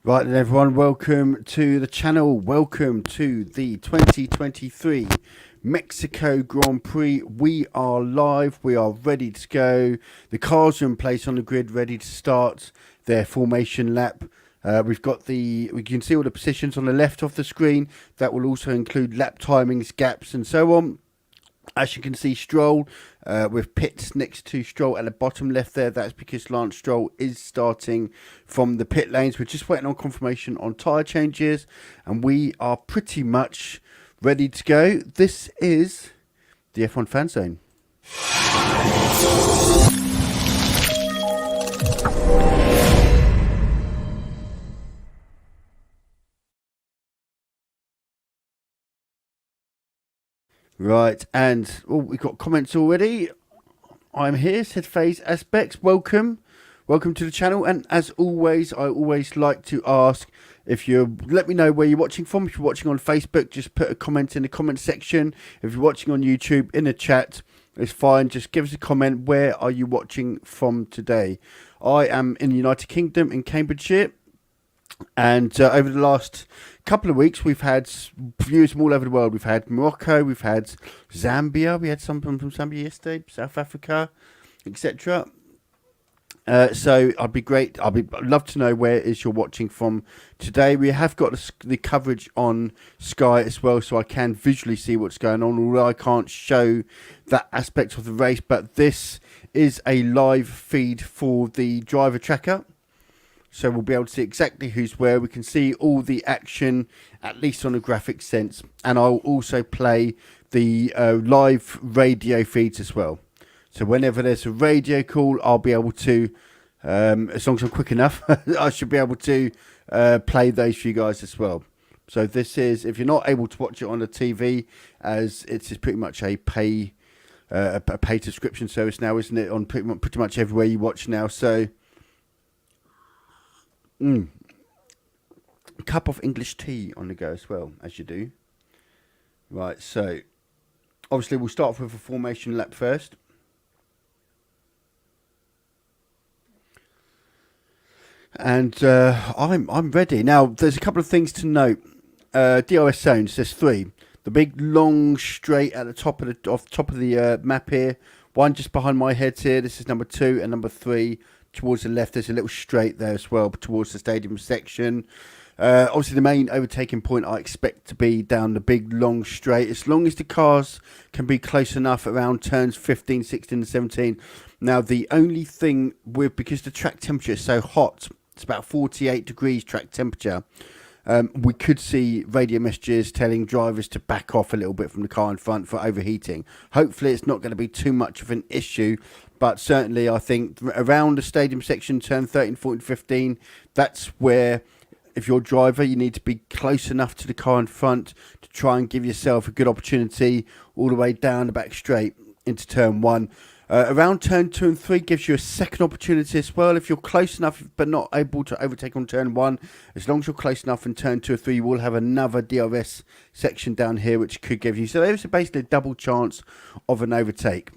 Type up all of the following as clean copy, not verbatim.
Right then everyone, welcome to the channel, welcome to the 2023 Mexico Grand Prix. We are live, we are ready to go. The cars are in place on the grid, ready to start their formation lap. We can see all the positions on the left of the screen. That will also include lap timings, gaps and so on. As you can see, Stroll with pits next to Stroll at the bottom left there. That's because Lance Stroll is starting from the pit lanes. We're just waiting on confirmation on tyre changes, and we are pretty much ready to go. This is the F1 Fan Zone. Right, and we've got comments already. I'm here, said FaZe Aspects. Welcome to the channel. And as always, I always like to ask if you let me know where you're watching from. If you're watching on Facebook, just put a comment in the comment section. If you're watching on YouTube, in the chat, it's fine. Just give us a comment. Where are you watching from today? I am in the United Kingdom, in Cambridgeshire. And over the last couple of weeks, we've had viewers from all over the world. We've had Morocco, we've had Zambia, we had someone from Zambia yesterday, South Africa, etc. So I'd love to know where is you're watching from today. We have got the coverage on Sky as well, so I can visually see what's going on, although I can't show that aspect of the race. But this is a live feed for the driver tracker. So we'll be able to see exactly who's where. We can see all the action, at least on a graphic sense. And I'll also play the live radio feeds as well. So whenever there's a radio call, I'll be able to, as long as I'm quick enough, I should be able to play those for you guys as well. So this is, if you're not able to watch it on the TV, as it's pretty much a pay subscription service now, isn't it? On pretty much everywhere you watch now. So a cup of English tea on the go as well, as you do. Right, so obviously we'll start off with a formation lap first. And I'm ready. Now, there's a couple of things to note. DRS zones, there's three. The big long straight at the top of the map here. One just behind my head here. This is number 2, and number 3 towards the left. There's a little straight there as well towards the stadium section. Obviously, the main overtaking point I expect to be down the big long straight. As long as the cars can be close enough around turns 15, 16 and 17. Now, the only thing because the track temperature is so hot, it's about 48 degrees track temperature. We could see radio messages telling drivers to back off a little bit from the car in front for overheating. Hopefully it's not going to be too much of an issue, but certainly I think around the stadium section, turn 13, 14, 15, that's where, if you're a driver, you need to be close enough to the car in front to try and give yourself a good opportunity all the way down the back straight into turn 1. Around turn 2 and 3 gives you a second opportunity as well. If you're close enough but not able to overtake on turn 1, as long as you're close enough in turn 2 or 3, you will have another DRS section down here which could give you. So there's basically a double chance of an overtake.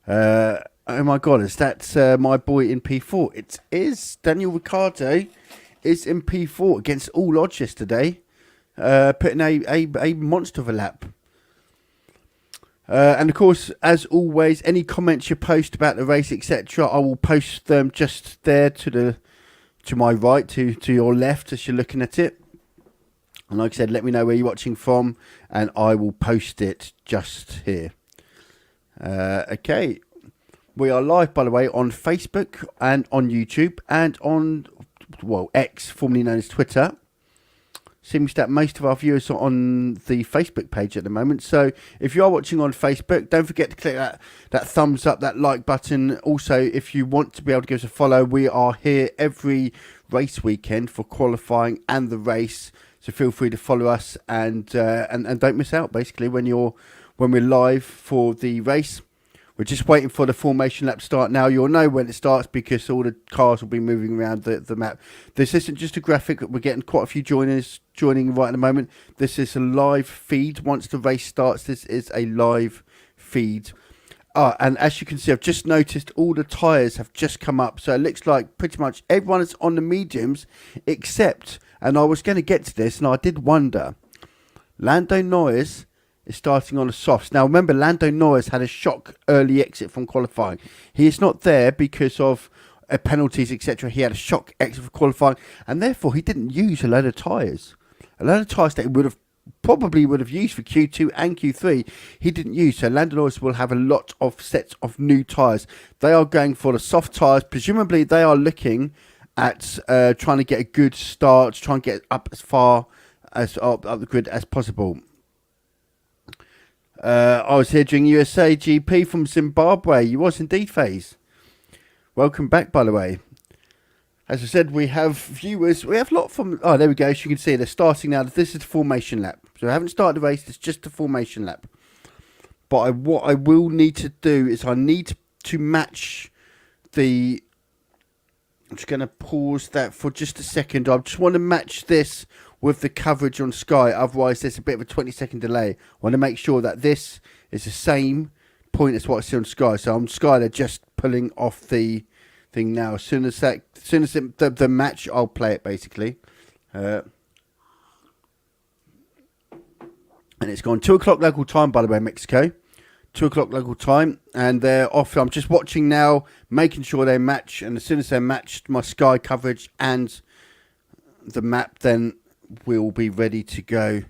Oh my God, is that my boy in P4? It is. Daniel Ricciardo is in P4 against all odds yesterday, putting a monster of a lap. And of course, as always, any comments you post about the race, etc., I will post them just there to my right, to your left as you're looking at it. And like I said, let me know where you're watching from, and I will post it just here. Okay, we are live, by the way, on Facebook and on YouTube and on X, formerly known as Twitter. Seems that most of our viewers are on the Facebook page at the moment. So if you are watching on Facebook, don't forget to click that thumbs up, that like button. Also, if you want to be able to give us a follow, we are here every race weekend for qualifying and the race. So feel free to follow us and don't miss out, basically, when we're live for the race. We're just waiting for the formation lap to start now. You'll know when it starts because all the cars will be moving around the map. This isn't just a graphic. We're getting quite a few joining right at the moment. This is a live feed. Once the race starts, this is a live feed. And as you can see, I've just noticed all the tyres have just come up. So it looks like pretty much everyone is on the mediums except, and I was going to get to this, and I did wonder, Lando Norris is starting on the softs. Now, remember, Lando Norris had a shock early exit from qualifying. He is not there because of penalties, etc. He had a shock exit from qualifying, and therefore he didn't use a load of tyres. A load of tyres that he probably would have used for Q2 and Q3, he didn't use. So Lando Norris will have a lot of sets of new tyres. They are going for the soft tyres. Presumably, they are looking at trying to get a good start, trying to get up as far as up the grid as possible. I was here during USA GP from Zimbabwe. You was indeed, FaZe. Welcome back, by the way. As I said, we have viewers. We have a lot from... Oh, there we go. As you can see, they're starting now. This is the formation lap. So I haven't started the race. It's just the formation lap. But what I will need to do is I need to match the... I'm just going to pause that for just a second. I just want to match this with the coverage on Sky. Otherwise, there's a bit of a 20-second delay. I want to make sure that this is the same point as what I see on Sky. So on Sky, they're just pulling off the thing now. As soon as the match, I'll play it basically. And it's gone 2 o'clock local time, by the way, Mexico. 2 o'clock local time, and they're off. I'm just watching now, making sure they match. And as soon as they're matched, my Sky coverage and the map, then we'll be ready to go.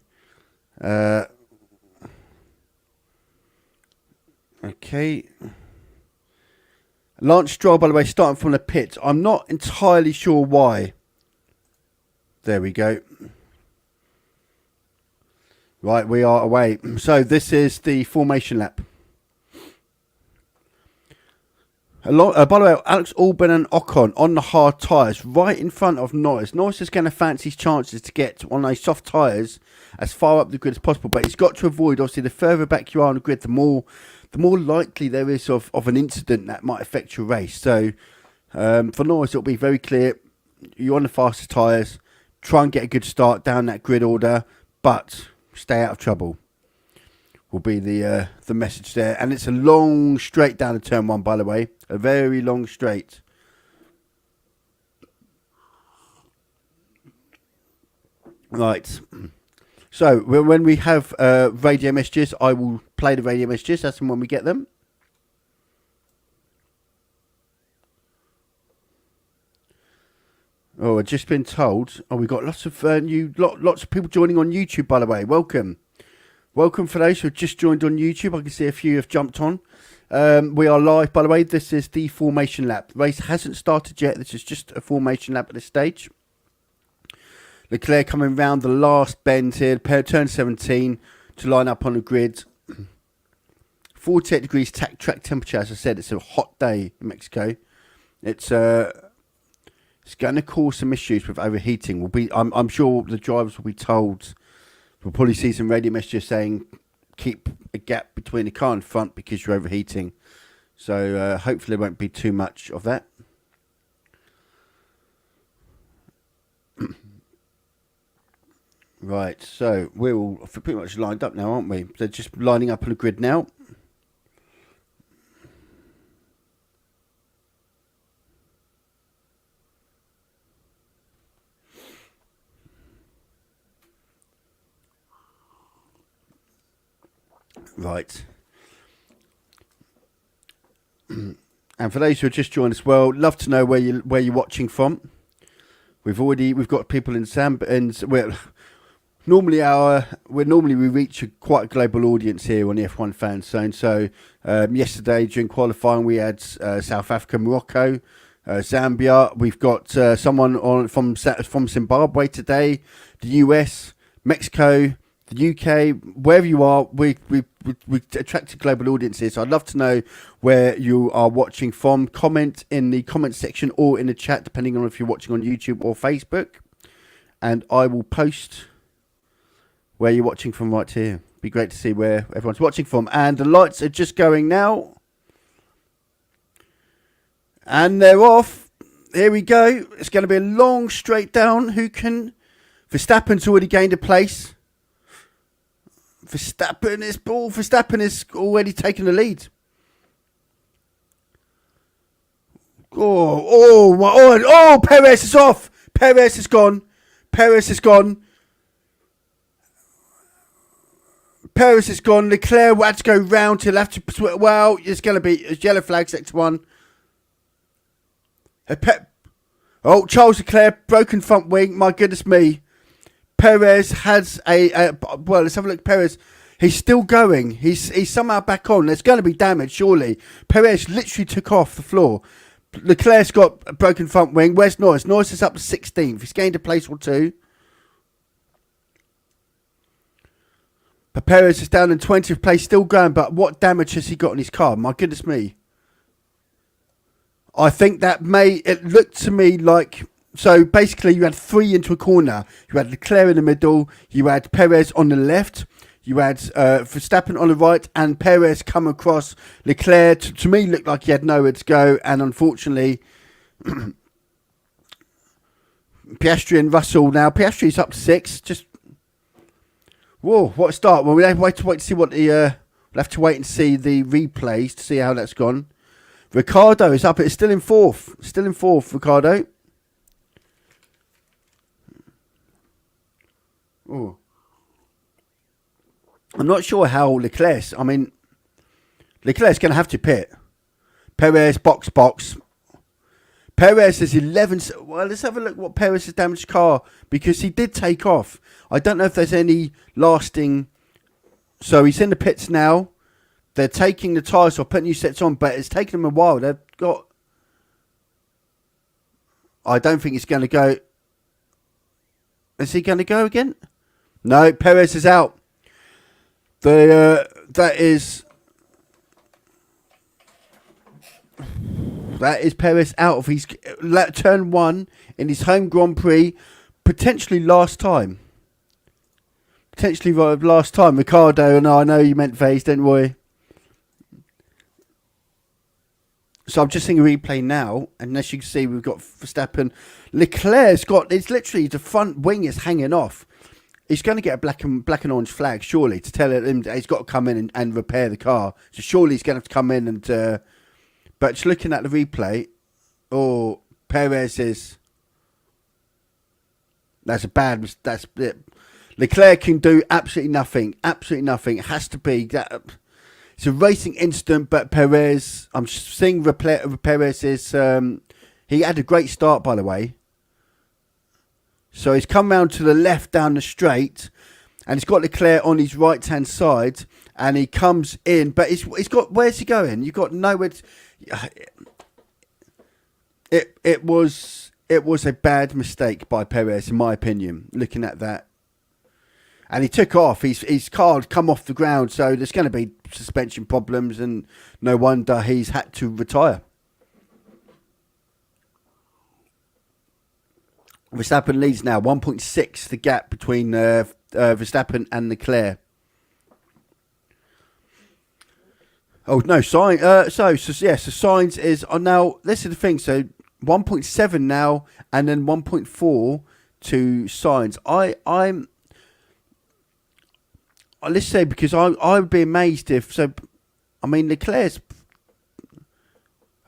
Okay. Lance Stroll, by the way, starting from the pit. I'm not entirely sure why. There we go. Right, we are away. So this is the formation lap. By the way, Alex Albon and Ocon on the hard tyres right in front of Norris. Norris is going to fancy his chances to get on those soft tyres as far up the grid as possible. But he's got to avoid, obviously, the further back you are on the grid, the more likely there is of an incident that might affect your race. So for Norris, it'll be very clear. You're on the fastest tyres. Try and get a good start down that grid order. But stay out of trouble will be the message there. And it's a long straight down to turn 1, by the way. A very long straight. Right. So when we have radio messages, I will play the radio messages as and when we get them. Oh, I've just been told. Oh, we've got lots of lots of people joining on YouTube, by the way. Welcome. Welcome for those who have just joined on YouTube. I can see a few have jumped on. We are live, by the way. This is the formation lap. The race hasn't started yet. This is just a formation lap at this stage. Leclerc coming round the last bend here, turn 17 to line up on the grid. 48 degrees track temperature. As I said, it's a hot day in Mexico. It's going to cause some issues with overheating. I'm sure the drivers will be told. We'll probably see some radio messages saying keep a gap between the car and front because you're overheating. So hopefully there won't be too much of that. Right, so we're all pretty much lined up now, aren't we? They're just lining up on the grid now. Right. And for those who have just joined us, well, love to know where you're watching from. We've got people in Normally we reach quite a global audience here on the F1 Fan Zone. So yesterday during qualifying we had South Africa, Morocco, Zambia. We've got someone from Zimbabwe today, the US, Mexico, the UK, wherever you are. We attract a global audience here. So I'd love to know where you are watching from. Comment in the comment section or in the chat, depending on if you're watching on YouTube or Facebook, and I will post where you're watching from right here. Be great to see where everyone's watching from. And the lights are just going now. And they're off. Here we go. It's going to be a long straight down. Verstappen's already gained a place. Verstappen is already taken the lead. Perez is off. Perez is gone. Perez is gone. Perez is gone. Leclerc had to go round. He'll have to. Well, it's going to be yellow flag, sector one. Charles Leclerc, broken front wing. My goodness me. Perez has well, let's have a look. Perez, he's still going. He's somehow back on. There's going to be damage, surely. Perez literally took off the floor. Leclerc's got a broken front wing. Where's Norris? Norris is up to 16th. He's gained a place or two. But Perez is down in 20th place, still going. But what damage has he got on his car? My goodness me. I think that it looked to me like, so basically you had three into a corner. You had Leclerc in the middle, you had Perez on the left, you had Verstappen on the right, and Perez come across Leclerc. To me, looked like he had nowhere to go, and unfortunately, Piastri and Russell now. Piastri's up to 6. Just, whoa, what a start. Well, we have to wait to see what the, we'll have to wait and see the replays to see how that's gone. Ricardo is up. It's still in 4th. Still in 4th, Ricardo. Oh. I'm not sure how Leclerc's. I mean, Leclerc's going to have to pit. Perez, box. Perez is 11. Well, let's have a look what Perez's damaged car, because he did take off. I don't know if there's any lasting. So he's in the pits now. They're taking the tyres off, putting new sets on, but it's taken them a while. They've got. I don't think he's going to go. Is he going to go again? No, Perez is out. That is Perez out of his turn 1 in his home Grand Prix, potentially last time. Ricardo, no, I know you meant Vase, don't worry. So I'm just seeing a replay now, and as you can see, we've got Verstappen. Leclerc's got, it's literally the front wing is hanging off. He's going to get a black and orange flag, surely, to tell him that he's got to come in and repair the car. So surely he's going to have to come in and... but just looking at the replay, Perez is... That's it. Leclerc can do absolutely nothing. It has to be that... It's a racing incident, but Perez... I'm seeing Perez's... he had a great start, by the way. So he's come round to the left down the straight, and he's got Leclerc on his right-hand side, and he comes in, but he's got... Where's he going? You've got nowhere to... It was a bad mistake by Perez, in my opinion, looking at that. And he took off. His car had come off the ground, so there's going to be suspension problems, and no wonder he's had to retire. Verstappen leads now, 1.6 the gap between Verstappen and Leclerc. Oh no, Sainz. So Sainz is now. This is the thing. So 1.7 now, and then 1.4 to Sainz. I'm. Let's say, because I would be amazed if so. I mean, Leclerc's.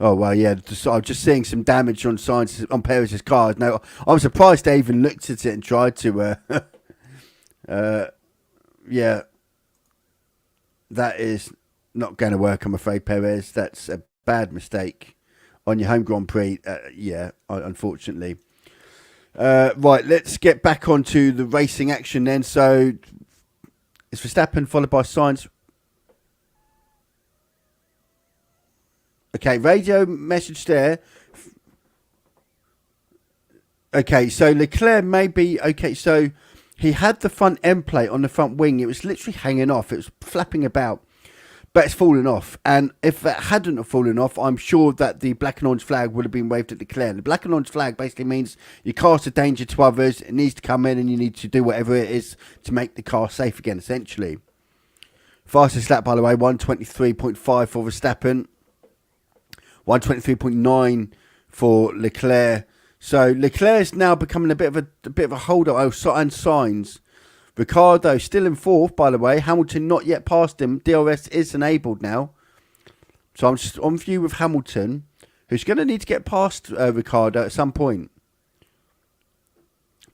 Oh well, yeah. I'm just seeing some damage on Sainz on Perez's car. No, I'm surprised they even looked at it and tried to. Yeah, that is not going to work, I'm afraid, Perez. That's a bad mistake on your home Grand Prix. Yeah, unfortunately. Right, let's get back onto the racing action then. So it's Verstappen followed by Sainz. Okay, radio message there. Okay, so Leclerc may be... Okay, so he had the front end plate on the front wing. It was literally hanging off. It was flapping about. But it's fallen off. And if it hadn't have fallen off, I'm sure that the black and orange flag would have been waved at Leclerc. The black and orange flag basically means your car's a danger to others. It needs to come in and you need to do whatever it is to make the car safe again, essentially. Fastest lap, by the way, 1:23.5 for Verstappen. 1:23.9 for Leclerc. So Leclerc's now becoming a bit of a holder. Oh, and Sainz. Ricardo still in 4th, by the way. Hamilton not yet past him. DRS is enabled now. So I'm just on view with Hamilton. who's going to need to get past Ricciardo at some point.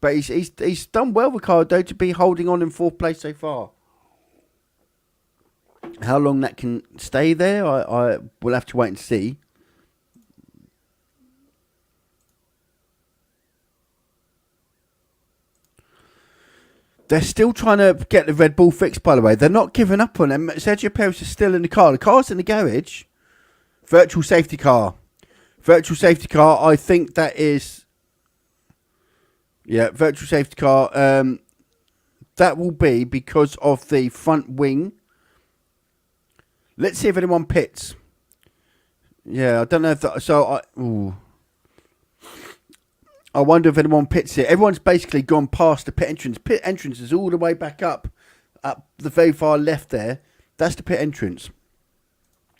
But he's done well, Ricciardo, to be holding on in 4th place so far. How long that can stay there, I will have to wait and see. They're still trying to get the Red Bull fixed, by the way. They're not giving up on him. Sergio Perez is still in the car. The car's in the garage. Virtual safety car. Virtual safety car, I think that is... Yeah, virtual safety car. That will be because of the front wing. Let's see if anyone pits. Yeah, I don't know if that... So, I wonder if anyone pits here. Everyone's basically gone past the pit entrance. Pit entrance is all the way back up the very far left there. That's the pit entrance.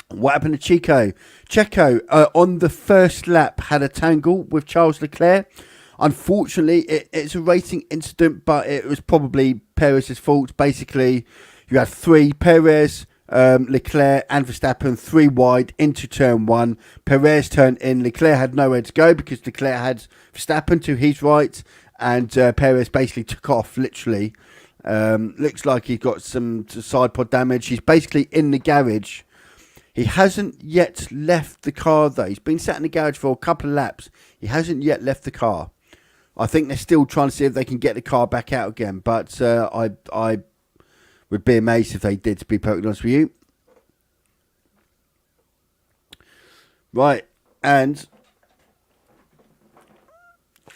What happened to Checo? Checo, on the first lap, had a tangle with Charles Leclerc. Unfortunately, it's a racing incident, but it was probably Perez's fault. Basically, you had 3, Perez, Leclerc and Verstappen 3 wide into turn 1. Perez turned in. Leclerc had nowhere to go because Leclerc had Verstappen to his right, and Perez basically took off, literally. Looks like he got some side pod damage. He's basically in the garage. He hasn't yet left the car, though. He's been sat in the garage for a couple of laps. He hasn't yet left the car. I think they're still trying to see if they can get the car back out again, but I would be amazed if they did, to be perfectly honest with you. Right, and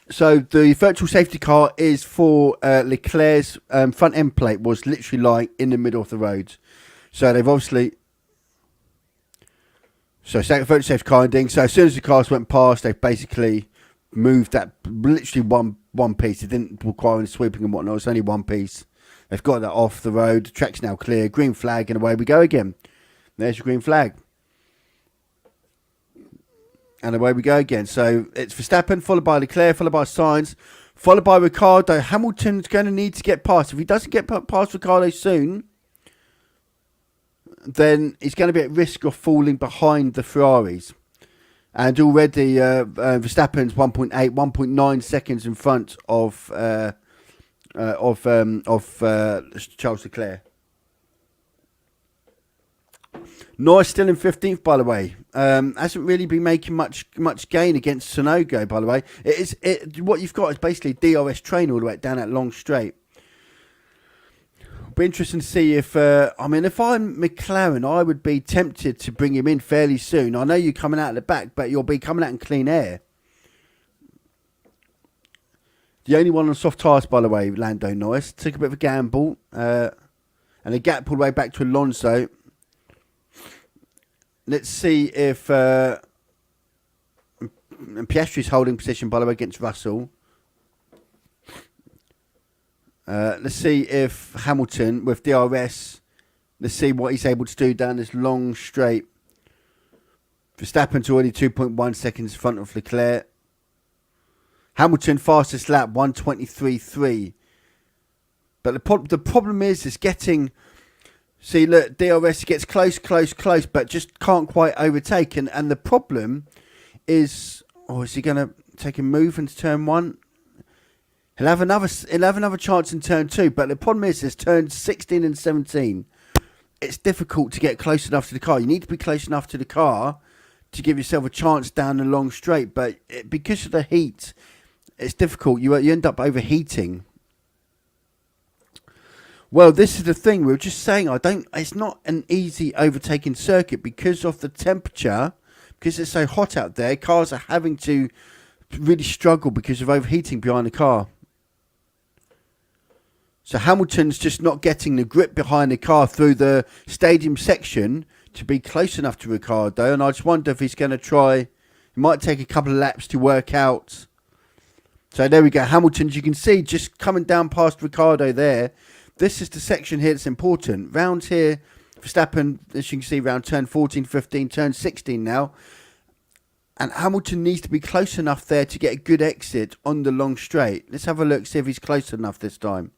so the virtual safety car is for Leclerc's front end plate was literally lying in the middle of the road. So they've obviously... So virtual safety car ending. So as soon as the cars went past, they've basically moved that literally one piece. It didn't require any sweeping and whatnot. It's only one piece. They've got that off the road. The track's now clear. Green flag, and away we go again. There's your green flag. And away we go again. So it's Verstappen, followed by Leclerc, followed by Sainz, followed by Ricciardo. Hamilton's going to need to get past. If he doesn't get past Ricciardo soon, then he's going to be at risk of falling behind the Ferraris. And already Verstappen's 1.9 seconds in front of Charles Leclerc. Norris still in 15th, by the way. Hasn't really been making much gain against Tsunoda, by the way. What you've got is basically DRS train all the way down that long straight. Be interesting to see if if I'm McLaren, I would be tempted to bring him in fairly soon. I know you're coming out of the back, but you'll be coming out in clean air. The only one on soft tyres, by the way, Lando Norris. Took a bit of a gamble. And a gap all the way back to Alonso. Let's see if Piastri's holding position, by the way, against Russell. Let's see if Hamilton, with DRS, let's see what he's able to do down this long straight. Verstappen's already 2.1 seconds in front of Leclerc. Hamilton, fastest lap, 1:23.3. But the problem is getting... See, look, DRS gets close, but just can't quite overtake. And the problem is... Oh, is he going to take a move into turn 1? He'll have another chance in turn 2, but the problem is turns 16 and 17. It's difficult to get close enough to the car. You need to be close enough to the car to give yourself a chance down the long straight, but because of the heat, it's difficult. You end up overheating. Well, this is the thing. We were just saying, it's not an easy overtaking circuit because of the temperature, because it's so hot out there. Cars are having to really struggle because of overheating behind the car. So Hamilton's just not getting the grip behind the car through the stadium section to be close enough to Ricciardo. And I just wonder if he's going to try. It might take a couple of laps to work out. So there we go. Hamilton, you can see, just coming down past Ricciardo there. This is the section here that's important. Round here, Verstappen, as you can see, round turn 14, 15, turn 16 now. And Hamilton needs to be close enough there to get a good exit on the long straight. Let's have a look, see if he's close enough this time.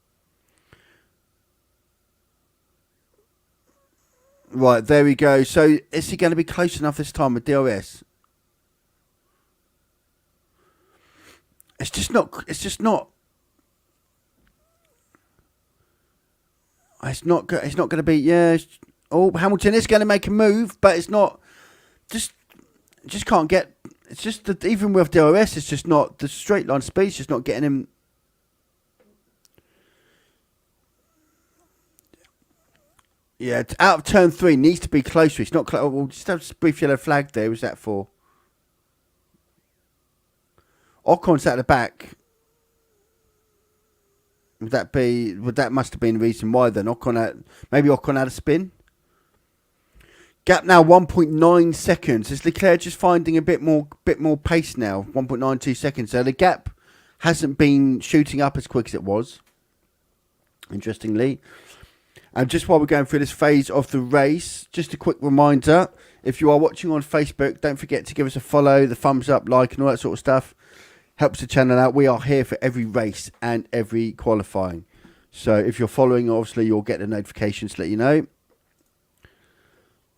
Right, there we go. So is he going to be close enough this time with DRS? It's just not. It's just not. It's not going to be. Yeah. Oh, Hamilton is going to make a move, but it's not. Just can't get. It's just that even with DRS, it's just not the straight line speed's just not getting him. Yeah, out of turn 3 needs to be closer. It's not close. We'll just have a brief yellow flag there. Was that for? Ocon's at the back. Would that must have been the reason why then? Maybe Ocon had a spin. Gap now 1.9 seconds. Is Leclerc just finding a bit more pace now? 1.92 seconds. So the gap hasn't been shooting up as quick as it was. Interestingly. And just while we're going through this phase of the race, just a quick reminder, if you are watching on Facebook, don't forget to give us a follow, the thumbs up, like and all that sort of stuff. Helps the channel out. We are here for every race and every qualifying. So if you're following, obviously you'll get the notifications to let you know.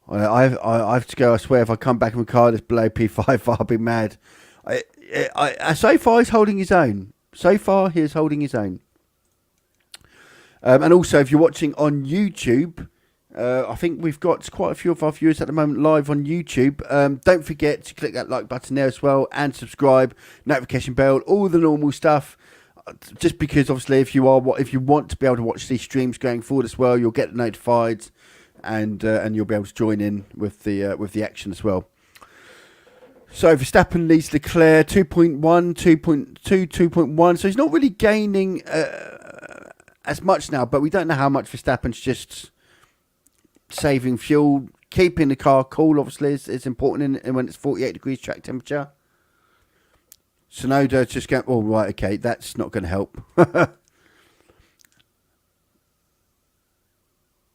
I have to go. I swear, if I come back and Ricardo's below P5, I'll be mad. So far, he's holding his own. So far, he is holding his own. And also, if you're watching on YouTube, I think we've got quite a few of our viewers at the moment live on YouTube. Don't forget to click that like button there as well and subscribe, notification bell, all the normal stuff. Just because, obviously, if you want to be able to watch these streams going forward as well, you'll get notified. And you'll be able to join in with the action as well. So Verstappen leads Leclerc 2.1, 2.2, 2.1. So he's not really gaining as much now, but we don't know how much Verstappen's just saving fuel. Keeping the car cool, obviously, is important when it's 48 degrees track temperature. Tsunoda just going, oh, right, okay, that's not going to help.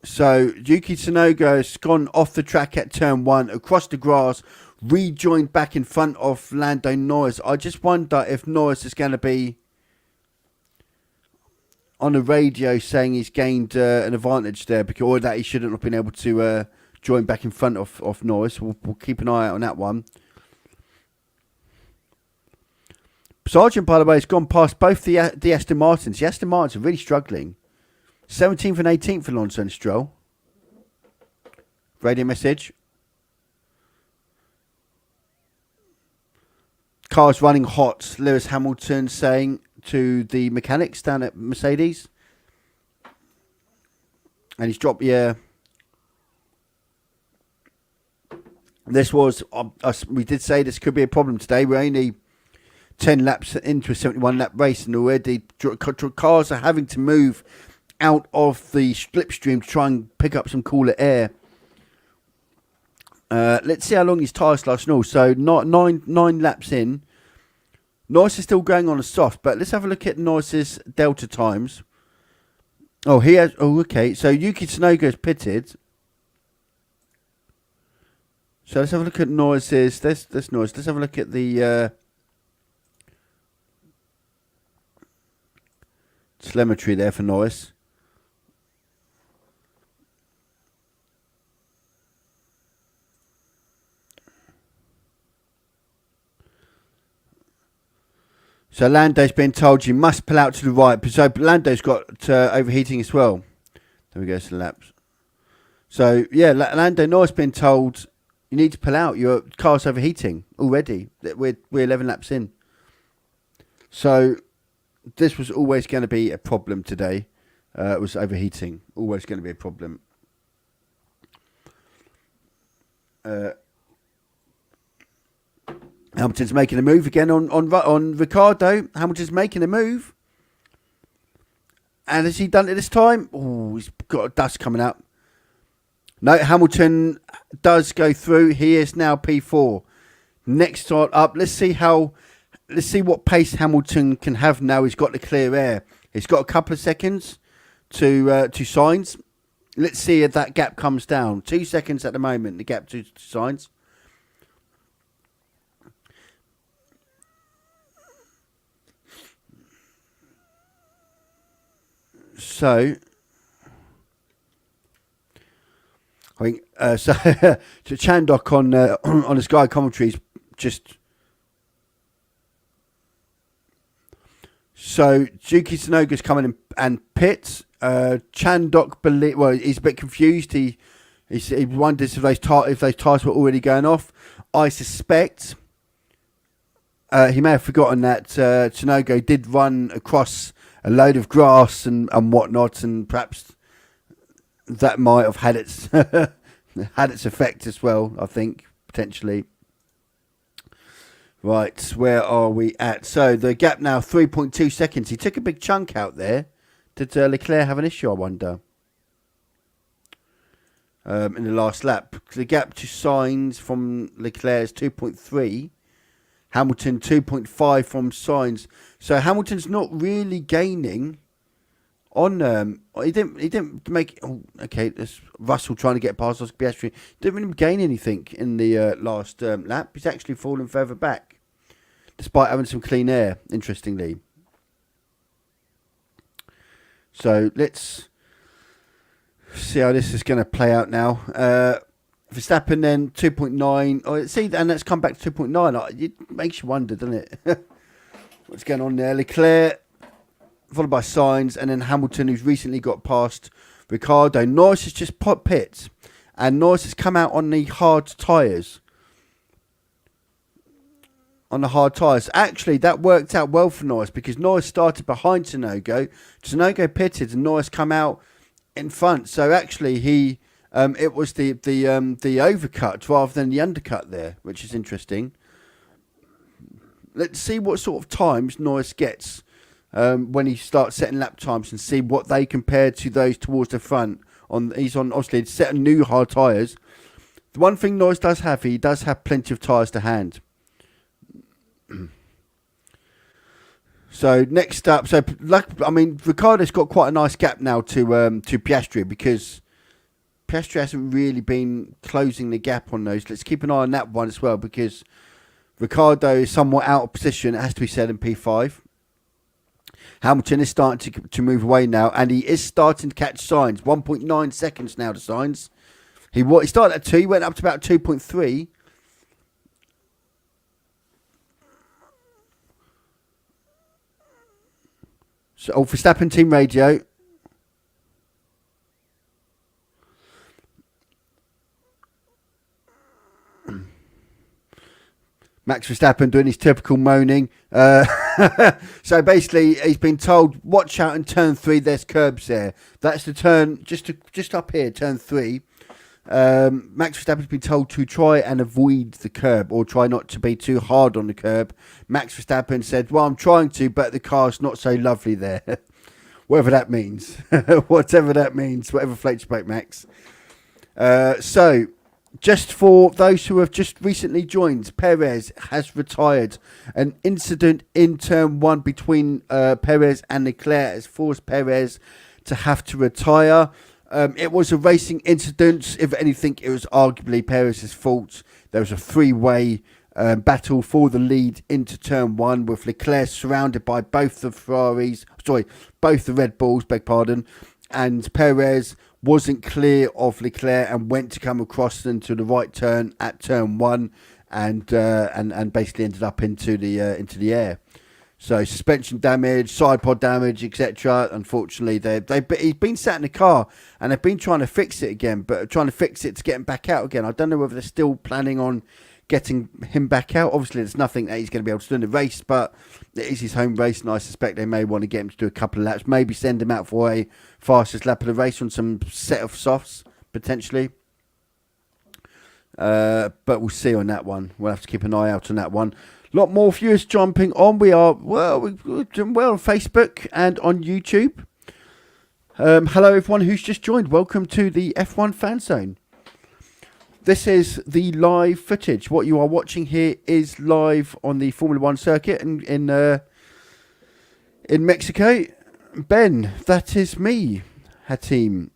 So, Yuki Tsunoda has gone off the track at turn 1, across the grass, rejoined back in front of Lando Norris. I just wonder if Norris is going to be on the radio saying he's gained an advantage there, or that he shouldn't have been able to join back in front of Norris. We'll keep an eye out on that one. Sargent, by the way, has gone past both the Aston Martins. The Aston Martins are really struggling. 17th and 18th for Alonso and Stroll. Radio message. Car's running hot. Lewis Hamilton saying to the mechanics down at Mercedes. And he's dropped, yeah. This was, we did say this could be a problem today. We're only 10 laps into a 71 lap race and already cars are having to move out of the slipstream to try and pick up some cooler air. Let's see how long his tyres last and all. So nine laps in. Norris is still going on a soft, but let's have a look at Norris's delta times. Oh, he has. Oh, okay. So Yuki Tsunoda is pitted. So let's have a look at Norris's. That's Norris. Let's have a look at the telemetry there for Norris. So Lando's been told you must pull out to the right. So Lando's got overheating as well. There we go, to the laps. So, yeah, Lando Norris been told you need to pull out. Your car's overheating already. We're 11 laps in. So this was always going to be a problem today. It was overheating. Always going to be a problem. Hamilton's making a move again on Ricciardo. Hamilton's making a move. And has he done it this time? Oh, he's got dust coming out. No, Hamilton does go through. He is now P4. Next start up. Let's see what pace Hamilton can have now. He's got the clear air. He's got a couple of seconds to Sainz. Let's see if that gap comes down. 2 seconds at the moment, the gap to Sainz. So, I think so. Chandok on the Sky commentaries just So Yuki Tsunoga's coming in and pits. Chandok, he's a bit confused. He wonders if those tyres were already going off. I suspect he may have forgotten that Tsunoga did run across a load of grass and whatnot, and perhaps that might have had its had its effect as well. I think potentially. Right, where are we at? So the gap now 3.2 seconds. He took a big chunk out there. Did Leclerc have an issue, I wonder? In the last lap, the gap to Sainz from Leclerc is 2.3. Hamilton 2.5 from Sainz. So Hamilton's not really gaining on. He didn't make. Oh, okay, there's Russell trying to get past Oscar Piastri. Didn't really gain anything in the last lap. He's actually fallen further back, despite having some clean air. Interestingly. So let's see how this is going to play out now. Verstappen then 2.9. Oh, see, and that's come back to 2.9. It makes you wonder, doesn't it? What's going on there? Leclerc, followed by Sainz, and then Hamilton, who's recently got past Ricciardo. Norris has just put pits, and Norris has come out on the hard tyres. Actually, that worked out well for Norris because Norris started behind Tsunoga. Tsunoga pitted, and Norris come out in front. So actually, it was the overcut rather than the undercut there, which is interesting. Let's see what sort of times Norris gets when he starts setting lap times and see what they compare to those towards the front. He's on obviously set new hard tyres. The one thing Norris does have, he does have plenty of tyres to hand. So next up, Ricciardo's got quite a nice gap now to Piastri because Piastri hasn't really been closing the gap on those. Let's keep an eye on that one as well because Ricciardo is somewhat out of position. It has to be said in P5. Hamilton is starting to move away now, and he is starting to catch Sainz. 1.9 seconds now to Sainz. He started at 2, he went up to about 2.3. So, Verstappen team radio. Max Verstappen doing his typical moaning. So basically, he's been told, watch out in turn 3, there's curbs there. That's the turn, just up here, turn 3. Max Verstappen's been told to try and avoid the curb or try not to be too hard on the curb. Max Verstappen said, well, I'm trying to, but the car's not so lovely there. Whatever that means. Whatever that means. Whatever floats your boat, Max. So, just for those who have just recently joined, Perez has retired. An incident in turn 1 between Perez and Leclerc has forced Perez to have to retire. It was a racing incident. If anything, it was arguably Perez's fault. There was a three-way battle for the lead into turn 1 with Leclerc surrounded by both the Red Bulls, and Perez wasn't clear of Leclerc and went to come across into the right turn at turn 1 and basically ended up into the air. So suspension damage, side pod damage, etc. Unfortunately, he's been sat in the car and they've been trying to fix it again, but trying to fix it to get him back out again. I don't know whether they're still planning on getting him back out. Obviously, there's nothing that he's going to be able to do in the race, but it is his home race, and I suspect they may want to get him to do a couple of laps, maybe send him out for a fastest lap of the race on some set of softs, potentially. But we'll see on that one. We'll have to keep an eye out on that one. A lot more viewers jumping on. We're doing well on Facebook and on YouTube. Hello, everyone who's just joined. Welcome to the F1 Fan Zone. This is the live footage. What you are watching here is live on the Formula One circuit in Mexico. Ben, that is me, Hatim.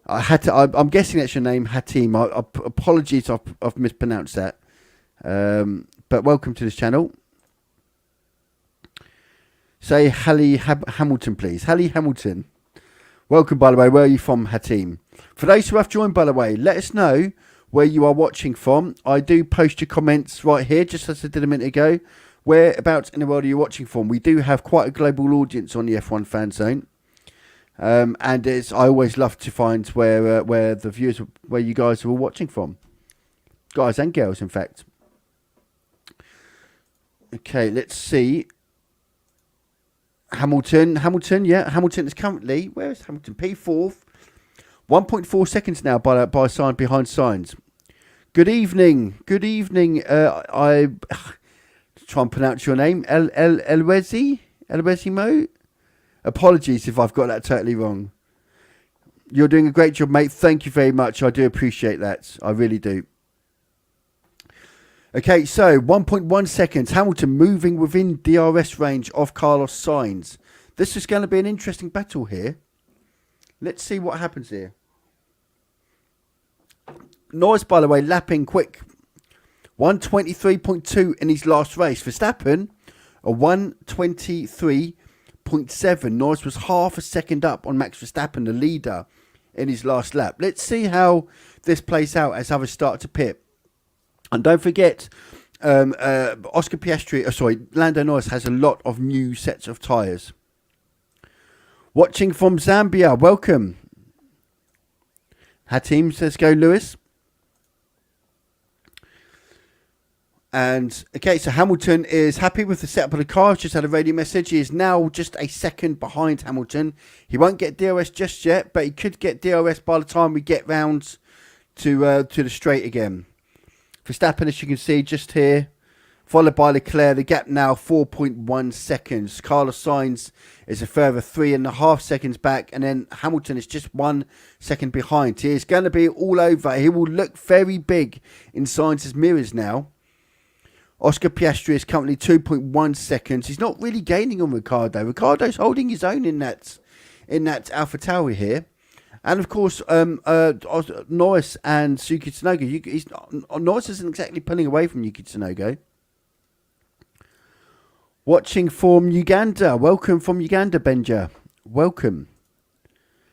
I'm guessing that's your name, Hatim. Apologies, I've mispronounced that. But welcome to this channel. Say Hallie Hamilton, please. Hallie Hamilton. Welcome, by the way. Where are you from, Hatim? For those who have joined, by the way, let us know where you are watching from. I do post your comments right here, just as I did a minute ago. whereabouts in the world are you watching from? We do have quite a global audience on the F1 Fan Zone. And I always love to find where the viewers, where you guys are all watching from. Guys and girls, in fact. Okay, let's see. Hamilton, yeah. Hamilton is currently, where is Hamilton? P4. 1.4 seconds now by sign behind signs. Good evening. I try and pronounce your name. Elwezi Mo. Apologies if I've got that totally wrong. You're doing a great job, mate. Thank you very much. I do appreciate that. I really do. Okay, so 1.1 seconds. Hamilton moving within DRS range of Carlos Sainz. This is going to be an interesting battle here. Let's see what happens here. Norris, by the way, lapping quick. 1:23.2 in his last race. Verstappen, a 1:23.7. Norris was half a second up on Max Verstappen, the leader, in his last lap. Let's see how this plays out as others start to pit. And don't forget, Lando Norris has a lot of new sets of tyres. Watching from Zambia, welcome. Hatim says go Lewis. And, okay, so Hamilton is happy with the setup of the car. Just had a radio message. He is now just a second behind Hamilton. He won't get DRS just yet, but he could get DRS by the time we get round to the straight again. Verstappen, as you can see, just here, followed by Leclerc. The gap now 4.1 seconds. Carlos Sainz is a further 3.5 seconds back, and then Hamilton is just 1 second behind. He is going to be all over. He will look very big in Sainz's mirrors now. Oscar Piastri is currently 2.1 seconds. He's not really gaining on Ricciardo. Ricciardo's holding his own in that AlphaTauri here. And of course, Norris and Yuki Tsunoda. Norris isn't exactly pulling away from Yuki Tsunoda. Watching from Uganda. Welcome from Uganda, Benja. Welcome.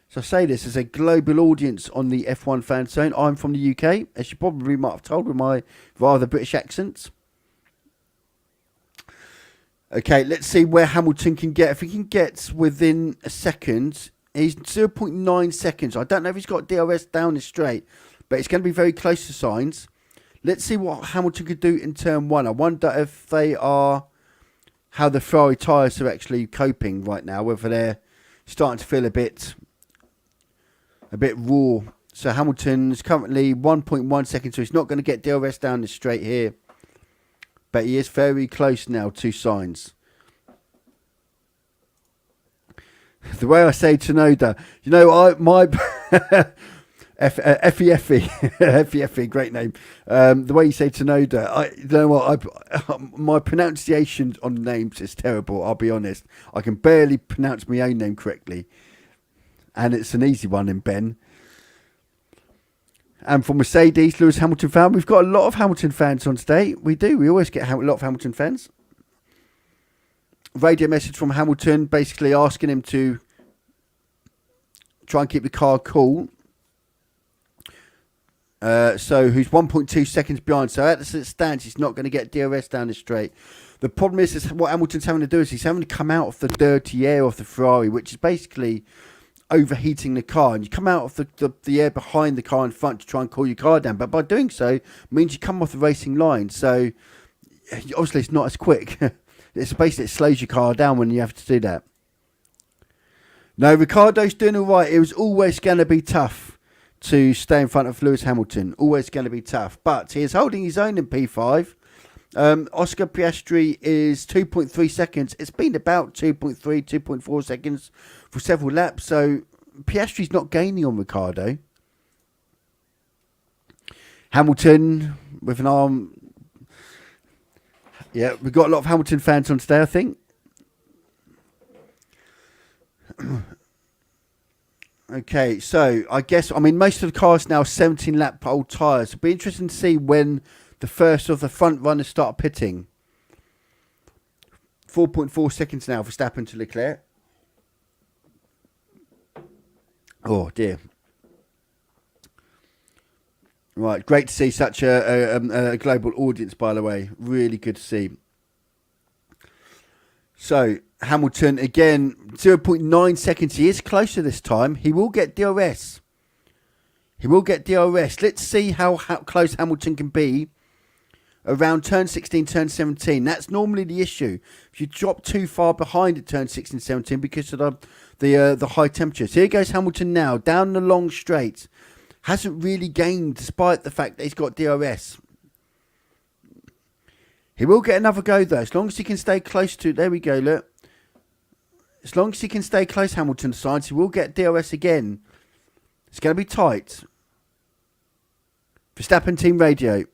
So I say this as a global audience on the F1 Fan Zone. I'm from the UK, as you probably might have told with my rather British accent. Okay, let's see where Hamilton can get. If he can get within a second, he's 0.9 seconds. I don't know if he's got DRS down the straight, but it's going to be very close to Sainz. Let's see what Hamilton could do in turn one. I wonder if they are, how the Ferrari tyres are actually coping right now, whether they're starting to feel a bit raw. So Hamilton's currently 1.1 seconds, so he's not going to get DRS down the straight here. But he is very close now to Sainz. The way I say Tsunoda, you know, my Effie, great name. The way you say Tsunoda, you know what? My pronunciation on names is terrible. I'll be honest. I can barely pronounce my own name correctly, and it's an easy one in Ben. And for Mercedes, Lewis Hamilton fan, we've got a lot of Hamilton fans on today. We do. We always get a lot of Hamilton fans. Radio message from Hamilton, basically asking him to try and keep the car cool. So who's 1.2 seconds behind. So at the stance, he's not going to get DRS down the straight. The problem is what Hamilton's having to do is he's having to come out of the dirty air of the Ferrari, which is basically overheating the car, and you come out of the air behind the car in front to try and cool your car down, but by doing so means you come off the racing line, so obviously it's not as quick. It's basically, it slows your car down when you have to do that. No, Ricciardo's doing all right. It was always going to be tough to stay in front of Lewis Hamilton, always going to be tough, but he is holding his own in P5. Oscar Piastri is 2.3 seconds. It's been about 2.3, 2.4 seconds for several laps. So Piastri's not gaining on Ricciardo. Hamilton with an arm. Yeah, we've got a lot of Hamilton fans on today, I think. Okay, so I mean, most of the cars now 17 lap old tyres. It'll be interesting to see when the first of the front runners start pitting. 4.4 seconds now for Verstappen to Leclerc. Oh dear. Right, great to see such a global audience, by the way. Really good to see. So Hamilton again, 0.9 seconds. He is closer this time. He will get DRS. He will get DRS. Let's see how close Hamilton can be around turn 16, turn 17. That's normally the issue. If you drop too far behind at turn 16, 17 because of the high temperatures. Here goes Hamilton now, down the long straight. Hasn't really gained despite the fact that he's got DRS. He will get another go though, as long as he can stay close to... There we go, look. As long as he can stay close, Hamilton decides he will get DRS again. It's going to be tight. Verstappen team radio.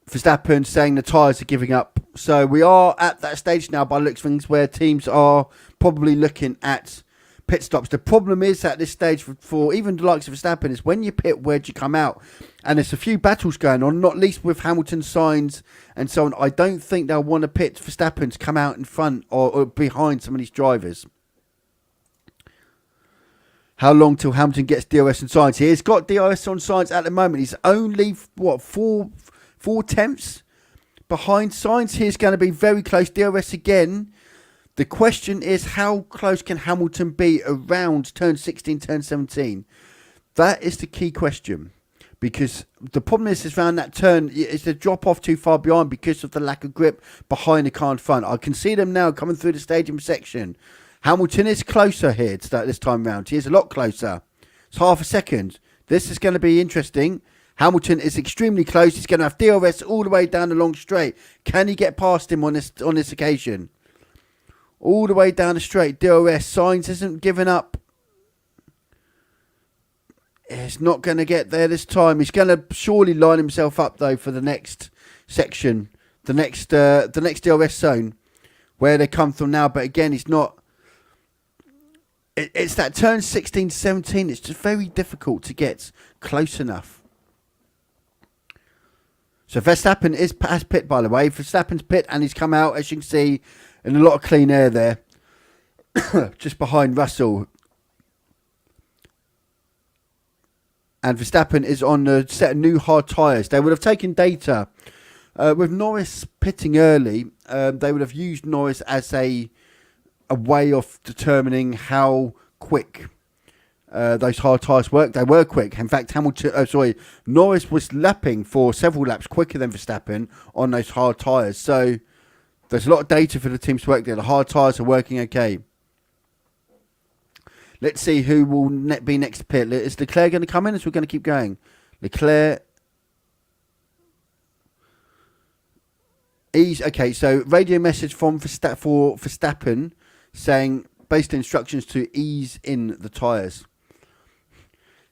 Verstappen saying the tyres are giving up. So we are at that stage now by looks of things where teams are probably looking at pit stops. The problem is at this stage for even the likes of Verstappen is when you pit, where do you come out? And there's a few battles going on, not least with Hamilton, Sainz and so on. I don't think they'll want to pit Verstappen to come out in front or behind some of these drivers. How long till Hamilton gets DRS on Sainz? He's got DRS on Sainz at the moment. He's only, what, four tenths behind Sainz. He's going to be very close. DRS again. The question is, how close can Hamilton be around turn 16, turn 17? That is the key question. Because the problem is around that turn, is the drop off too far behind because of the lack of grip behind the car in front. I can see them now coming through the stadium section. Hamilton is closer here this time round. He is a lot closer. It's half a second. This is going to be interesting. Hamilton is extremely close. He's going to have DRS all the way down the long straight. Can he get past him on this occasion? All the way down the straight. DRS. Sainz isn't giving up. He's not going to get there this time. He's going to surely line himself up though for the next section, the next DRS zone where they come from now. But again, he's not. It's that turn 16 to 17. It's just very difficult to get close enough. So Verstappen has pit, by the way. Verstappen's pit, and he's come out, as you can see, in a lot of clean air there. Just behind Russell. And Verstappen is on the set of new hard tyres. They would have taken data. With Norris pitting early, they would have used Norris as a way of determining how quick those hard tyres work. They were quick. In fact, Norris was lapping for several laps quicker than Verstappen on those hard tyres. So there's a lot of data for the teams to work there. The hard tyres are working okay. Let's see who will be next to pit. Is Leclerc going to come in, as we're going to keep going? Leclerc. Okay, so radio message from Verstappen saying basic instructions to ease in the tyres.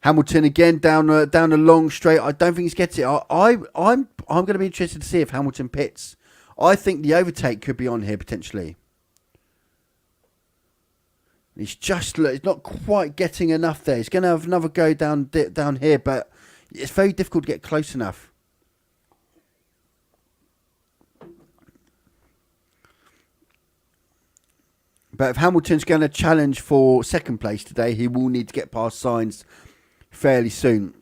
Hamilton again down a long straight. I don't think he's getting it. I'm going to be interested to see if Hamilton pits. I think the overtake could be on here potentially. He's not quite getting enough there. He's going to have another go down here, but it's very difficult to get close enough. But if Hamilton's going to challenge for second place today, he will need to get past Sainz fairly soon.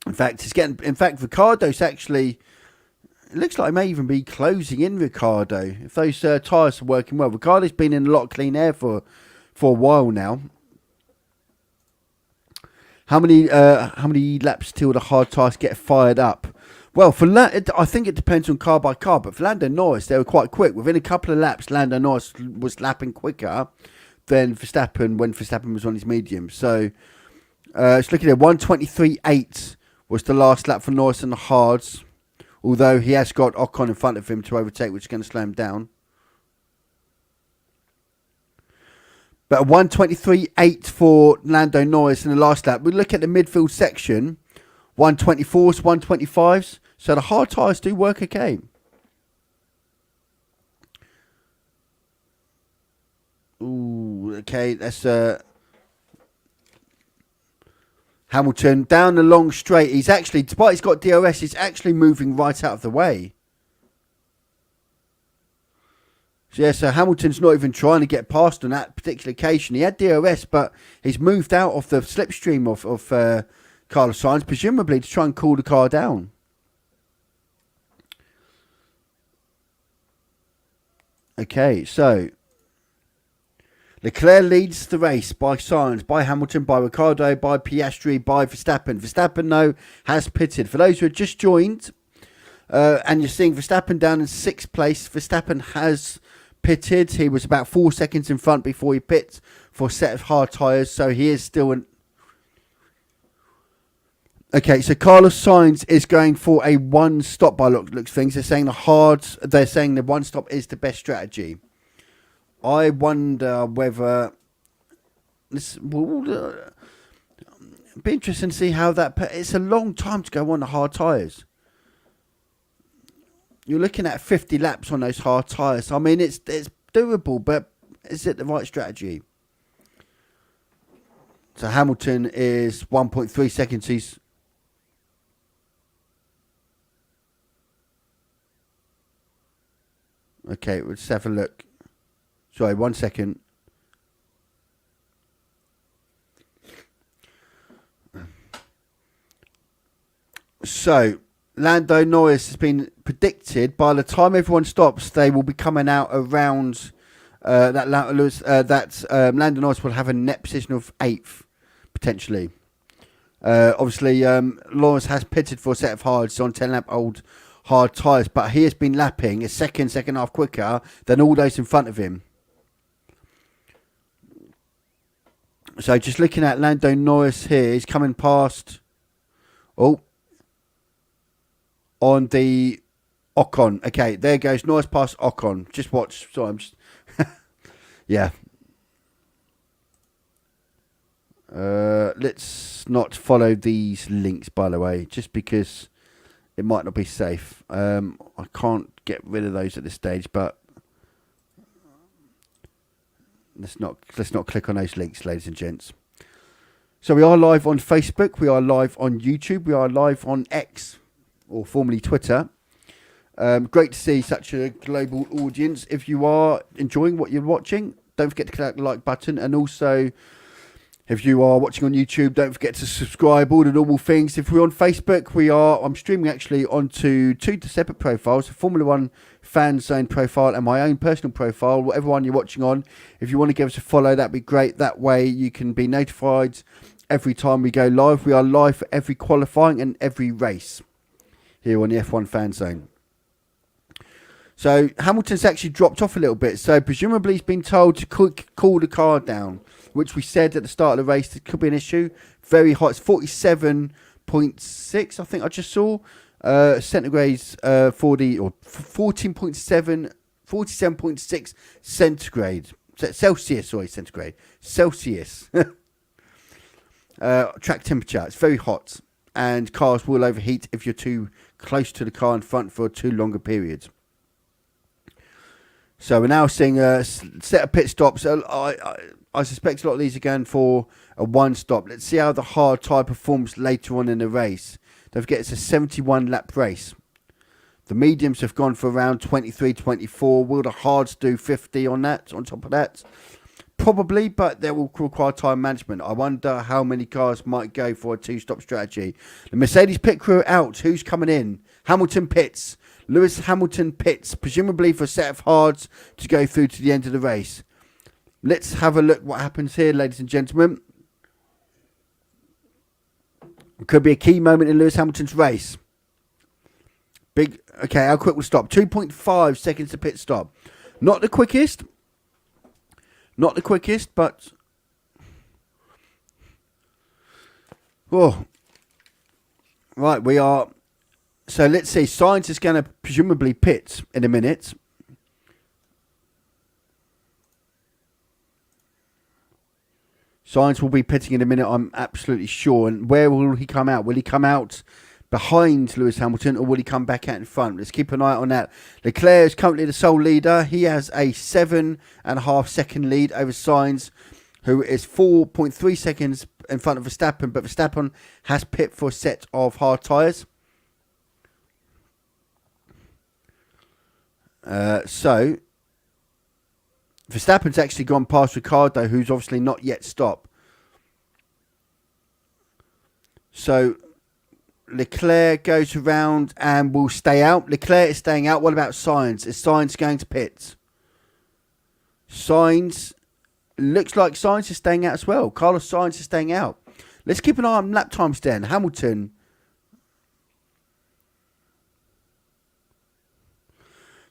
In fact, Ricciardo's actually... It looks like he may even be closing in Ricciardo if those tyres are working well. Ricciardo's been in a lot of clean air for a while now. How many laps till the hard tyres get fired up? Well, I think it depends on car by car, but for Lando Norris, they were quite quick. Within a couple of laps, Lando Norris was lapping quicker than Verstappen when Verstappen was on his medium. So, it's looking at 1:23.8 was the last lap for Norris on the hards, although he has got Ocon in front of him to overtake, which is going to slow him down. But 1:23.8 for Lando Norris in the last lap. We look at the midfield section, 1:24s, 1:25s. So the hard tyres do work okay. Ooh, okay, that's Hamilton down the long straight. He's actually, despite he's got DRS, he's actually moving right out of the way. Yeah, so Hamilton's not even trying to get past on that particular occasion. He had DRS, but he's moved out of the slipstream of Carlos Sainz, presumably to try and cool the car down. Okay, so Leclerc leads the race by Sainz, by Hamilton, by Ricciardo, by Piastri, by Verstappen. Verstappen, though, has pitted. For those who have just joined, and you're seeing Verstappen down in 6th place, Verstappen has pitted. He was about 4 seconds in front before he pits for a set of hard tyres, so he is still in. Okay, so Carlos Sainz is going for a one stop by looks things. They're saying the one stop is the best strategy. I wonder whether this will be interesting to see how that. It's a long time to go on the hard tyres. You're looking at 50 laps on those hard tyres. I mean, it's doable, but is it the right strategy? So Hamilton is 1.3 seconds. He's okay. Let's have a look. Sorry, 1 second. So, Lando Norris has been predicted by the time everyone stops, they will be coming out around Lando Norris will have a net position of 8th, potentially. Obviously, Norris has pitted for a set of hards on 10-lap old hard tyres, but he has been lapping a second and a half quicker than all those in front of him. So just looking at Lando Norris here, he's coming past. On the Ocon. Okay, there goes Norris past Ocon. Just watch. Sorry, I'm just. Yeah. Let's not follow these links, by the way, just because it might not be safe. I can't get rid of those at this stage, but. Let's not click on those links, ladies and gents. So we are live on Facebook, we are live on YouTube, we are live on X, or formerly Twitter. Great to see such a global audience. If you are enjoying what you're watching, don't forget to click the like button, and also if you are watching on YouTube, don't forget to subscribe, all the normal things. If we're on Facebook, I'm streaming actually onto 2 separate profiles, a Formula 1 Fan Zone profile and my own personal profile, whatever one you're watching on. If you want to give us a follow, that'd be great. That way you can be notified every time we go live. We are live for every qualifying and every race here on the F1 Fan Zone. So Hamilton's actually dropped off a little bit, so presumably he's been told to cool the car down, which we said at the start of the race, it could be an issue. Very hot. It's 47.6, I think I just saw. Centigrades 47.6 centigrade. Celsius, sorry, centigrade. Celsius. Track temperature. It's very hot. And cars will overheat if you're too close to the car in front for too long a period. So we're now seeing a set of pit stops. I suspect a lot of these are going for a one stop. Let's see how the hard tyre performs later on in the race. Don't forget it's a 71 lap race. The mediums have gone for around 23, 24. Will the hards do 50 on that, on top of that? Probably, but they will require time management. I wonder how many cars might go for a two-stop strategy. The Mercedes pit crew out. Who's coming in? Hamilton pits. Lewis Hamilton pits, presumably for a set of hards to go through to the end of the race. Let's have a look what happens here, ladies and gentlemen. It could be a key moment in Lewis Hamilton's race. Okay, how quick will stop? 2.5 seconds to pit stop. Not the quickest. Not the quickest, but... Oh. Right, we are... So let's see. Sainz is going to presumably pit in a minute. Sainz will be pitting in a minute, I'm absolutely sure. And where will he come out? Will he come out behind Lewis Hamilton, or will he come back out in front? Let's keep an eye on that. Leclerc is currently the sole leader. He has a 7.5 second lead over Sainz, who is 4.3 seconds in front of Verstappen. But Verstappen has pit for a set of hard tyres. So Verstappen's actually gone past Ricciardo, who's obviously not yet stopped. So Leclerc goes around and will stay out. Leclerc is staying out. What about Sainz? Is Sainz going to pit? Sainz, looks like Sainz is staying out as well. Carlos Sainz is staying out. Let's keep an eye on lap times then. Hamilton.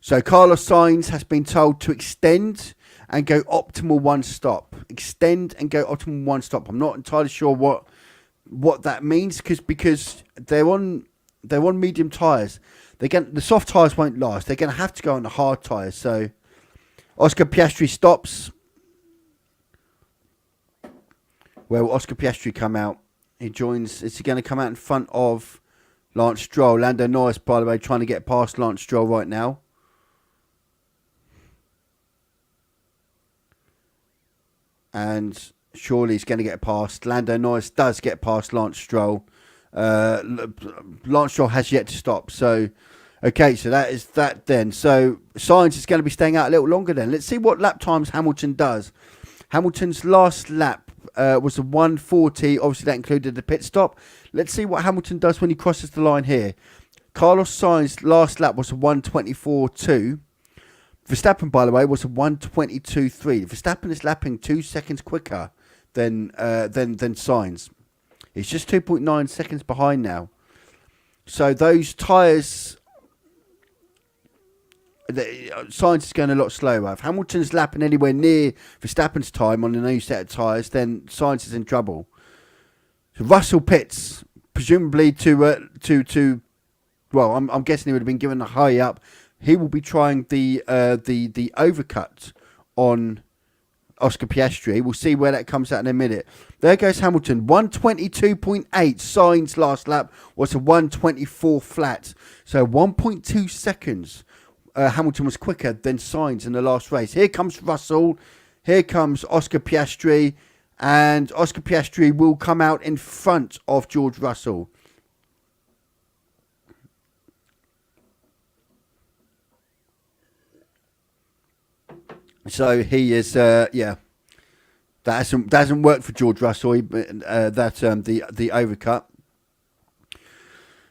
So Carlos Sainz has been told to extend and go optimal one stop. Extend and go optimal one stop. I'm not entirely sure what that means because they're on medium tyres. The soft tyres won't last. They're going to have to go on the hard tyres. So Oscar Piastri stops. Where will Oscar Piastri come out? He joins. Is he going to come out in front of Lance Stroll? Lando Norris, by the way, trying to get past Lance Stroll right now. And surely he's going to get past. Lando Norris does get past Lance Stroll. Lance Stroll has yet to stop. So, okay, so that is that then. So Sainz is going to be staying out a little longer then. Let's see what lap times Hamilton does. Hamilton's last lap was a 1:40. Obviously, that included the pit stop. Let's see what Hamilton does when he crosses the line here. Carlos Sainz's last lap was a 1:24.2. Verstappen, by the way, was a 1:22.3. Verstappen is lapping 2 seconds quicker than Sainz. He's just 2.9 seconds behind now. So those tyres, Sainz is going a lot slower. If Hamilton's lapping anywhere near Verstappen's time on a new set of tyres, then Sainz is in trouble. So Russell pits, presumably to well, I'm guessing he would have been given a hurry up. He will be trying the overcut on Oscar Piastri. We'll see where that comes out in a minute. There goes Hamilton, 1:22.8. Sainz last lap was a 1:24 flat. So 1.2 seconds. Hamilton was quicker than Sainz in the last race. Here comes Russell. Here comes Oscar Piastri. And Oscar Piastri will come out in front of George Russell. So he is, yeah, that hasn't worked for George Russell. The overcut.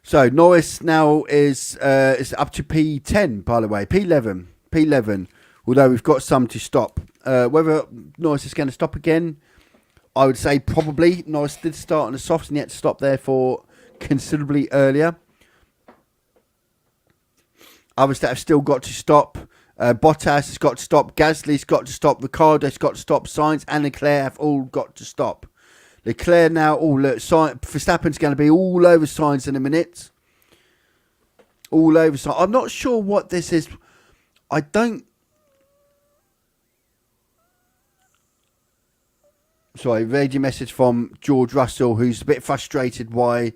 So Norris now is up to P10, by the way, P11. Although we've got some to stop. Whether Norris is going to stop again, I would say probably. Norris did start on the softs and he had to stop there for considerably earlier. Others that have still got to stop. Bottas has got to stop. Gasly's got to stop. Ricciardo's got to stop. Sainz and Leclerc have all got to stop. Leclerc now, Verstappen's going to be all over Sainz in a minute. All over Sainz. I'm not sure what this is. Sorry, radio message from George Russell, who's a bit frustrated why.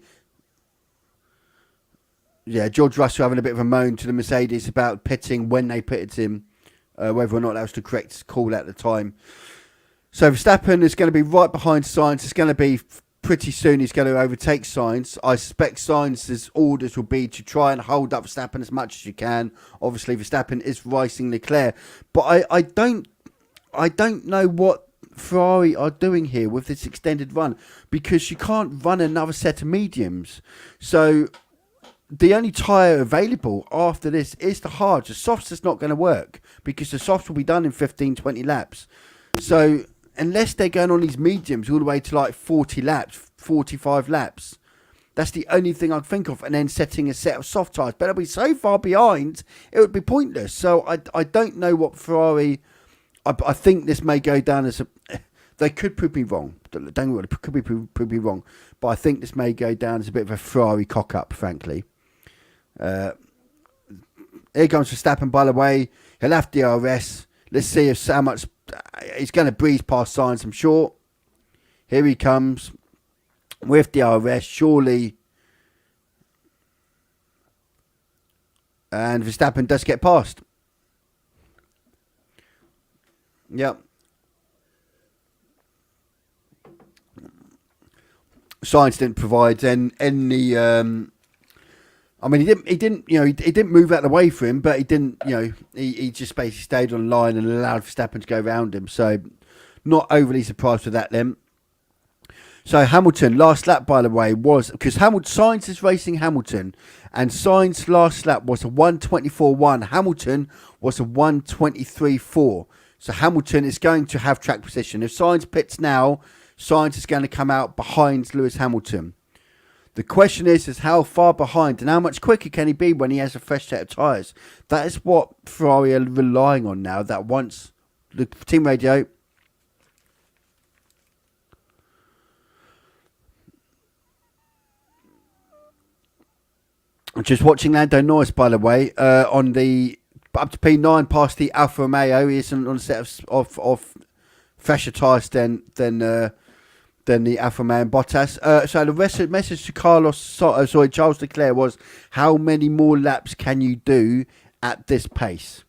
Yeah, George Russell having a bit of a moan to the Mercedes about pitting when they pitted him, whether or not that was the correct call at the time. So Verstappen is going to be right behind Sainz. It's going to be pretty soon he's going to overtake Sainz. I suspect Sainz's orders will be to try and hold up Verstappen as much as you can. Obviously, Verstappen is racing Leclerc, but I don't know what Ferrari are doing here with this extended run, because you can't run another set of mediums. So the only tyre available after this is the hards. The softs is not going to work because the softs will be done in 15-20 laps. So unless they're going on these mediums all the way to like 40 laps, 45 laps, that's the only thing I can think of. And then setting a set of soft tyres. But they'll be so far behind, it would be pointless. So I don't know what Ferrari. I think this may go down as a. They could prove me wrong. Don't get me wrong, it could prove me wrong. But I think this may go down as a bit of a Ferrari cock-up, frankly. Here comes Verstappen, by the way. He'll have DRS. Let's see if how much he's going to breeze past Sainz, I'm sure. Here he comes with DRS, surely. And Verstappen does get past. Yep. Sainz didn't provide any. I mean, he didn't move out of the way for him, but he didn't, he just basically stayed on line and allowed Verstappen to go around him. So, not overly surprised with that then. So, Hamilton, last lap, by the way, was, because Sainz is racing Hamilton, and Sainz last lap was a 1:24.1. Hamilton was a 1:23.4. So Hamilton is going to have track position. If Sainz pits now, Sainz is going to come out behind Lewis Hamilton. The question is how far behind and how much quicker can he be when he has a fresh set of tyres? That is what Ferrari are relying on now. That once the team radio. I'm just watching Lando Norris, by the way, on the up to P9 past the Alfa Romeo. He isn't on a set of fresher tyres than the Alfa Romeo and Bottas. So the message to Charles Leclerc was, how many more laps can you do at this pace?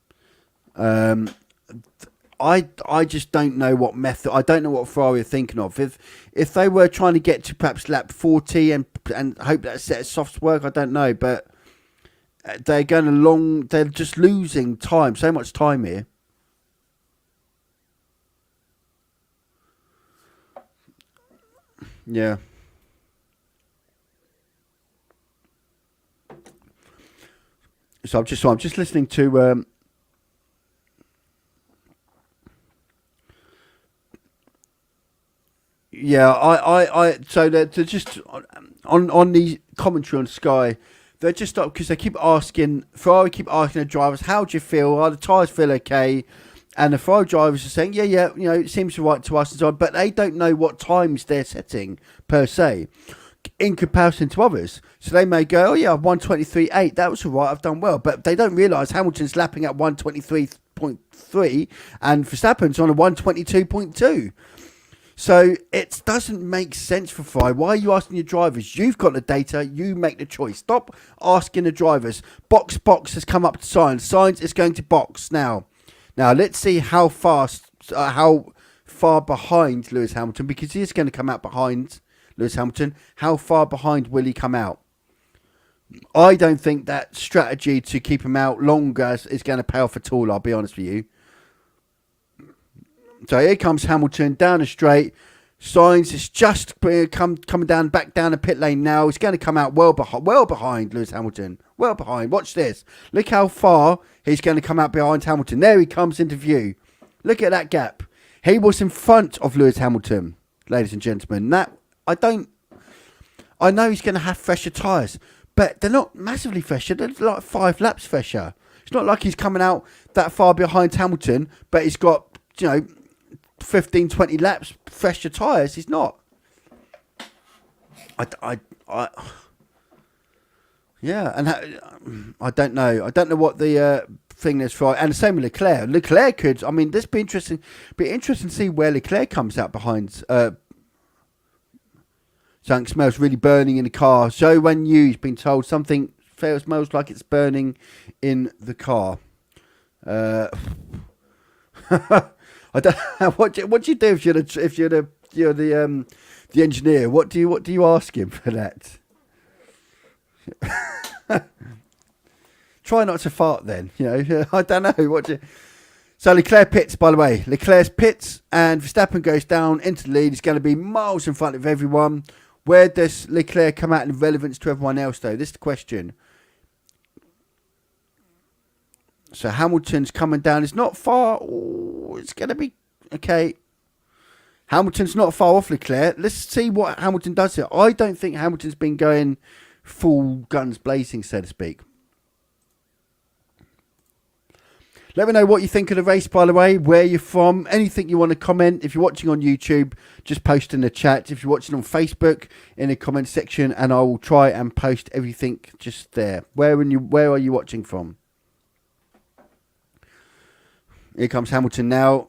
I just don't know what method. I don't know what Ferrari are thinking of. If they were trying to get to perhaps lap 40 and hope that set of softs work, I don't know. But they're going along. They're just losing time. So much time here. Yeah. So I'm just listening to. Yeah, so they're just on the commentary on Sky, they're just up because Ferrari keep asking the drivers, how do you feel? Are the tyres feel okay? And the Ferrari drivers are saying, yeah, it seems right to us and so on, but they don't know what times they're setting per se in comparison to others. So they may go, 1:23.8, that was all right, I've done well, but they don't realise Hamilton's lapping at 1:23.3 and Verstappen's on a 1:22.2. So it doesn't make sense for Ferrari. Why are you asking your drivers? You've got the data. You make the choice. Stop asking the drivers. Box has come up to Sainz. Sainz is going to box now. Now let's see how far behind Lewis Hamilton, because he is going to come out behind Lewis Hamilton. How far behind will he come out? I don't think that strategy to keep him out longer is going to pay off at all. I'll be honest with you. So here comes Hamilton down the straight. Sainz is just coming down back down the pit lane now. He's going to come out well behind Lewis Hamilton. Well behind. Watch this. Look how far he's going to come out behind Hamilton. There he comes into view. Look at that gap. He was in front of Lewis Hamilton, ladies and gentlemen. I know he's going to have fresher tyres, but they're not massively fresher. They're like 5 laps fresher. It's not like he's coming out that far behind Hamilton, but he's got 15, 20 laps fresher tyres. He's not. Yeah, and I don't know. I don't know what the thing is for. And the same with Leclerc. Leclerc could. I mean, this be interesting. Be interesting to see where Leclerc comes out behind. Something smells really burning in the car. So when you've been told something smells like it's burning in the car. I don't. What do you do if you're the engineer? What do you ask him for that? Try not to fart then. I don't know So Leclerc pits, by the way. Leclerc pits and Verstappen goes down into the lead. He's going to be miles in front of everyone. Where does Leclerc come out in relevance to everyone else, though? This is the question. So Hamilton's coming down. It's not far. Oh, it's going to be okay. Hamilton's not far off Leclerc. Let's see what Hamilton does here. I don't think Hamilton's been going full guns blazing, so to speak. Let me know what you think of the race, by the way, where you're from, anything you want to comment. If you're watching on YouTube, just post in the chat. If you're watching on Facebook, in the comment section, and I will try and post everything just there. Where are you watching from? Here comes Hamilton now.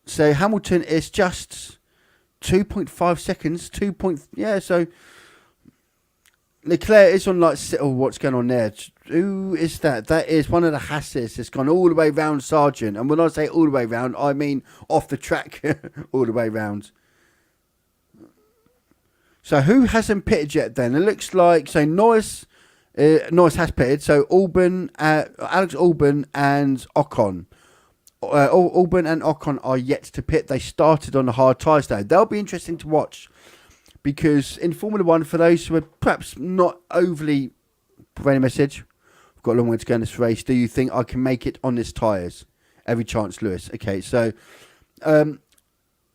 So Hamilton is just 2.5 seconds. So Leclerc is on what's going on there? Who is that? That is one of the Hasses. It's gone all the way round Sargent. And when I say all the way round, I mean off the track all the way round. So who hasn't pitted yet then? It looks like, Norris has pitted. So Alex Albon and Ocon. Albon and Ocon are yet to pit. They started on the hard tyres though. They'll be interesting to watch because in Formula 1, for those who are perhaps not overly prevailing message, we've got a long way to go in this race. Do you think I can make it on this tyres? Every chance, Lewis. Okay, so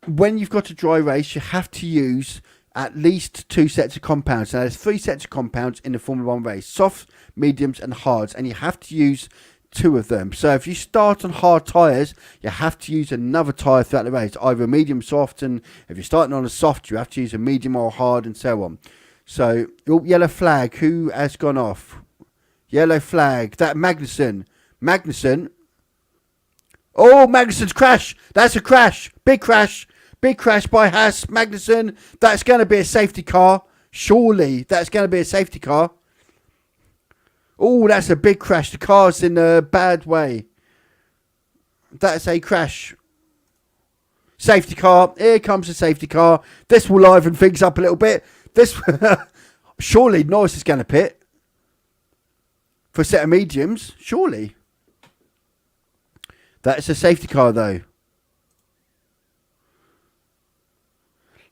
when you've got a dry race, you have to use at least 2 sets of compounds. Now, there's 3 sets of compounds in the Formula 1 race. Soft, mediums and hards. And you have to use 2 of them. So if you start on hard tyres, you have to use another tyre throughout the race. Either a medium, soft. And if you're starting on a soft, you have to use a medium or hard and so on. So, yellow flag. Who has gone off? Yellow flag. That Magnussen. Oh, Magnussen's crash. That's a crash. Big crash. Big crash by Haas. Magnussen. That's going to be a safety car. Surely that's going to be a safety car. Oh, that's a big crash. The car's in a bad way. That's a crash. Safety car. Here comes the safety car. This will liven things up a little bit. This surely Norris is going to pit for a set of mediums. Surely. That's a safety car though.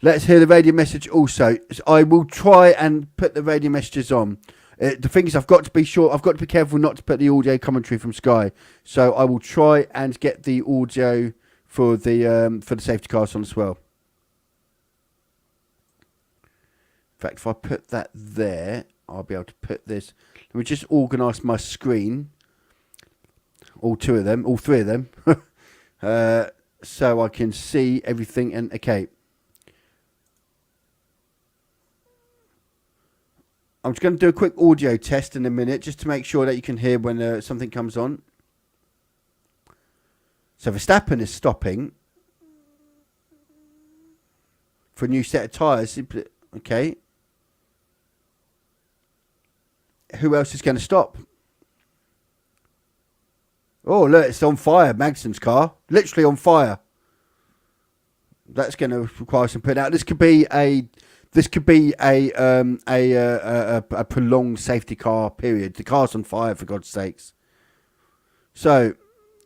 Let's hear the radio message also. I will try and put the radio messages on. The thing is, I've got to be sure. I've got to be careful not to put the audio commentary from Sky. So I will try and get the audio for the safety cars on as well. In fact, if I put that there, I'll be able to put this. Let me just organise my screen. All 3 of them. So I can see everything. And okay. I'm just going to do a quick audio test in a minute just to make sure that you can hear when something comes on. So Verstappen is stopping for a new set of tyres. Okay. Who else is going to stop? Oh, look, it's on fire. Magson's car. Literally on fire. That's going to require some putting out. This could be a prolonged safety car period. The car's on fire, for God's sakes. So,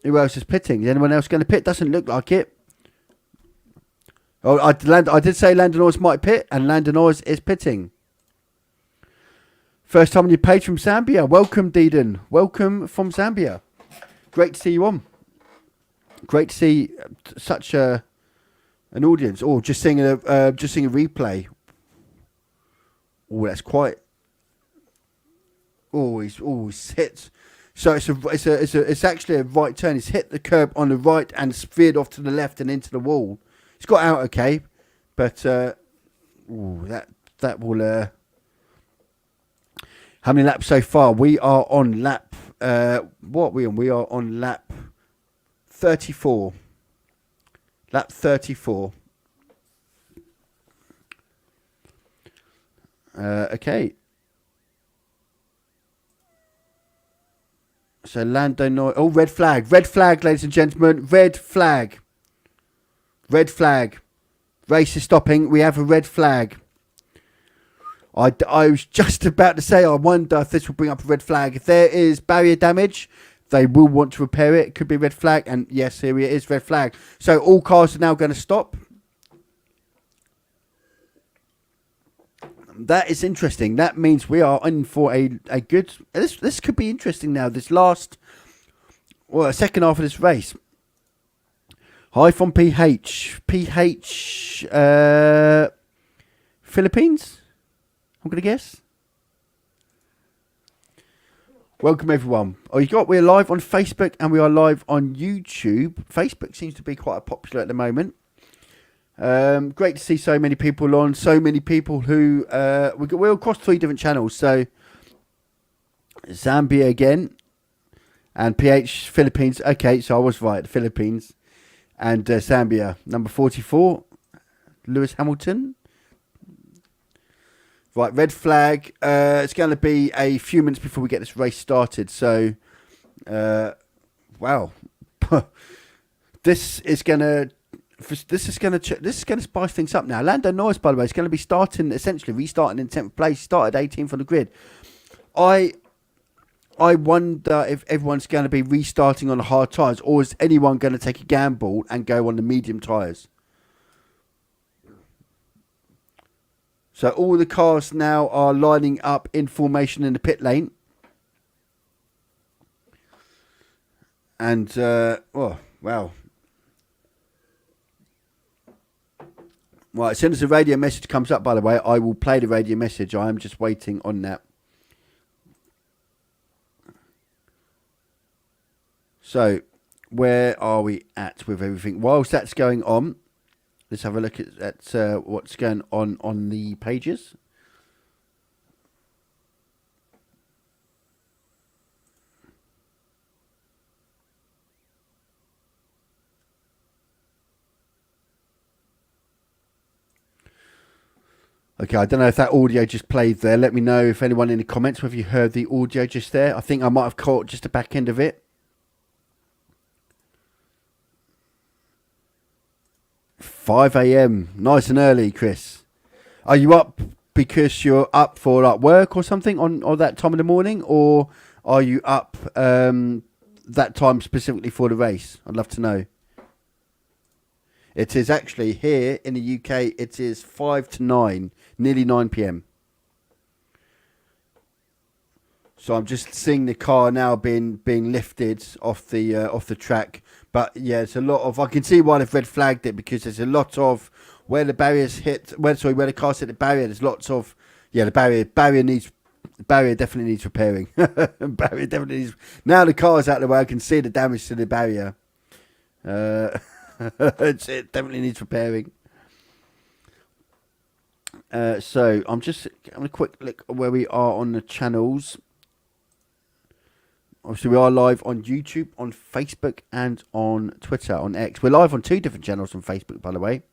who else is pitting? Is anyone else going to pit? Doesn't look like it. Oh, I did say Lando Norris might pit, and Lando Norris is pitting. First time on your page from Zambia. Welcome, Deedon. Welcome from Zambia. Great to see you on. Great to see such an audience. Oh, just seeing a replay. Oh, that's quite. Oh, he's hit. So it's actually a right turn. He's hit the curb on the right and veered off to the left and into the wall. He's got out okay, but that will. How many laps so far? We are on lap. What are we on? We are on lap 34. Lap 34. Okay. So Lando Norris. Oh, red flag. Red flag, ladies and gentlemen. Red flag. Red flag. Race is stopping. We have a red flag. I was just about to say, I wonder if this will bring up a red flag. If there is barrier damage, they will want to repair it. It could be a red flag. And yes, here it is, red flag. So all cars are now going to stop. That is interesting. That means we are in for a good... This could be interesting now. This last... Well, second half of this race. Hi from PH. Philippines? I'm going to guess. Welcome everyone. We're live on Facebook and we are live on YouTube. Facebook seems to be quite popular at the moment. Great to see so many people on. So many people who we're across 3 different channels. So Zambia again and PH Philippines. Okay, so I was right. Philippines and Zambia. Number 44, Lewis Hamilton. Right, red flag. It's going to be a few minutes before we get this race started. So, wow, this is going to spice things up now. Lando Norris, by the way, is going to be restarting in 10th place. Started 18th on the grid. I wonder if everyone's going to be restarting on the hard tyres, or is anyone going to take a gamble and go on the medium tyres? So all the cars now are lining up in formation in the pit lane. And, Well, as soon as the radio message comes up, by the way, I will play the radio message. I am just waiting on that. So, where are we at with everything? Whilst that's going on, let's have a look at what's going on the pages. Okay, I don't know if that audio just played there. Let me know if anyone in the comments whether you heard the audio just there. I think I might have caught just the back end of it. 5 a.m. Nice and early, Chris. Are you up because you're up for like work or something on that time of the morning, or are you up that time specifically for the race? I'd love to know. It is actually here in the UK. It is 5 to 9, nearly 9 p.m. So I'm just seeing the car now being lifted off the track. But yeah, it's a lot of. I can see why they've red flagged it, because there's a lot of where the barriers hit. Where the cars hit the barrier. There's lots of the barrier definitely needs repairing. Barrier definitely needs. Now the car's out of the way, I can see the damage to the barrier. It definitely needs repairing. So I'm just having a quick look at where we are on the channels. Obviously, we are live on YouTube, on Facebook, and on Twitter, on X. We're live on 2 different channels on Facebook, by the way.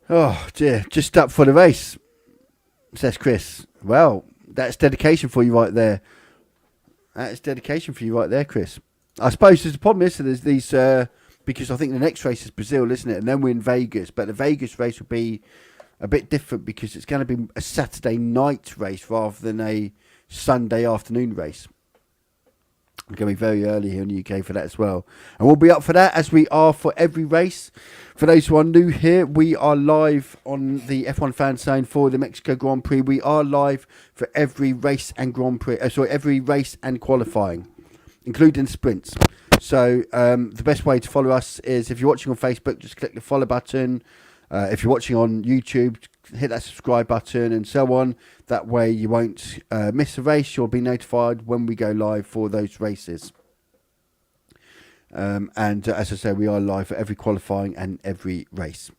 Oh, dear. Just up for the race, says Chris. Well, that's dedication for you right there. That's dedication for you right there, Chris. I suppose there's a problem, is there's these... because I think the next race is Brazil, isn't it? And then we're in Vegas. But the Vegas race will be a bit different because it's going to be a Saturday night race rather than a Sunday afternoon race. It's going to be very early here in the UK for that as well. And we'll be up for that, as we are for every race. For those who are new here, we are live on the F1 Fan Zone for the Mexico Grand Prix. We are live for every race and Grand Prix. Every race and qualifying, including sprints. So the best way to follow us is, if you're watching on Facebook, just click the follow button. If you're watching on YouTube, hit that subscribe button and so on. That way you won't miss a race. You'll be notified when we go live for those races. And as I say, we are live for every qualifying and every race.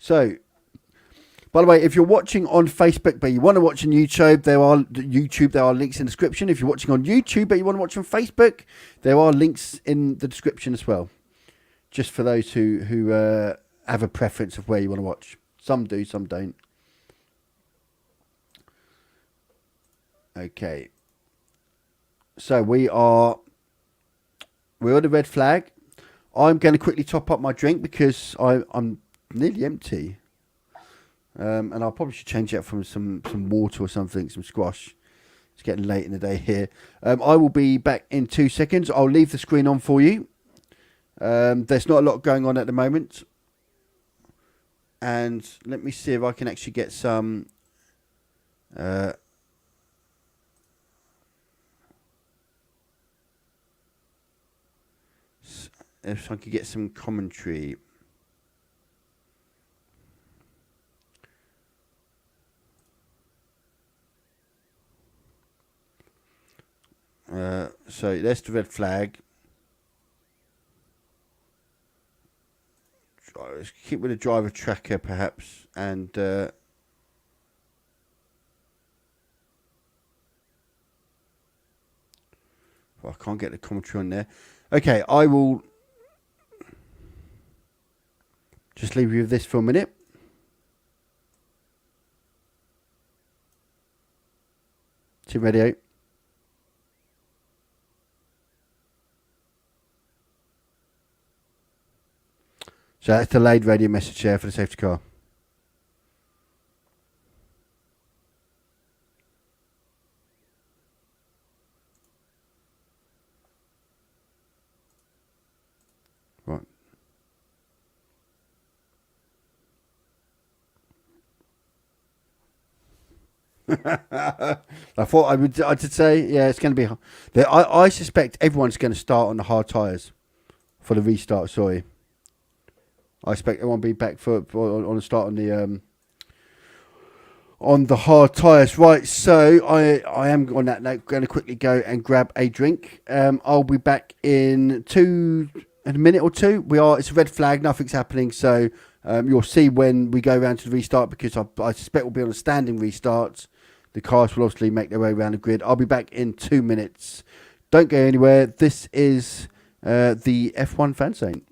So, by the way, if you're watching on Facebook but you want to watch on YouTube, there are links in the description. If you're watching on YouTube but you want to watch on Facebook, there are links in the description as well. Just for those who have a preference of where you want to watch. Some do, some don't. Okay. So we're on the red flag. I'm going to quickly top up my drink because I'm nearly empty. And I probably should change it up from some water or something, some squash. It's getting late in the day here. I will be back in 2 seconds. I'll leave the screen on for you. There's not a lot going on at the moment. And let me see if I can actually get some... if I could get some commentary... so there's the red flag. Let's keep with the driver tracker perhaps, and well, I can't get the commentary on there. Okay, I will just leave you with this for a minute. Team radio. So that's delayed radio message there for the safety car. Right. I thought I did say, yeah, it's going to be. I suspect everyone's going to start on the hard tyres for the restart. Sorry, I expect everyone to be back for on the start on the hard tyres. Right, so I am on that note going to quickly go and grab a drink. I'll be back in a minute or two. It's a red flag, nothing's happening, so you'll see when we go around to the restart, because I suspect we'll be on a standing restart. The cars will obviously make their way around the grid. I'll be back in 2 minutes. Don't go anywhere. This is the F1 Fan Zone.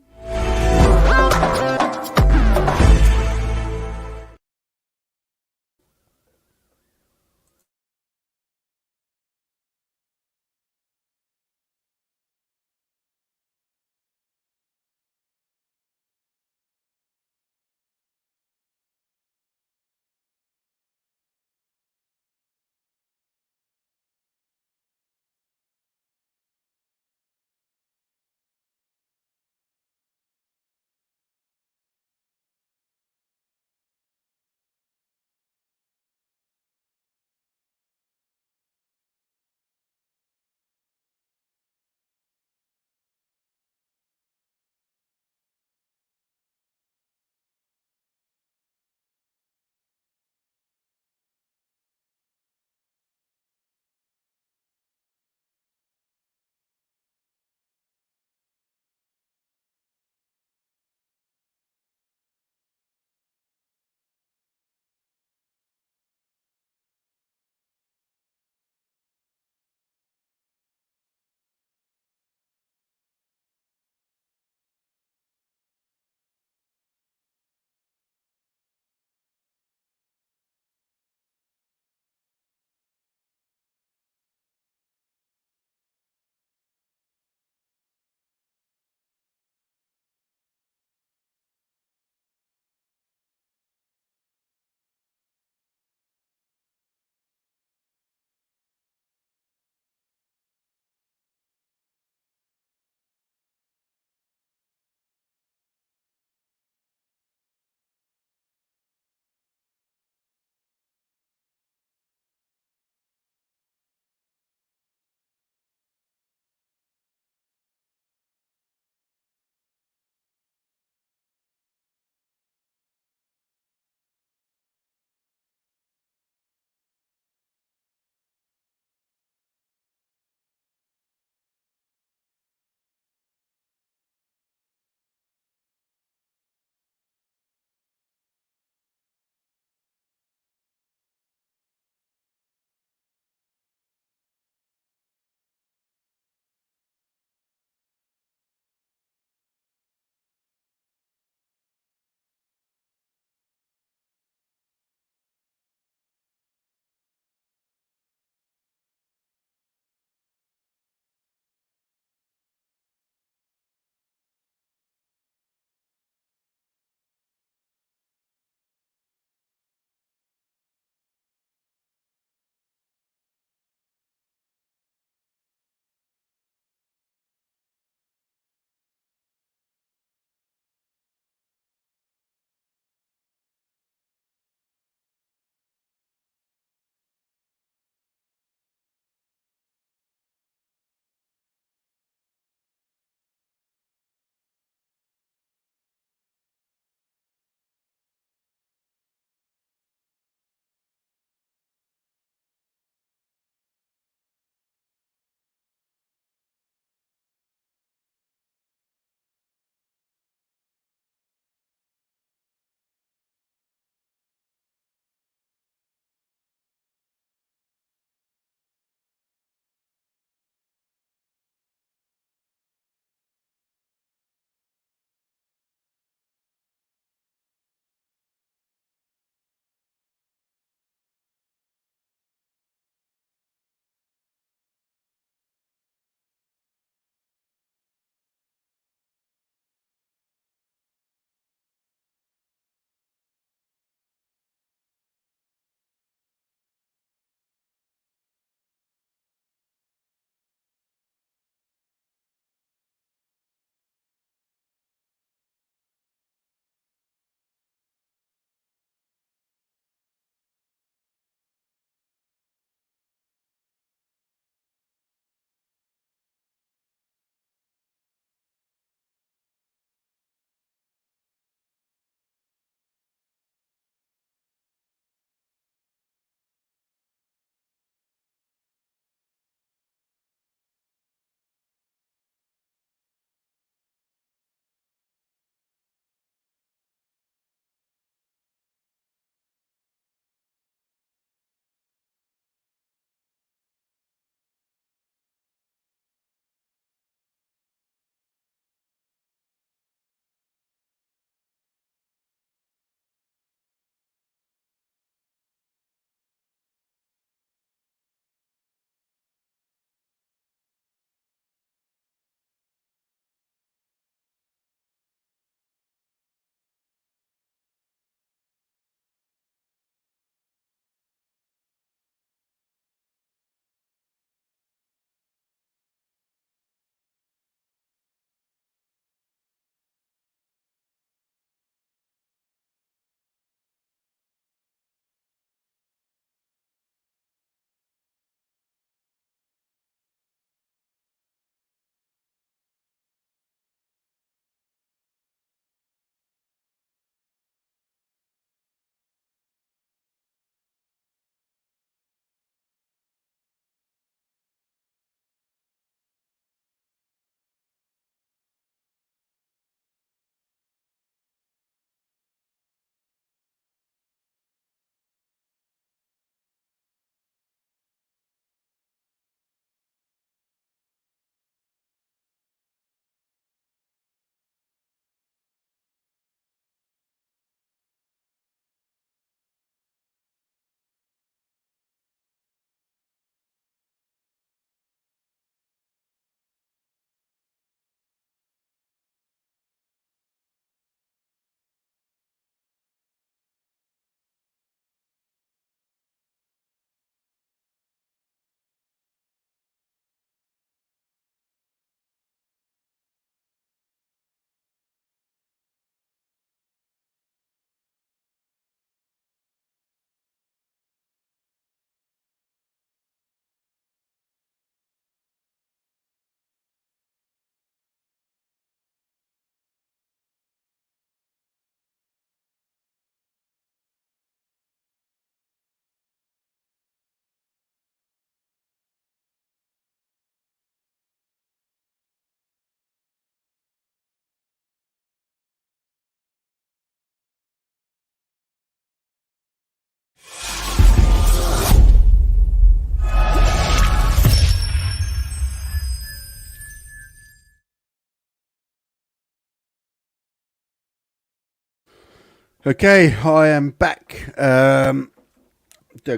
Okay, I am back. The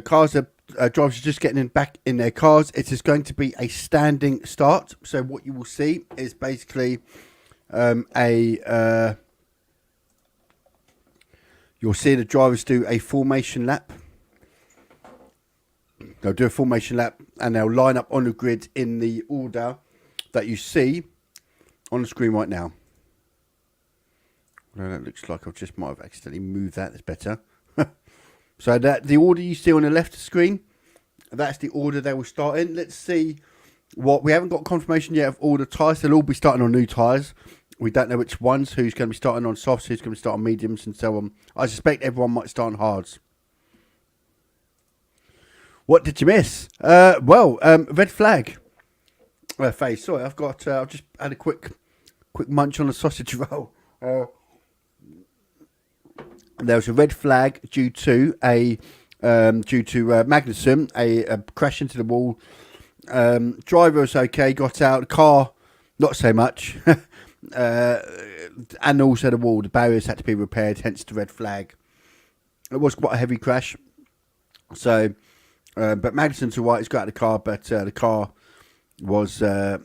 cars are drivers are just getting back in their cars. It is going to be a standing start. So what you will see is basically you'll see the drivers do a formation lap. They'll do a formation lap and they'll line up on the grid in the order that you see on the screen right now. Well, that looks like I just might have accidentally moved that. That's better. So that the order you see on the left screen, that's the order they will start in. Let's see what we haven't got confirmation yet of all the tyres. They'll all be starting on new tyres. We don't know which ones, who's going to be starting on softs, who's going to start on mediums and so on. I suspect everyone might start on hards. What did you miss? Red flag. Face. Sorry, I've just had a quick munch on a sausage roll. There was a red flag due to Magnussen, a crash into the wall. Driver was okay, got out. Car, not so much. And also the wall, the barriers had to be repaired, hence the red flag. It was quite a heavy crash. So, but Magnussen's all right, he's got out of the car, but the car was had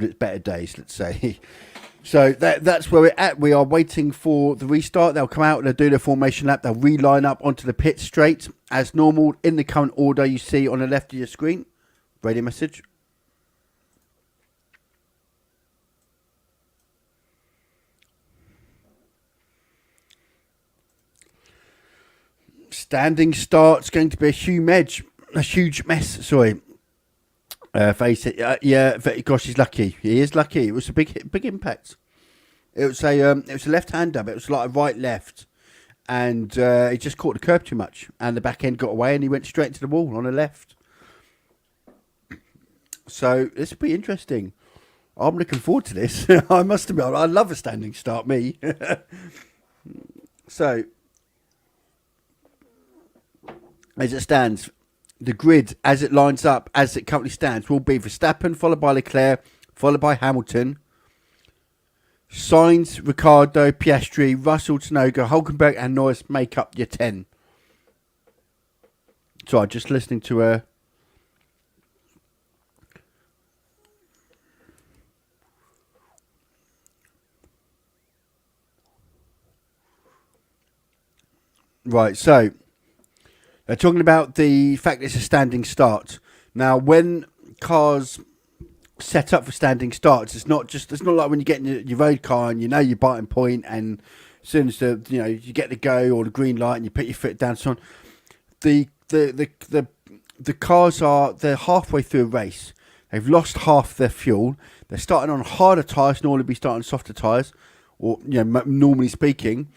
its better days, let's say. So that's where we're at. We are waiting for the restart. They'll come out, they'll do their formation lap, they'll reline up onto the pit straight as normal in the current order you see on the left of your screen. Radio message. Standing start's going to be a huge mess. Sorry. Face it. Yeah, gosh, he's lucky. He is lucky. It was a big impact. It was a left-hander, but it was like a right-left, and he just caught the curb too much, and the back end got away, and he went straight into the wall on the left. So this will be interesting. I'm looking forward to this. I must admit, I love a standing start. Me. So as it stands. The grid, as it lines up, as it currently stands, will be Verstappen, followed by Leclerc, followed by Hamilton. Sainz, Ricciardo, Piastri, Russell, Tsunoda, Hulkenberg and Norris make up your 10. So I'm just listening to a... Right, so... They're talking about the fact it's a standing start. Now, when cars set up for standing starts, it's not like when you get in your road car and you know you're biting point, and as soon as you get the go or the green light and you put your foot down, so on. The cars they're halfway through a race. They've lost half their fuel. They're starting on harder tyres, normally be starting on softer tyres, or normally speaking.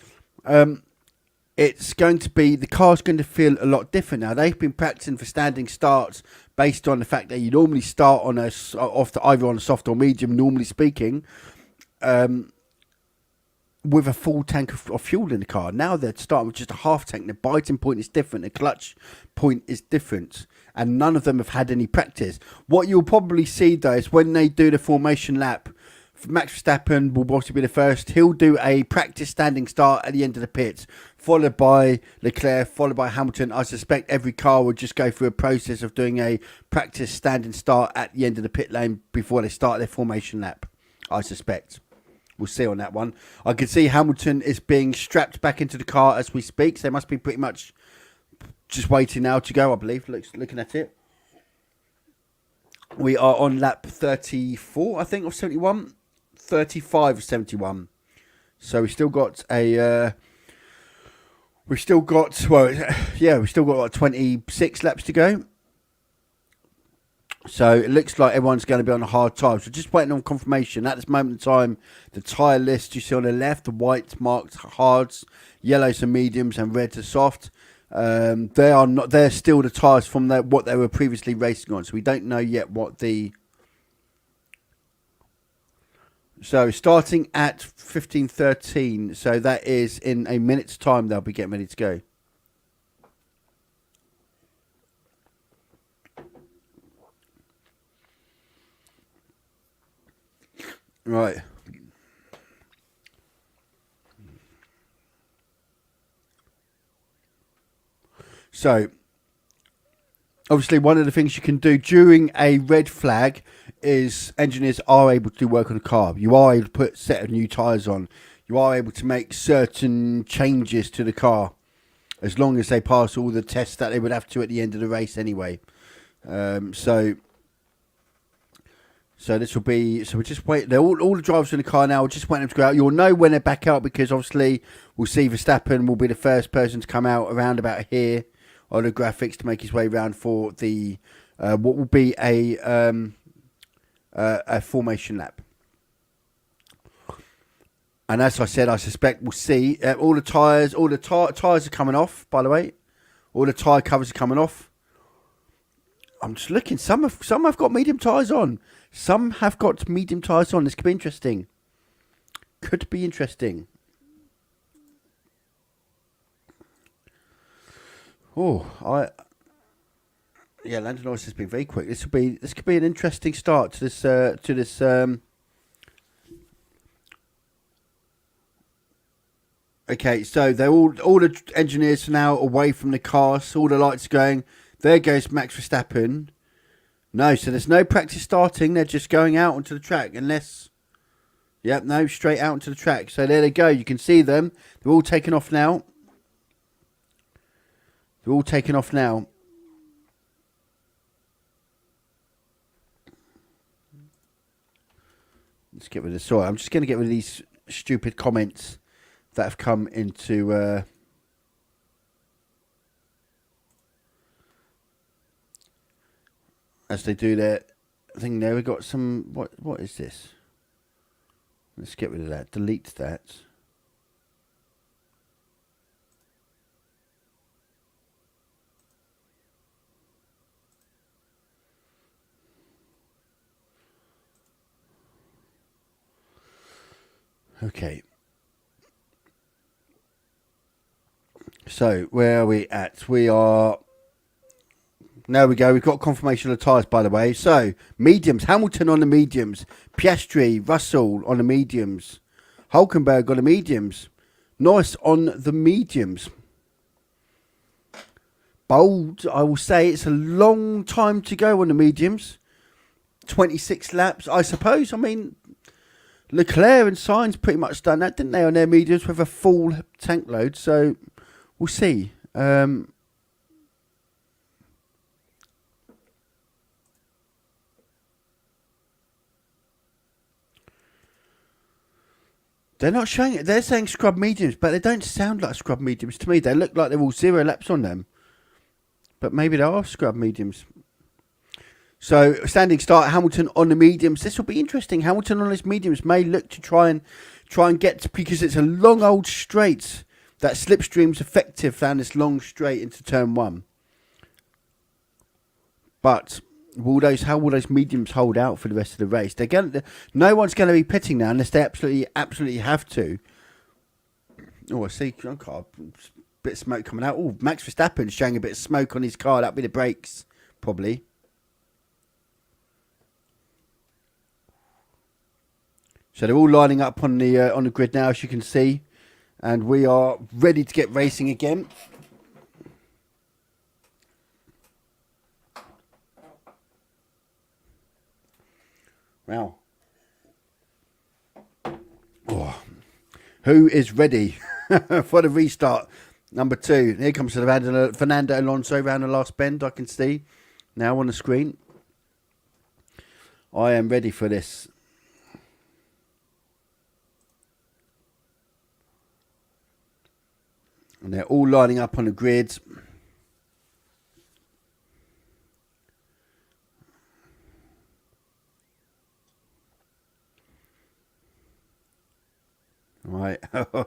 It's going to be, the car's going to feel a lot different now. They've been practicing for standing starts based on the fact that you normally start on either on a soft or medium, normally speaking, with a full tank of fuel in the car. Now they're starting with just a half tank. The biting point is different. The clutch point is different. And none of them have had any practice. What you'll probably see, though, is when they do the formation lap, Max Verstappen will obviously be the first. He'll do a practice standing start at the end of the pits, followed by Leclerc, followed by Hamilton. I suspect every car will just go through a process of doing a practice standing start at the end of the pit lane before they start their formation lap. I suspect. We'll see on that one. I can see Hamilton is being strapped back into the car as we speak. So they must be pretty much just waiting now to go, I believe, looking at it. We are on lap 34, I think, of 71. 35 of 71. So we've still got like 26 laps to go. So it looks like everyone's going to be on a hard time. So just waiting on confirmation. At this moment in time, the tyre list you see on the left, the white marked hards, yellows are mediums, and reds are soft. They're still the tyres from what they were previously racing on. So we don't know yet what the... So starting at 15:13, so that is in a minute's time they'll be getting ready to go. Right. So, obviously, one of the things you can do during a red flag is engineers are able to do work on the car. You are able to put a set of new tyres on. You are able to make certain changes to the car, as long as they pass all the tests that they would have to at the end of the race anyway. So this will be. So we just wait. They're all the drivers in the car now. We're just waiting them to go out. You'll know when they're back out because obviously we'll see Verstappen will be the first person to come out around about here on the graphics to make his way around for the what will be a formation lap. And as I said, I suspect we'll see all the tyres. All the tyres are coming off. By the way, all the tyre covers are coming off. I'm just looking. Some have got medium tyres on. Some have got medium tyres on. This could be interesting. Could be interesting. Lando Norris has been very quick. This could be an interesting start to this. Okay, so they're all the engineers are now away from the cars. All the lights are going. There goes Max Verstappen. No, so there's no practice starting. They're just going out onto the track unless... Yep, no, straight out onto the track. So there they go. You can see them. They're all taking off now. Let's get rid of this. Sorry, I'm just going to get rid of these stupid comments that have come into... as they do their thing there. We've got some... What is this? Let's get rid of that. Delete that. Okay. So, where are we at? We are... There we go. We've got confirmation of the tyres, by the way. So, mediums. Hamilton on the mediums. Piastri, Russell on the mediums. Hulkenberg on the mediums. Norris on the mediums. Bold, I will say. It's a long time to go on the mediums. 26 laps, I suppose. I mean, Leclerc and Sainz pretty much done that, didn't they, on their mediums with a full tank load. So, we'll see. They're not showing it. They're saying scrub mediums, but they don't sound like scrub mediums to me. They look like they're all 0 laps on them. But maybe they are scrub mediums. So, standing start, Hamilton on the mediums. This will be interesting. Hamilton on his mediums may look to try and get, because it's a long old straight. That slipstream's effective down this long straight into turn 1. But... how will those mediums hold out for the rest of the race? No one's going to be pitting now unless they absolutely have to. Oh, I see. A bit of smoke coming out. Oh, Max Verstappen's showing a bit of smoke on his car. That'll be the brakes, probably. So they're all lining up on the grid now, as you can see, and we are ready to get racing again. Wow. Oh. Who is ready for the restart? Number 2. Here comes Fernando Alonso around the last bend, I can see now on the screen. I am ready for this. And they're all lining up on the grids. Right, are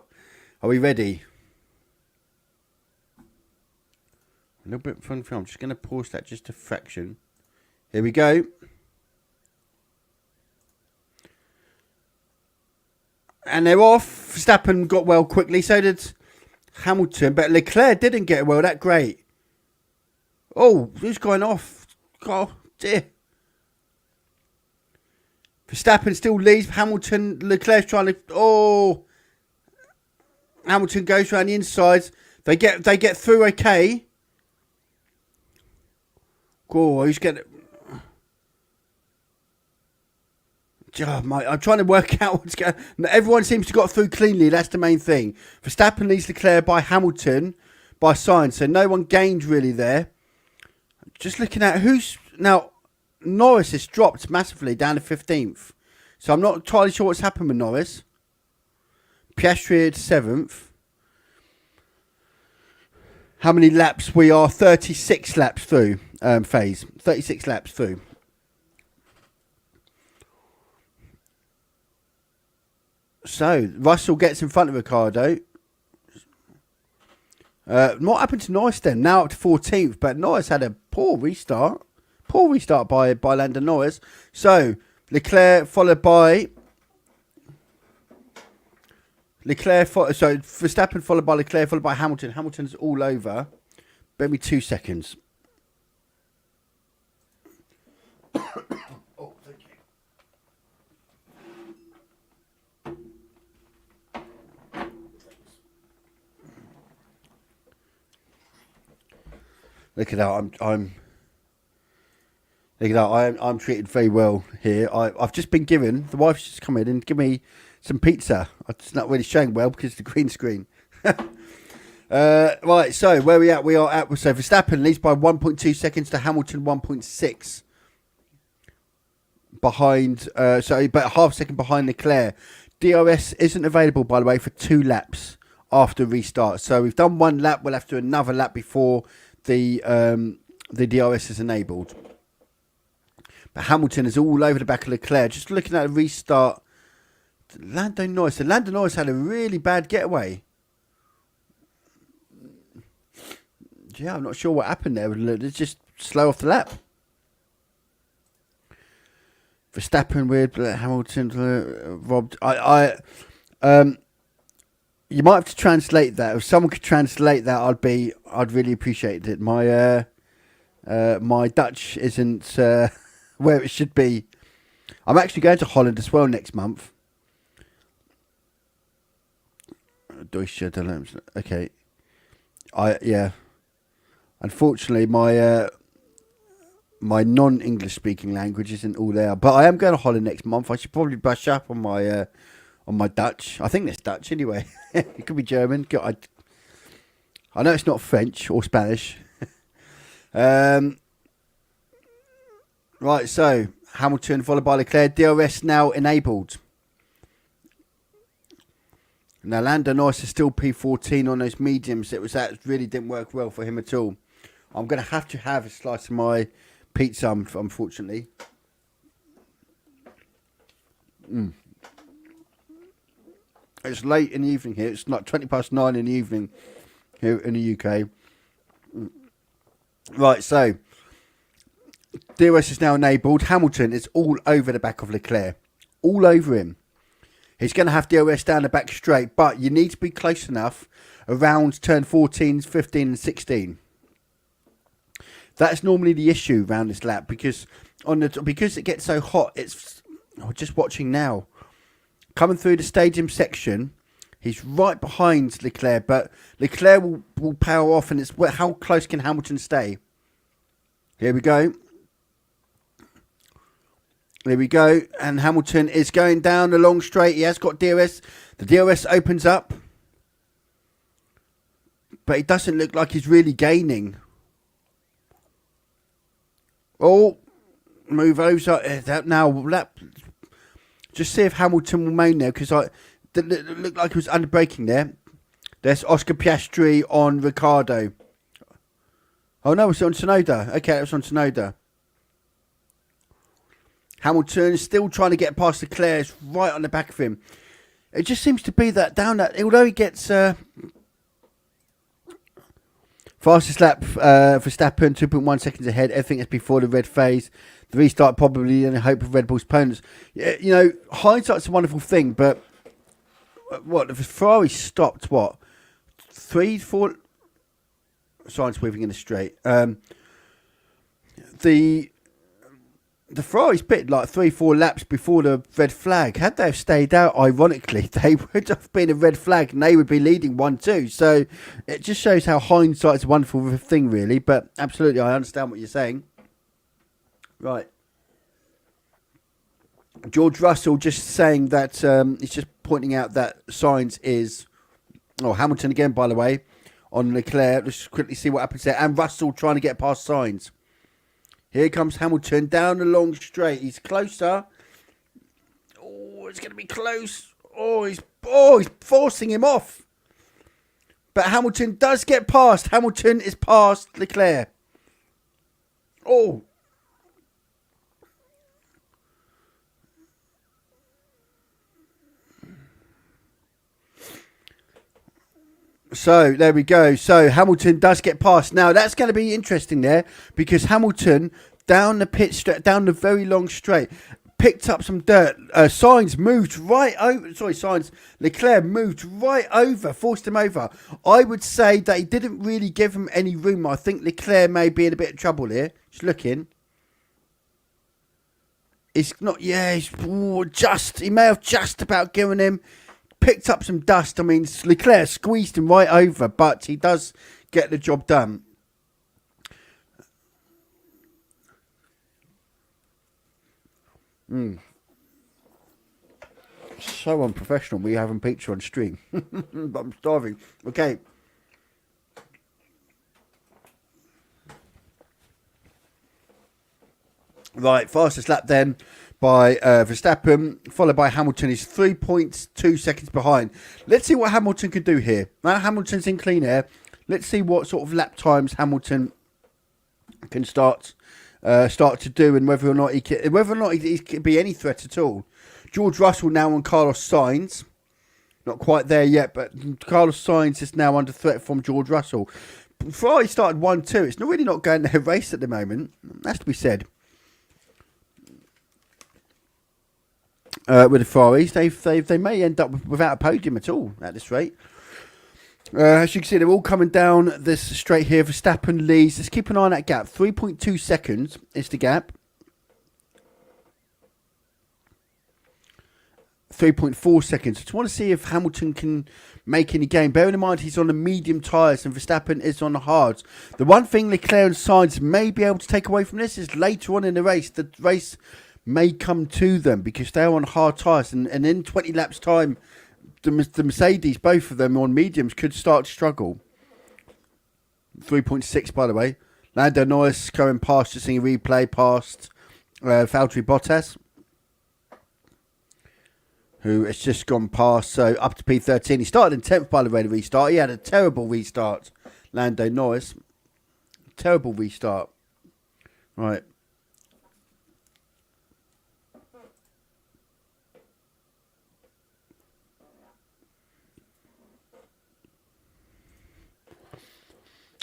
we ready? A little bit fun film. I'm just going to pause that just a fraction. Here we go. And they're off. Verstappen got well quickly. So did Hamilton. But Leclerc didn't get well that great. Oh, who's going off? Oh, dear. Verstappen still leads. Hamilton, Leclerc's trying to... Oh... Hamilton goes around the inside. They get through okay. Oh, who's getting... Oh, mate, I'm trying to work out what's going on. Everyone seems to have got through cleanly. That's the main thing. Verstappen leads Leclerc by Hamilton by sign. So no one gained really there. Just looking at who's... Now, Norris has dropped massively down to 15th. So I'm not entirely sure what's happened with Norris. Piastri at 7th. How many laps we are? 36 laps through, phase. 36 laps through. So, Russell gets in front of Ricciardo. What happened to Norris then? Now up to 14th, but Norris had a poor restart. Poor restart by Lando Norris. So, Leclerc followed by... Verstappen followed by Leclerc, followed by Hamilton. Hamilton's all over. Bear me 2 seconds. Oh, thank you. Look at that! I'm treated very well here. I've just been given. The wife's just come in and give me some pizza. It's not really showing well because of the green screen. Right, so where we at? We are at... So Verstappen leads by 1.2 seconds to Hamilton 1.6. Behind... but half a second behind Leclerc. DRS isn't available, by the way, for 2 laps after restart. So we've done 1 lap. We'll have to do another lap before the DRS is enabled. But Hamilton is all over the back of Leclerc. Just looking at the restart... Lando Norris. So Lando Norris had a really bad getaway. Yeah, I'm not sure what happened there. It's just slow off the lap. Verstappen weird, Hamilton robbed. You might have to translate that. If someone could translate that, I'd really appreciate it. My Dutch isn't where it should be. I'm actually going to Holland as well next month. Deutsche, okay. Unfortunately, my non-English speaking language isn't all there. But I am going to Holland next month. I should probably brush up on my Dutch. I think it's Dutch anyway. It could be German. I know it's not French or Spanish. Right, so Hamilton followed by Leclerc. DRS now enabled. Now Lando Norris is still P14 on those mediums. That really didn't work well for him at all. I'm going to have a slice of my pizza, unfortunately. It's late in the evening here. It's like 9:20 in the evening here in the UK. Right, so DRS is now enabled. Hamilton is all over the back of Leclerc. All over him. He's going to have DRS down the back straight, but you need to be close enough around turn 14, 15 and 16. That's normally the issue around this lap because it gets so hot. Just watching now. Coming through the stadium section, he's right behind Leclerc, but Leclerc will power off, and it's how close can Hamilton stay? Here we go. There we go. And Hamilton is going down the long straight. He has got DRS. The DRS opens up. But it doesn't look like he's really gaining. Oh, move over. Now, just see if Hamilton will main there. Because it looked like he was under braking there. There's Oscar Piastri on Ricciardo. Oh, no, it's on Tsunoda. Okay, it was on Tsunoda. Hamilton still trying to get past Leclerc. It's right on the back of him. It just seems to be that although he gets fastest lap Verstappen, 2.1 seconds ahead. Everything is before the red phase. The restart probably in the hope of Red Bull's opponents. You know, hindsight's a wonderful thing, but the Ferrari stopped 3, 4. Sorry, I'm weaving in a straight. The Ferraris pitted like 3, 4 laps before the red flag. Had they have stayed out, ironically, they would have been a red flag and they would be leading 1-2. So it just shows how hindsight's a wonderful thing, really. But absolutely, I understand what you're saying. Right. George Russell just saying that he's just pointing out that Sainz is... Oh, Hamilton again, by the way, on Leclerc. Let's quickly see what happens there. And Russell trying to get past Sainz. Here comes Hamilton down the long straight. He's closer. Oh, it's going to be close. Oh, he's forcing him off. But Hamilton does get past. Hamilton is past Leclerc. Oh. So, there we go. So, Hamilton does get past. Now, that's going to be interesting there because Hamilton, down the pit straight, down the very long straight, picked up some dirt. Sainz moved right over. Sorry, Sainz. Leclerc moved right over, forced him over. I would say that he didn't really give him any room. I think Leclerc may be in a bit of trouble here. Just looking. It's not, yeah, he may have just about given him. Picked up some dust. I mean, Leclerc squeezed him right over, but he does get the job done. So unprofessional. We having pizza on stream. But I'm starving. Okay. Right, fastest lap then by Verstappen, followed by Hamilton. He's 3.2 seconds behind. Let's see what Hamilton can do here. Now Hamilton's in clean air. Let's see what sort of lap times Hamilton can start to do, and whether or not he can be any threat at all. George Russell now on Carlos Sainz. Not quite there yet, but Carlos Sainz is now under threat from George Russell. Ferrari started 1-2. It's really not going their race at the moment. That's to be said. With the Ferraris, they may end up without a podium at all at this rate. As you can see, they're all coming down this straight here. Verstappen leads. Let's keep an eye on that gap. 3.2 seconds is the gap. 3.4 seconds. I just want to see if Hamilton can make any gain. Bearing in mind he's on the medium tyres and Verstappen is on the hards. The one thing Leclerc and Sainz may be able to take away from this is later on in the race may come to them because they're on hard tyres, and in 20 laps time the Mercedes, both of them on mediums, could start to struggle. 3.6 by the way. Lando Norris going past, just seeing a replay past Valtteri Bottas, who has just gone past, so up to P13. He started in 10th by the way, the restart. He had a terrible restart, Lando Norris. Terrible restart. Right.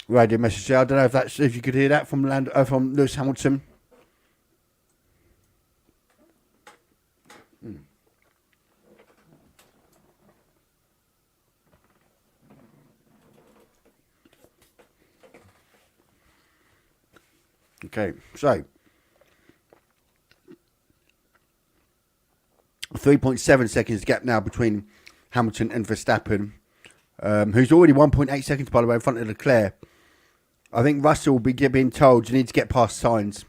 Radio message. I don't know if you could hear that from Lewis Hamilton. Okay, so 3.7 seconds gap now between Hamilton and Verstappen, who's already 1.8 seconds by the way in front of Leclerc. I think Russell will be being told you need to get past Sainz,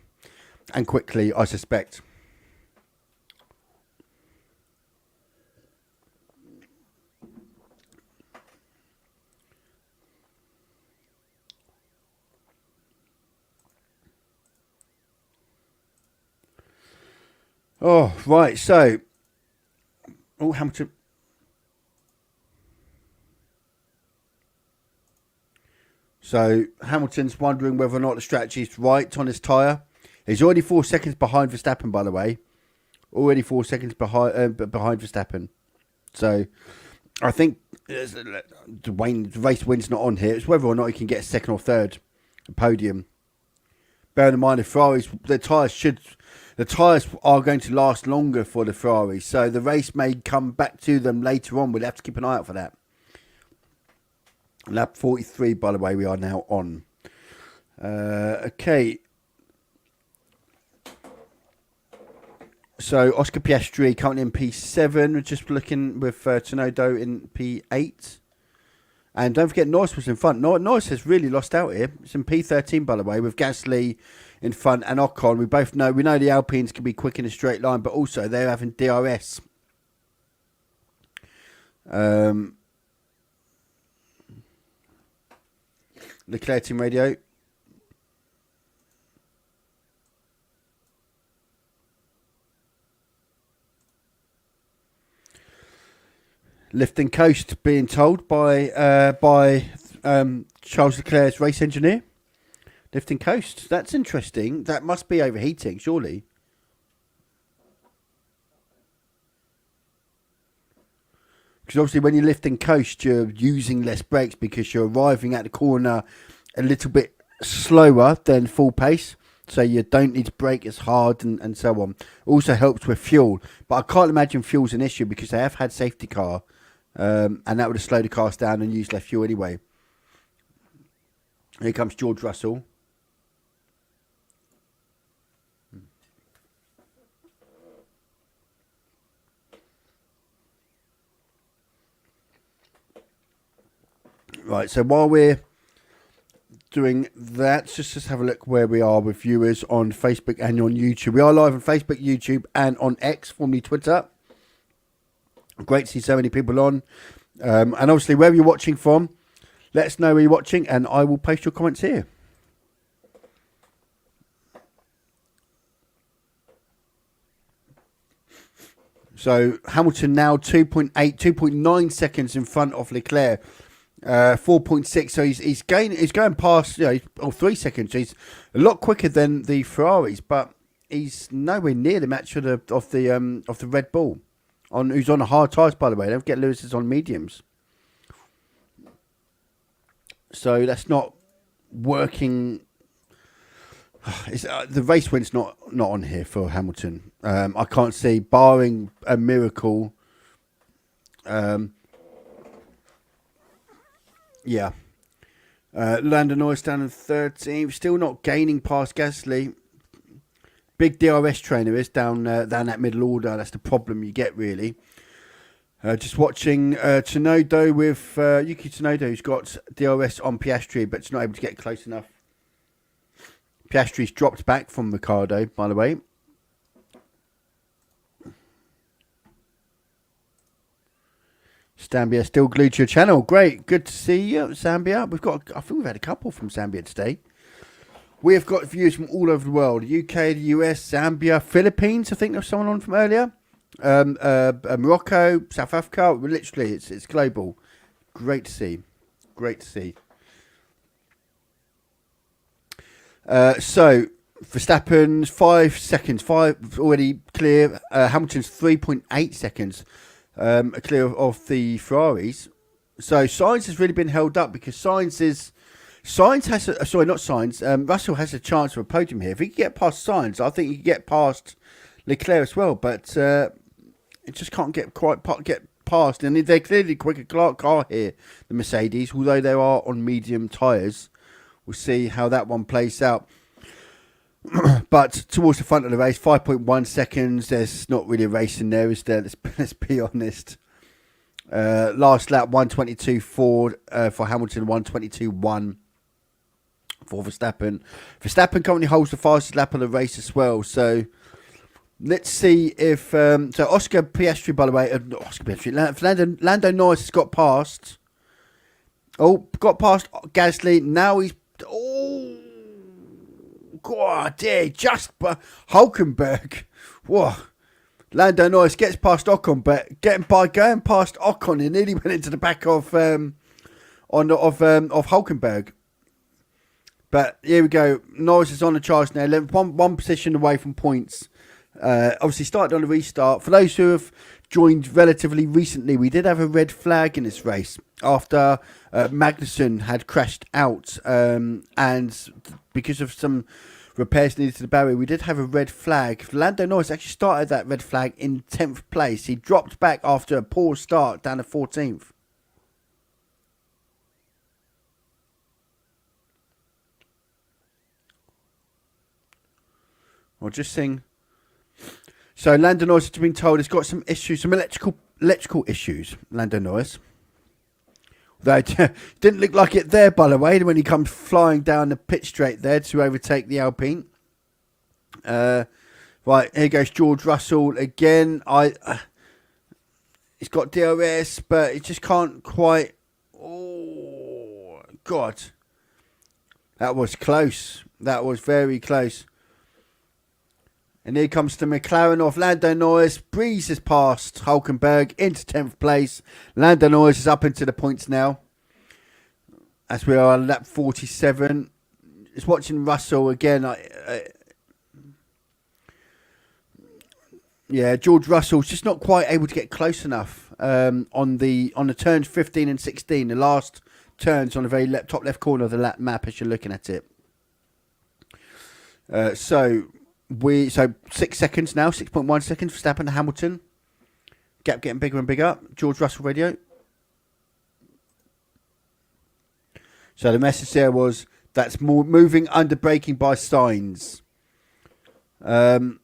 and quickly, I suspect. Oh, right, so... Oh, Hamilton... So, Hamilton's wondering whether or not the strategy is right on his tyre. He's already 4 seconds behind Verstappen, by the way. Already 4 seconds behind Verstappen. So, I think the race win's not on here. It's whether or not he can get second or third podium. Bearing in mind, the Ferraris, the tyres are going to last longer for the Ferraris. So, the race may come back to them later on. We'll have to keep an eye out for that. Lap 43, by the way, we are now on. Okay. So, Oscar Piastri currently in P7. We're just looking with Tsunoda in P8. And don't forget, Norris was in front. Norris has really lost out here. It's in P13, by the way, with Gasly in front and Ocon. We know the Alpines can be quick in a straight line, but also they're having DRS. Leclerc team radio. Lift and coast being told by Charles Leclerc's race engineer. Lift and coast. That's interesting. That must be overheating, surely. Because obviously when you lift and coast, you're using less brakes because you're arriving at the corner a little bit slower than full pace. So you don't need to brake as hard and so on. Also helps with fuel. But I can't imagine fuel's an issue because they have had safety car. And that would have slowed the cars down and used less fuel anyway. Here comes George Russell. Right, so while we're doing that, just have a look where we are with viewers on Facebook and on YouTube. We are live on Facebook, YouTube, and on X, formerly Twitter. Great to see so many people on. And obviously, wherever you're watching from, let us know where you're watching, and I will post your comments here. So Hamilton now 2.9 seconds in front of Leclerc. 4.6, so he's going past 3 seconds. So he's a lot quicker than the Ferraris, but he's nowhere near the match of the Red Bull. Who's on hard tyres, by the way. Don't forget Lewis is on mediums. So that's not working. The race wind's not on here for Hamilton. I can't see, barring a miracle. Yeah. Lando Norris down in 13th. Still not gaining past Gasly. Big DRS trainer is down that middle order. That's the problem you get, really. Just watching Tsunoda with Yuki Tsunoda, who's got DRS on Piastri, but it's not able to get close enough. Piastri's dropped back from Ricciardo, by the way. Zambia still glued to your channel. Great. Good to see you, Zambia. I think we've had a couple from Zambia today. We have got viewers from all over the world. The UK, the US, Zambia, Philippines. I think there's someone on from earlier. Morocco, South Africa. Literally, it's global. Great to see. Great to see. So, Verstappen's 5 seconds. 5 already clear. Hamilton's 3.8 seconds. Clear of the Ferraris. So Sainz has really been held up because Russell has a chance for a podium here. If he can get past Sainz, I think he can get past Leclerc as well, but it just can't get past. And they're clearly quicker car here, the Mercedes, although they are on medium tyres. We'll see how that one plays out. But towards the front of the race, 5.1 seconds. There's not really a race in there, is there? Let's be honest. Last lap, 1:22.4 for Hamilton, 1:22.1 for Verstappen. Verstappen currently holds the fastest lap of the race as well. So let's see if Oscar Piastri, by the way, Lando Norris has got past. Got past Gasly. Now he's God, yeah, Hulkenberg. Whoa. Lando Norris gets past Ocon, but going past Ocon, he nearly went into the back of Hulkenberg. But here we go. Norris is on the charge now, one position away from points. Obviously started on a restart. For those who have joined relatively recently, we did have a red flag in this race after Magnussen had crashed out, and because of some repairs needed to the barrier, we did have a red flag. Lando Norris actually started that red flag in 10th place. He dropped back after a poor start down to 14th. I'll just sing. So Lando Norris has been told he's got some issues, some electrical issues, Lando Norris. That didn't look like it there, by the way, when he comes flying down the pit straight there to overtake the Alpine. Right, here goes George Russell again. He's got DRS, but he just can't quite. Oh, God. That was close. That was very close. And here comes the McLaren of Lando Norris. Breezes past Hulkenberg into 10th place. Lando Norris is up into the points now, as we are on lap 47. Just watching Russell again. Yeah, George Russell's just not quite able to get close enough on the turns 15 and 16, the last turns on the very top left corner of the lap map as you're looking at it. So 6 seconds now, 6.1 seconds for Verstappen to Hamilton. Gap getting bigger and bigger. George Russell radio. So the message there was that's more moving under braking by signs. It's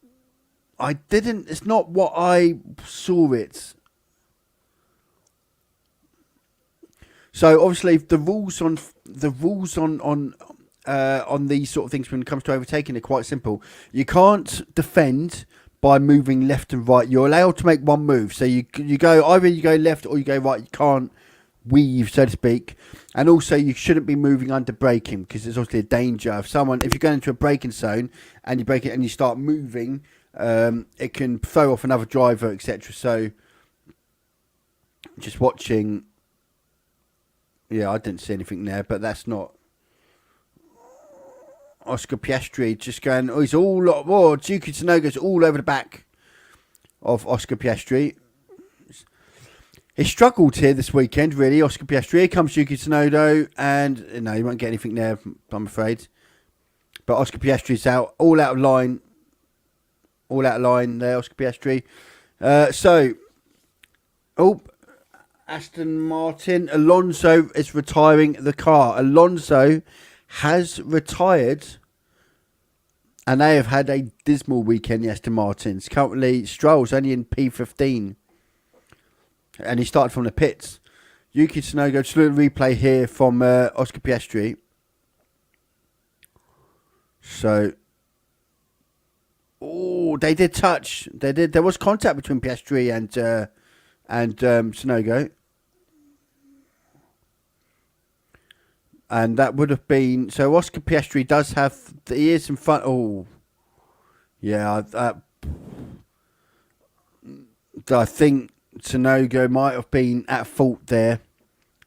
not what I saw it. So obviously the rules on these sort of things when it comes to overtaking are quite simple. You can't defend by moving left and right. You're allowed to make one move. So you go either you go left or you go right. You can't weave, so to speak. And also you shouldn't be moving under braking because there's obviously a danger. If you're going into a braking zone and you brake it and you start moving, it can throw off another driver, etc. So just watching, yeah, I didn't see anything there, but that's not Oscar Piastri just going. Oh, he's all. Oh, Yuki Tsunoda's all over the back of Oscar Piastri. He struggled here this weekend, really. Oscar Piastri. Here comes Yuki Tsunoda, and no, he won't get anything there, I'm afraid. But Oscar Piastri's out, all out of line. All out of line there, Oscar Piastri. Aston Martin. Alonso is retiring the car. Alonso has retired, and they have had a dismal weekend, the Aston Martins. Currently, Stroll's only in P15, and he started from the pits. Yuki Tsunoda, just a little replay here from Oscar Piastri. So, they did touch. There was contact between Piastri and Tsunoda. And that would have been... So Oscar Piastri does have... He is in front... Oh. Yeah. I think Tsunoda might have been at fault there.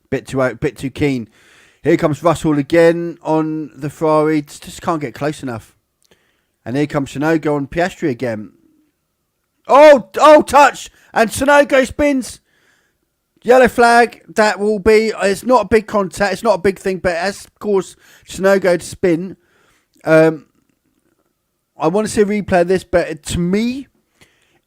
Bit too keen. Here comes Russell again on the Ferrari. Just can't get close enough. And here comes Tsunoda on Piastri again. Oh, touch! And Tsunoda spins... Yellow flag, that will be... It's not a big contact, it's not a big thing, but it has caused Tsunoda to spin. I want to see a replay of this, but to me,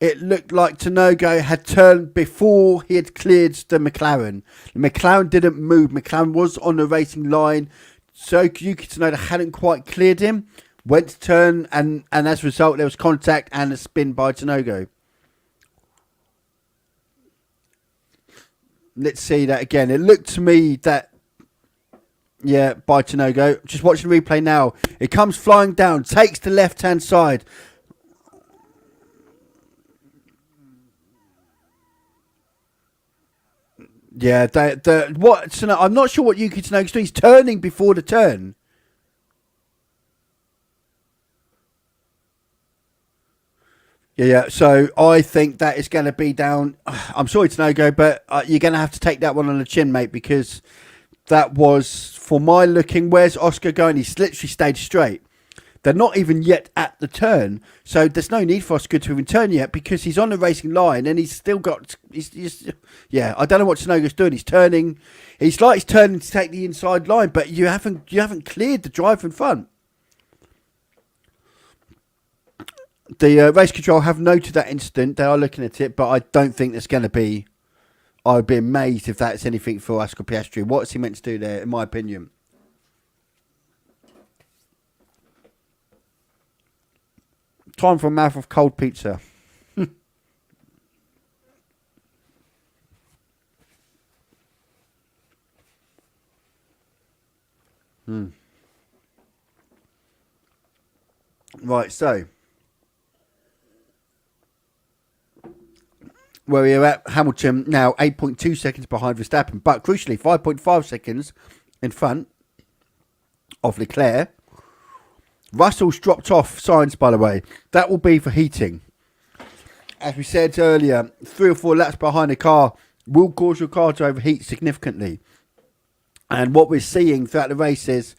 it looked like Tsunoda had turned before he had cleared the McLaren. The McLaren didn't move. McLaren was on the racing line, so Yuki Tsunoda hadn't quite cleared him. Went to turn, and as a result, there was contact and a spin by Tsunoda. Let's see that again. It looked to me that, yeah, by Tsunoda. Just watching the replay now. It comes flying down, takes the left-hand side. Yeah, I'm not sure what Yuki Tsunoda's doing. He's turning before the turn. Yeah, so I think that is going to be down. I'm sorry to no go, but you're going to have to take that one on the chin, mate, because that was, for my looking, where's Oscar going? He's literally stayed straight. They're not even yet at the turn, so there's no need for Oscar to even turn yet because he's on the racing line and he's still got... yeah, I don't know what Tsunoda's doing. He's turning. He's turning to take the inside line, but you haven't cleared the driver in front. The race control have noted that incident. They are looking at it, but I don't think there's going to be... I would be amazed if that's anything for Oscar Piastri. What's he meant to do there, in my opinion? Time for a mouth of cold pizza. Right, so... where we are at. Hamilton now 8.2 seconds behind Verstappen, but crucially 5.5 seconds in front of Leclerc. Russell's dropped off signs, by the way. That will be for heating. As we said earlier, 3 or 4 laps behind the car will cause your car to overheat significantly. And what we're seeing throughout the races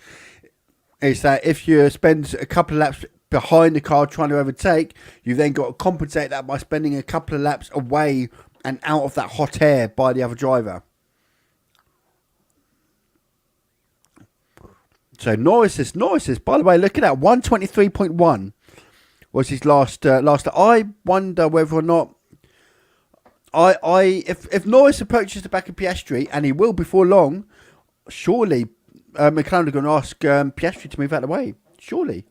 is that if you spend a couple of laps behind the car trying to overtake, you then got to compensate that by spending a couple of laps away and out of that hot air by the other driver. So Norris is, by the way, look at that, 123.1 was his last. I wonder whether or not if Norris approaches the back of Piastri, and he will before long, surely McLaren are going to ask Piastri to move out of the way. Surely.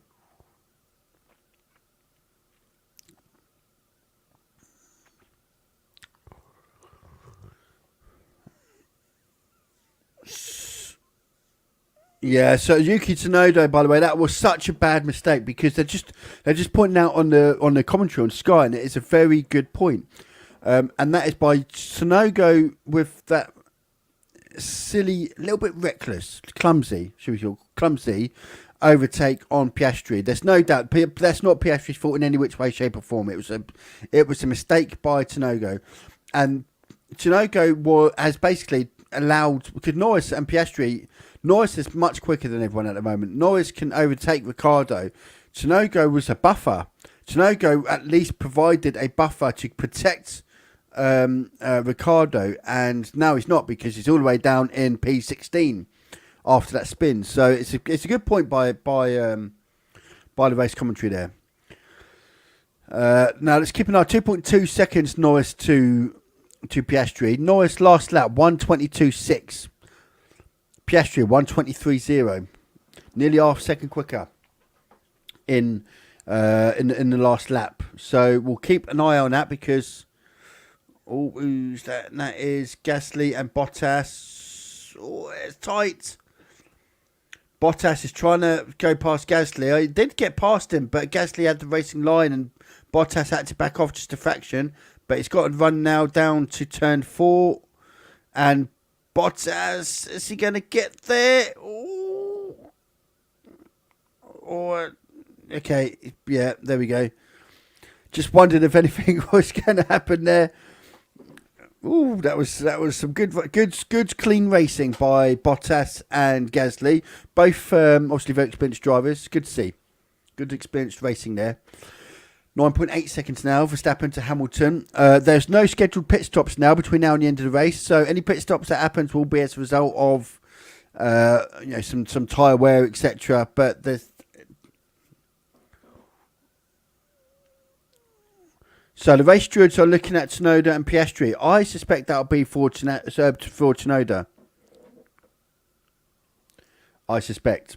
Yeah, so Yuki Tsunoda, by the way, that was such a bad mistake because they're just pointing out on the commentary on Sky, and it is a very good point, and that is by Tsunoda with that silly, little bit reckless, clumsy overtake on Piastri. There's no doubt that's not Piastri's fault in any which way, shape, or form. It was a mistake by Tsunoda, and Tsunoda has basically allowed, because Norris and Piastri. Norris is much quicker than everyone at the moment. Norris can overtake Ricciardo. Tsunoda was a buffer. Tsunoda at least provided a buffer to protect Ricciardo, and now he's not because he's all the way down in P16 after that spin. So it's a good point by the race commentary there. Now let's keep an eye. 2.2 seconds Norris to Piastri. Norris last lap 1:22.6. Piastri 1:23.0, nearly half second quicker in the last lap. So we'll keep an eye on that because who's that? And that is Gasly and Bottas. Oh, it's tight. Bottas is trying to go past Gasly. I did get past him, but Gasly had the racing line and Bottas had to back off just a fraction. But he's got to run now down to turn 4 and Bottas, is he going to get there? Ooh. Or, okay, yeah, there we go. Just wondered if anything was going to happen there. Ooh, that was some good, clean racing by Bottas and Gasly. Both obviously very experienced drivers. Good to see. Good experienced racing there. 9.8 seconds now, Verstappen to Hamilton. There's no scheduled pit stops now between now and the end of the race. So any pit stops that happens will be as a result of some tyre wear, etc. But there's so the race stewards are looking at Tsunoda and Piastri. I suspect that'll be for Tsunoda. I suspect.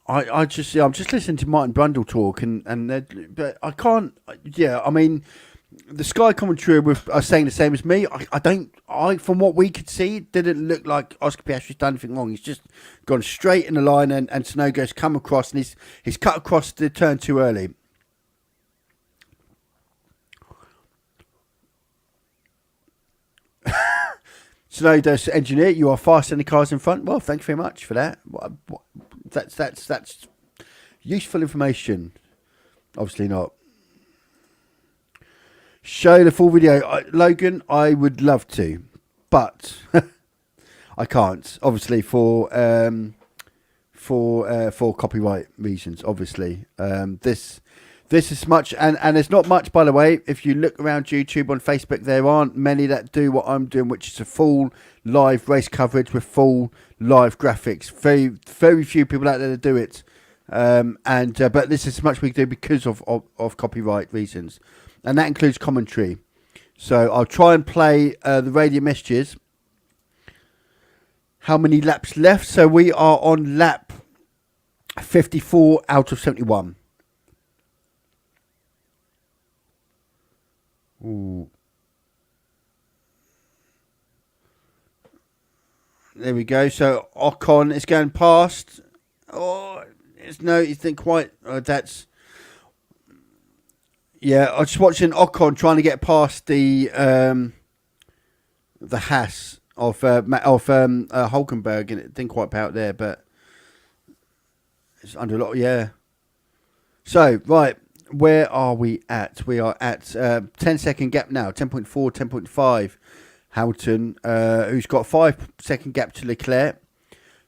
I'm just listening to Martin Brundle talk, but I can't. Yeah, I mean, the Sky commentary are saying the same as me. I from what we could see, it didn't look like Oscar Piastri's done anything wrong. He's just gone straight in the line, and Tsunoda's come across, and he's cut across the turn too early. Tsunoda's engineer, you are faster than the cars in front. Well, thank you very much for that. That's useful information. Obviously not. Show the full video, Logan. I would love to, but I can't. Obviously for copyright reasons. Obviously, This is much, and there's not much, by the way. If you look around YouTube, on Facebook, there aren't many that do what I'm doing, which is a full live race coverage with full live graphics. Very, very few people out there that do it. But this is as much we can do because of copyright reasons. And that includes commentary. So I'll try and play the radio messages. How many laps left? So we are on lap 54 out of 71. Ooh. There we go. So Ocon is going past. Oh, he's not quite. Yeah, I was just watching Ocon trying to get past the Haas of Hulkenberg, and it didn't quite pay out there, but it's under a lot. Yeah. So right, where are we at? We are at 10-second gap now. 10.4, 10.5. Hamilton, who's got 5-second gap to Leclerc.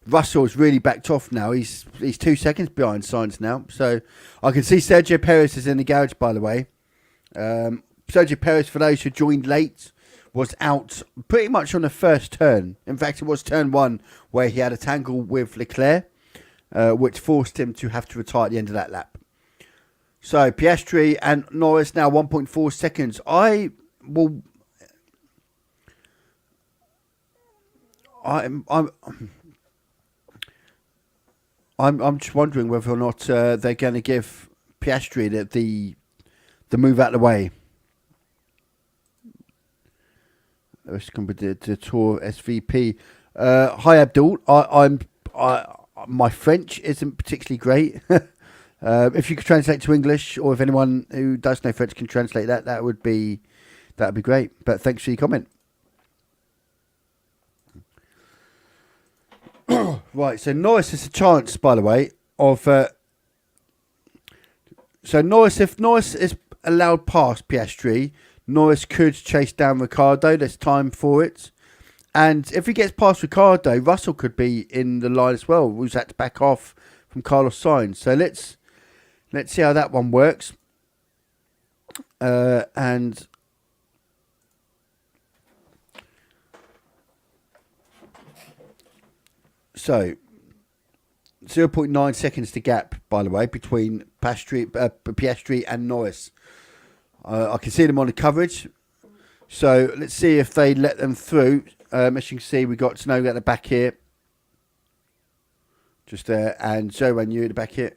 Russell's really backed off now. He's 2 seconds behind Sainz now. So I can see Sergio Perez is in the garage, by the way. Sergio Perez, for those who joined late, was out pretty much on the first turn. In fact, it was turn 1 where he had a tangle with Leclerc, which forced him to have to retire at the end of that lap. So Piastri and Norris now 1.4 seconds. I'm just wondering whether or not they're going to give Piastri the move out of the way. Let's come with the Tour SVP. Hi Abdul. My French isn't particularly great. If you could translate to English, or if anyone who does know French can translate that would be great. But thanks for your comment. Right, so Norris has a chance, by the way, of... so Norris, if Norris is allowed past Piastri, Norris could chase down Ricciardo. There's time for it. And if he gets past Ricciardo, Russell could be in the line as well, who's had to back off from Carlos Sainz. So let's see how that one works. And... So, 0.9 seconds to gap, by the way, between Piastri and Norris. I can see them on the coverage. So, let's see if they let them through. As you can see, we've got Tsunoda at the back here. Just there. And Zhou Ran Yu at the back here.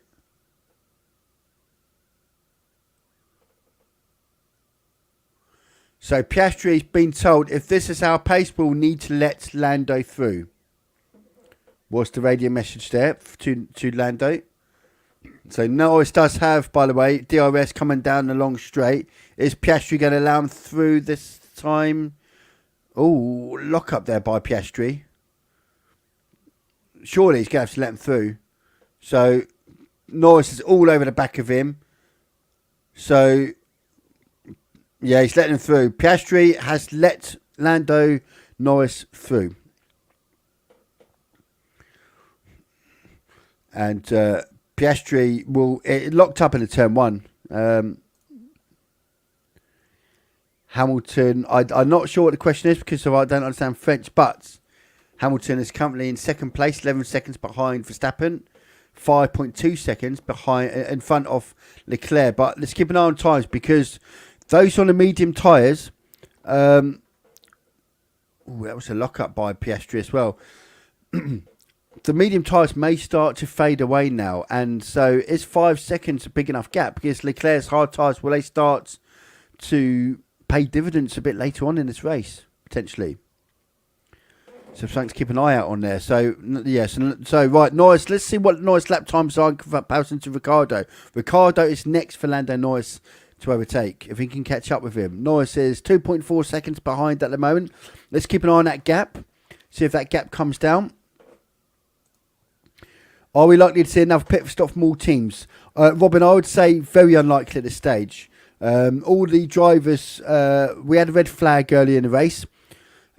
So, Piastri's been told, if this is our pace, we'll need to let Lando through. Was the radio message there to Lando. So Norris does have, by the way, DRS coming down the long straight. Is Piastri going to allow him through this time? Oh, lock up there by Piastri. Surely he's going to have to let him through. So Norris is all over the back of him. So, yeah, he's letting him through. Piastri has let Lando Norris through. And Piastri it locked up in the turn 1. Hamilton, I'm not sure what the question is because I don't understand French, but Hamilton is currently in second place, 11 seconds behind Verstappen, 5.2 seconds behind in front of Leclerc. But let's keep an eye on times because those on the medium tyres, that was a lock up by Piastri as well. The medium tyres may start to fade away now, and so is 5 seconds a big enough gap? Because Leclerc's hard tyres, will they start to pay dividends a bit later on in this race, potentially? So something to keep an eye out on there. So, yes, so right, Norris, let's see what Norris lap times are in comparison to Ricciardo. Ricciardo is next for Lando Norris to overtake, if he can catch up with him. Norris is 2.4 seconds behind at the moment. Let's keep an eye on that gap, see if that gap comes down. Are we likely to see another pit stop from all teams? Robin, I would say very unlikely at this stage. All the drivers, we had a red flag early in the race,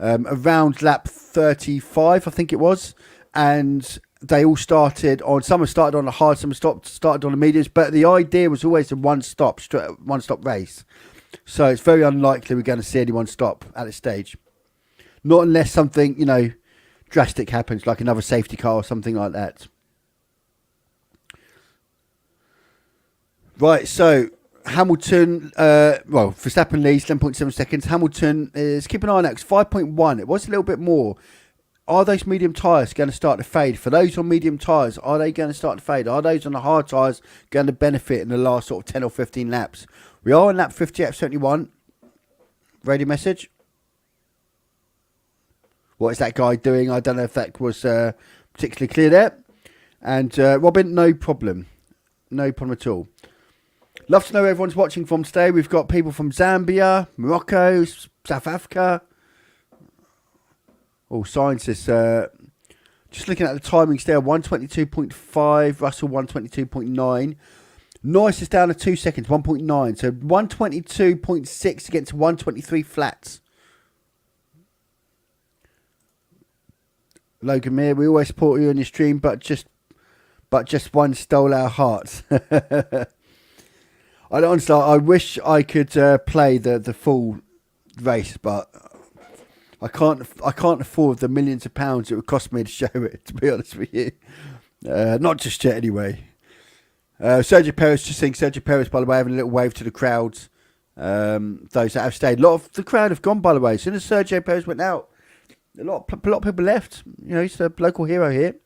around lap 35, I think it was, and they all started on, some have started on the hard, some started on the mediums, but the idea was always a one-stop race. So it's very unlikely we're going to see anyone stop at this stage. Not unless something, drastic happens, like another safety car or something like that. Right, so Hamilton, Verstappen leads 10.7 seconds. Hamilton is, keep an eye on that, it's 5.1. It was a little bit more. Are those medium tyres going to start to fade? For those on medium tyres, are they going to start to fade? Are those on the hard tyres going to benefit in the last sort of 10 or 15 laps? We are on lap 58, 71. Radio message. what is that guy doing? I don't know if that was particularly clear there. And Robin, no problem. No problem at all. Love to know where everyone's watching from today. We've got people from Zambia, Morocco, South Africa. Oh, science is just looking at the timings there. 122.5, Russell 122.9. Norris is down to 2 seconds, 1.9. So 122.6 against 123 flats. Logan Mir, we always support you on your stream, but just one stole our hearts. Honestly, I wish I could play the full race, but I can't afford the millions of pounds it would cost me to show it, to be honest with you. Not just yet, anyway. Sergio Perez, just saying Sergio Perez, by the way, having a little wave to the crowds. Those that have stayed. A lot of the crowd have gone, by the way. As soon as Sergio Perez went out, a lot of people left. You know, he's the local hero here.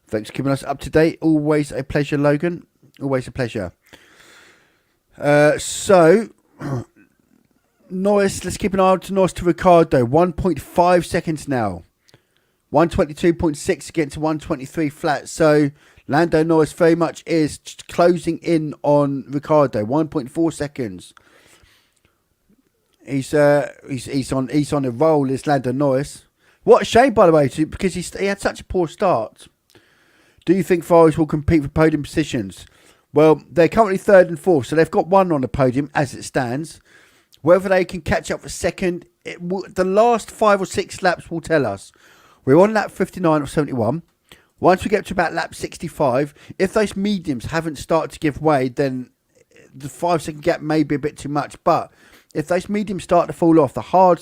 Thanks for keeping us up to date. Always a pleasure, Logan. Always a pleasure. So, Norris, let's keep an eye on to Norris to Ricciardo. 1.5 seconds now. 122.6 against 123 flat. So, Lando Norris very much is closing in on Ricciardo. 1.4 seconds. He's on a roll, is Lando Norris. What a shame, by the way, because he had such a poor start. Do you think Ferraris will compete for podium positions? Well, they're currently 3rd and 4th, so they've got one on the podium as it stands. Whether they can catch up for second, the last 5 or 6 laps will tell us. We're on lap 59 or 71. Once we get to about lap 65, if those mediums haven't started to give way, then the 5-second gap may be a bit too much. But if those mediums start to fall off,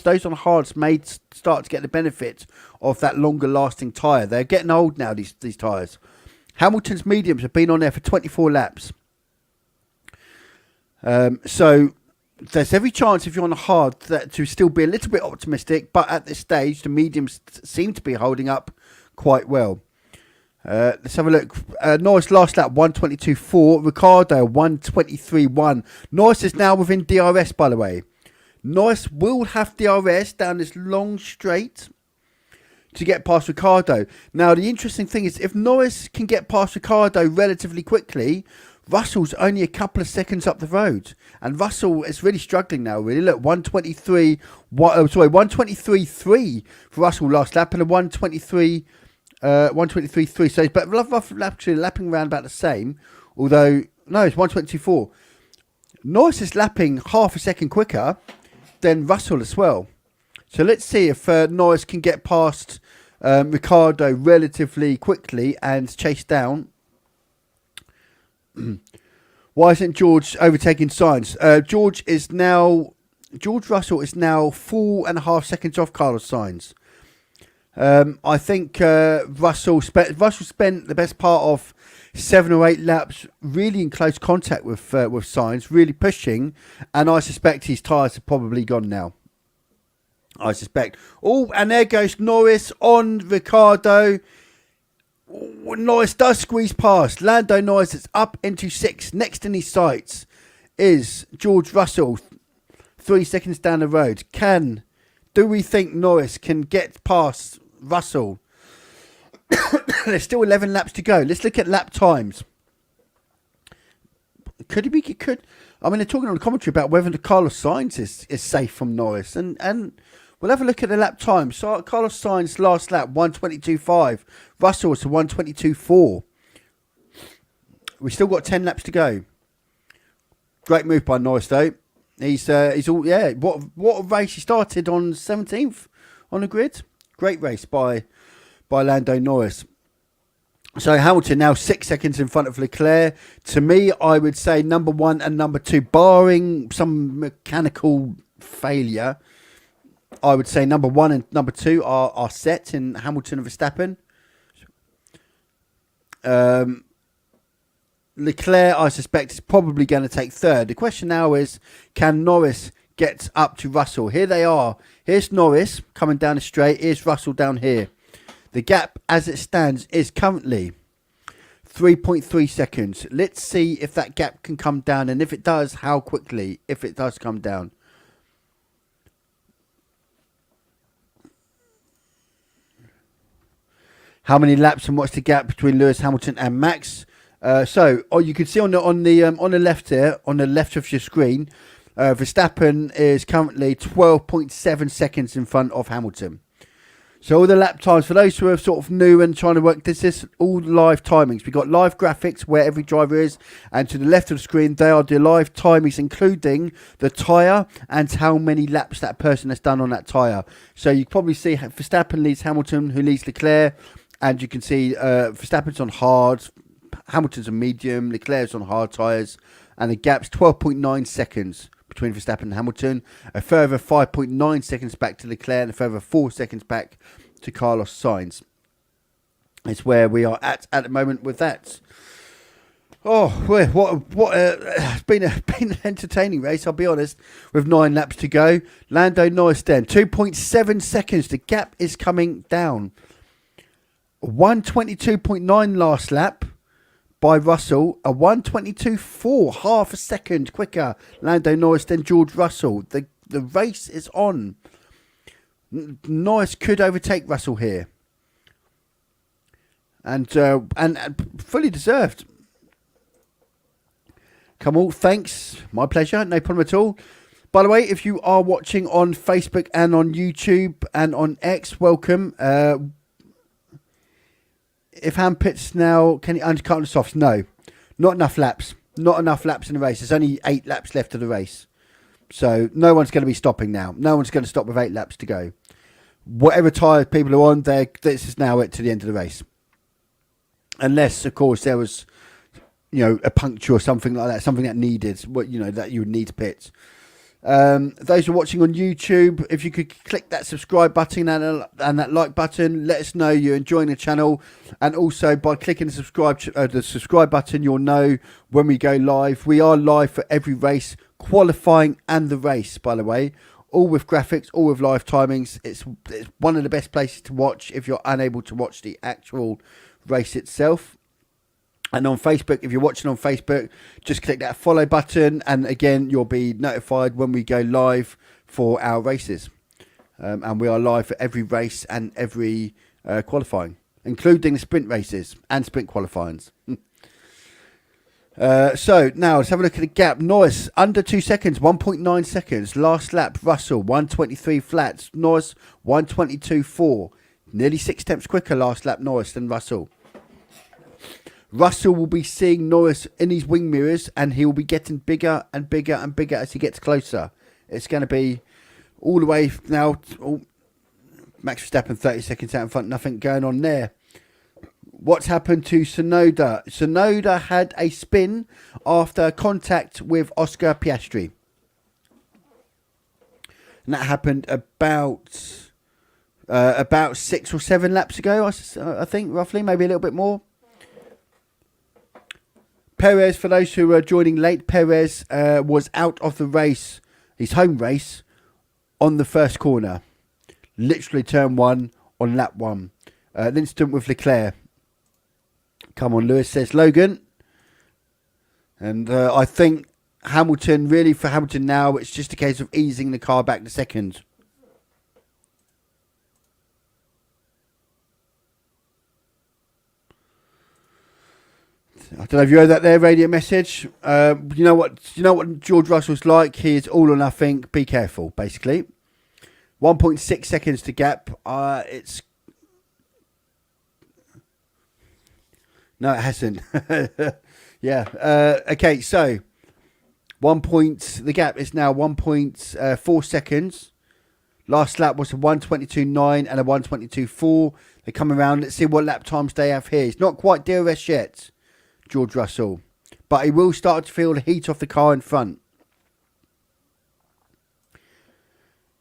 those on hards may start to get the benefit of that longer lasting tyre. They're getting old now, these tyres. Hamilton's mediums have been on there for 24 laps. So there's every chance if you're on a hard to still be a little bit optimistic, but at this stage the mediums seem to be holding up quite well. Let's have a look. Norris last lap 122.4, Ricciardo 123.1. Norris is now within DRS, by the way. Norris will have DRS down this long straight to get past Ricciardo. Now the interesting thing is, if Norris can get past Ricciardo relatively quickly, Russell's only a couple of seconds up the road, and Russell is really struggling now. Really, look, 123.3 for Russell last lap, and a 123.3. So, but actually lapping around about the same. Although no, it's 122.4. Norris is lapping half a second quicker than Russell as well. So let's see if Norris can get past Ricciardo relatively quickly and chase down. Why isn't George overtaking Sainz? George Russell is now 4.5 seconds off Carlos Sainz. I think Russell spent the best part of 7 or 8 laps really in close contact with Sainz, really pushing, and I suspect his tyres are probably gone now. I suspect. Oh, and there goes Norris on Ricciardo. Norris does squeeze past. Lando Norris is up into 6th. Next in his sights is George Russell, 3 seconds down the road. Do we think Norris can get past Russell? There's still 11 laps to go. Let's look at lap times. Could he be? I mean, they're talking on the commentary about whether the Carlos Sainz is safe from Norris, and we'll have a look at the lap times. So Carlos Sainz last lap 122.5. Russell was to 122.4. We've still got 10 laps to go. Great move by Norris though. He's all What a race! He started on 17th on the grid. Great race by Lando Norris. So Hamilton now 6 seconds in front of Leclerc. To me, I would say number 1 and number 2, barring some mechanical failure, I would say number 1 and number 2 are set in Hamilton and Verstappen. Leclerc, I suspect, is probably going to take 3rd. The question now is, can Norris get up to Russell? Here they are. Here's Norris coming down the straight. Here's Russell down here. The gap as it stands is currently 3.3 seconds. Let's see if that gap can come down, and if it does, how quickly, if it does come down. how many laps and what's the gap between Lewis Hamilton and Max. You can see on the left here, on the left of your screen, Verstappen is currently 12.7 seconds in front of Hamilton. So all the lap times, for those who are sort of new and trying to work, this is all live timings. We've got live graphics where every driver is, and to the left of the screen, they are the live timings, including the tyre and how many laps that person has done on that tyre. So you can probably see Verstappen leads Hamilton, who leads Leclerc, and you can see Verstappen's on hard, Hamilton's on medium, Leclerc's on hard tyres, and the gap's 12.9 seconds between Verstappen and Hamilton, a further 5.9 seconds back to Leclerc, and a further 4 seconds back to Carlos Sainz. It's where we are at the moment with that. Oh, it's been an entertaining race, I'll be honest, with 9 laps to go. Lando Norris then, 2.7 seconds. The gap is coming down. 122.9 last lap by Russell, a 122.4, half a second quicker Lando Norris than George Russell. The race is on. Norris could overtake Russell here, and fully deserved. Come on, thanks, my pleasure, no problem at all. By the way, if you are watching on Facebook and on YouTube and on X, welcome. If Ham pits now, can he undercut the softs? No. Not enough laps. Not enough laps in the race. There's only 8 laps left of the race. So no one's going to be stopping now. No one's going to stop with 8 laps to go. Whatever tyre people are on, this is now it to the end of the race. Unless, of course, there was, a puncture or something like that. Something that needed, that you would need to pit. Those who are watching on YouTube, if you could click that subscribe button and that like button, let us know you're enjoying the channel. And also by clicking the subscribe button, you'll know when we go live. We are live for every race, qualifying and the race, by the way, all with graphics, all with live timings. It's one of the best places to watch if you're unable to watch the actual race itself. And on Facebook, if you're watching on Facebook, just click that follow button. And again, you'll be notified when we go live for our races. And we are live for every race and every qualifying, including the sprint races and sprint qualifyings. So now let's have a look at the gap. Norris under 2 seconds, 1.9 seconds. Last lap, Russell 123 flats. Norris 122.4. Nearly 6 tenths quicker last lap Norris than Russell. Russell will be seeing Norris in his wing mirrors, and he will be getting bigger and bigger and bigger as he gets closer. It's going to be all the way now. Max Verstappen 30 seconds out in front. Nothing going on there. What's happened to Tsunoda? Tsunoda had a spin after contact with Oscar Piastri. And that happened about 6 or 7 laps ago, I think, roughly, maybe a little bit more. Perez, for those who are joining late, Perez was out of the race, his home race, on the first corner. Literally turn 1 on lap 1. An incident with Leclerc. Come on, Lewis, says Logan. And I think Hamilton, really for Hamilton now, it's just a case of easing the car back to second. I don't know if you heard that there, radio message. You know what George Russell's like. He is all or nothing. Be careful, basically. 1.6 seconds to gap. It's no, it hasn't. Yeah. Okay. So the gap is now 1.4 seconds. Last lap was a 122.9 and a 122.4. They come around. Let's see what lap times they have here. It's not quite DRS yet, George Russell, but he will start to feel the heat off the car in front.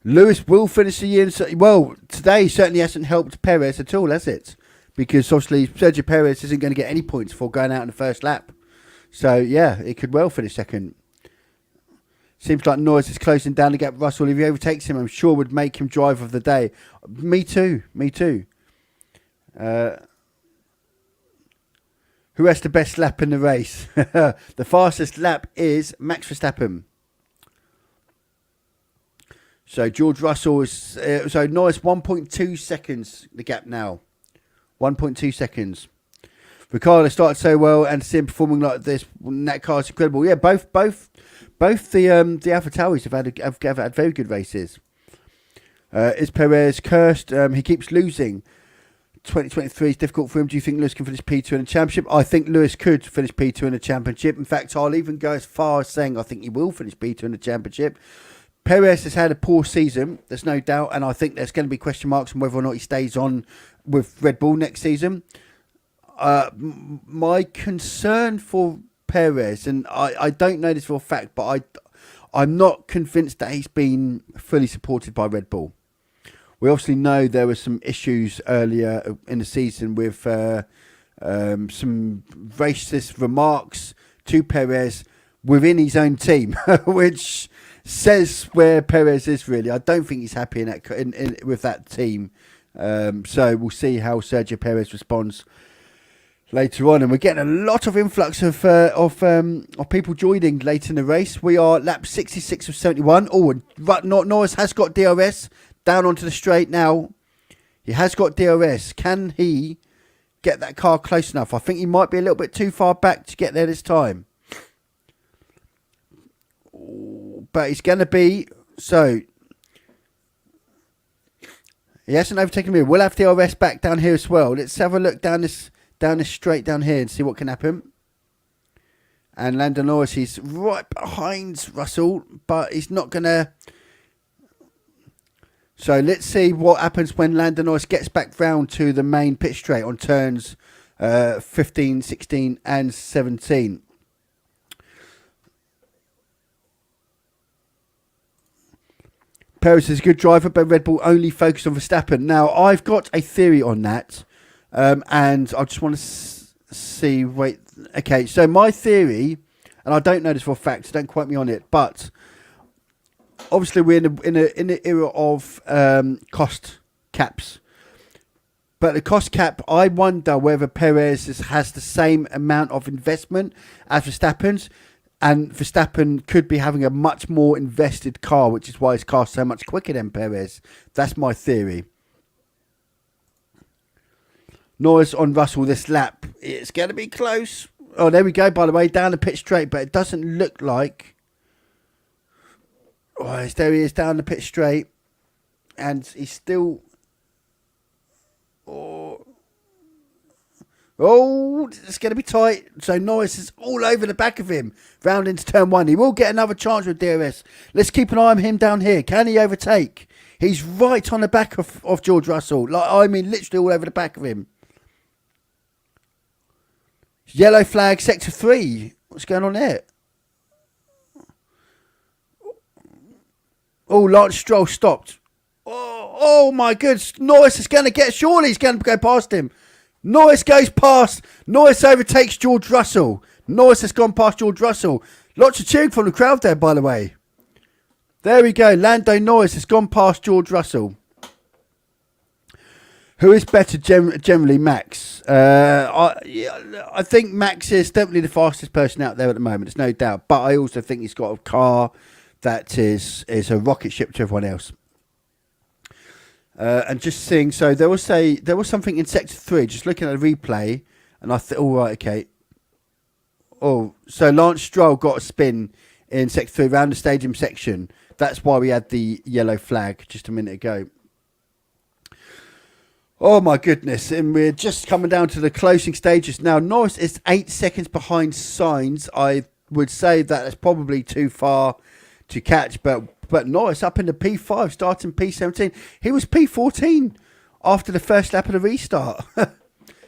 Lewis will finish the year. Well, today certainly hasn't helped Perez at all, has it? Because obviously Sergio Perez isn't going to get any points for going out in the first lap. So yeah, it could well finish second. Seems like Norris is closing down the gap. Russell, if he overtakes him, I'm sure would make him driver of the day. Me too. Who has the best lap in the race? The fastest lap is Max Verstappen. So George Russell is... so Norris 1.2 seconds the gap now. 1.2 seconds. Ricardo started so well, and to see him performing like this, that car's incredible. Yeah, both the AlphaTauris have had very good races. Is Perez cursed? He keeps losing. 2023 is difficult for him. Do you think Lewis can finish P2 in the championship? I think Lewis could finish P2 in the championship. In fact, I'll even go as far as saying I think he will finish P2 in the championship. Perez has had a poor season, there's no doubt, and I think there's going to be question marks on whether or not he stays on with Red Bull next season. My concern for Perez, and I don't know this for a fact, but I'm not convinced that he's been fully supported by Red Bull. We obviously know there were some issues earlier in the season with some racist remarks to Perez within his own team, which says where Perez is really. I don't think he's happy with that team. So we'll see how Sergio Perez responds later on, and we're getting a lot of influx of people joining late in the race. We are lap 66 of 71. Oh, and Norris has got DRS down onto the straight now. He has got DRS. Can he get that car close enough? I think he might be a little bit too far back to get there this time, but he's going to be. So he hasn't overtaken me. We'll have DRS back down here as well. Let's have a look down this straight down here and see what can happen. And Lando Norris, he's right behind Russell, but he's not going to. So let's see what happens when Lando Norris gets back round to the main pit straight on turns 15, 16 and 17. Perez is a good driver, but Red Bull only focus on Verstappen. Now, I've got a theory on that, and I just want to see. Wait, okay. So my theory, and I don't know this for a fact, so don't quote me on it, but obviously we're in the era of cost caps. But the cost cap, I wonder whether Perez has the same amount of investment as Verstappen's. And Verstappen could be having a much more invested car, which is why his car's so much quicker than Perez. That's my theory. Norris on Russell this lap. It's going to be close. Oh, there we go, by the way, down the pit straight. But it doesn't look like. Oh, there he is down the pit straight. And he's still. Oh, it's going to be tight. So Norris is all over the back of him. Round into turn one. He will get another chance with DRS. Let's keep an eye on him down here. Can he overtake? He's right on the back of George Russell. I mean, literally all over the back of him. Yellow flag, sector 3. What's going on there? Oh, Lance Stroll stopped. Oh my goodness. Norris is going to get... Surely he's going to go past him. Norris goes past. Norris overtakes George Russell. Norris has gone past George Russell. Lots of cheering from the crowd there, by the way. There we go. Lando Norris has gone past George Russell. Who is better generally, Max? I think Max is definitely the fastest person out there at the moment. There's no doubt. But I also think he's got a car that is a rocket ship to everyone else. And just seeing, so there was something in sector 3. Just looking at the replay, and I thought, all right, okay. Oh, so Lance Stroll got a spin in sector 3 around the stadium section. That's why we had the yellow flag just a minute ago. Oh my goodness! And we're just coming down to the closing stages now. Norris is 8 seconds behind Sainz. I would say that is probably too far to catch, but Norris up in the P5, starting P17. He was P14 after the first lap of the restart.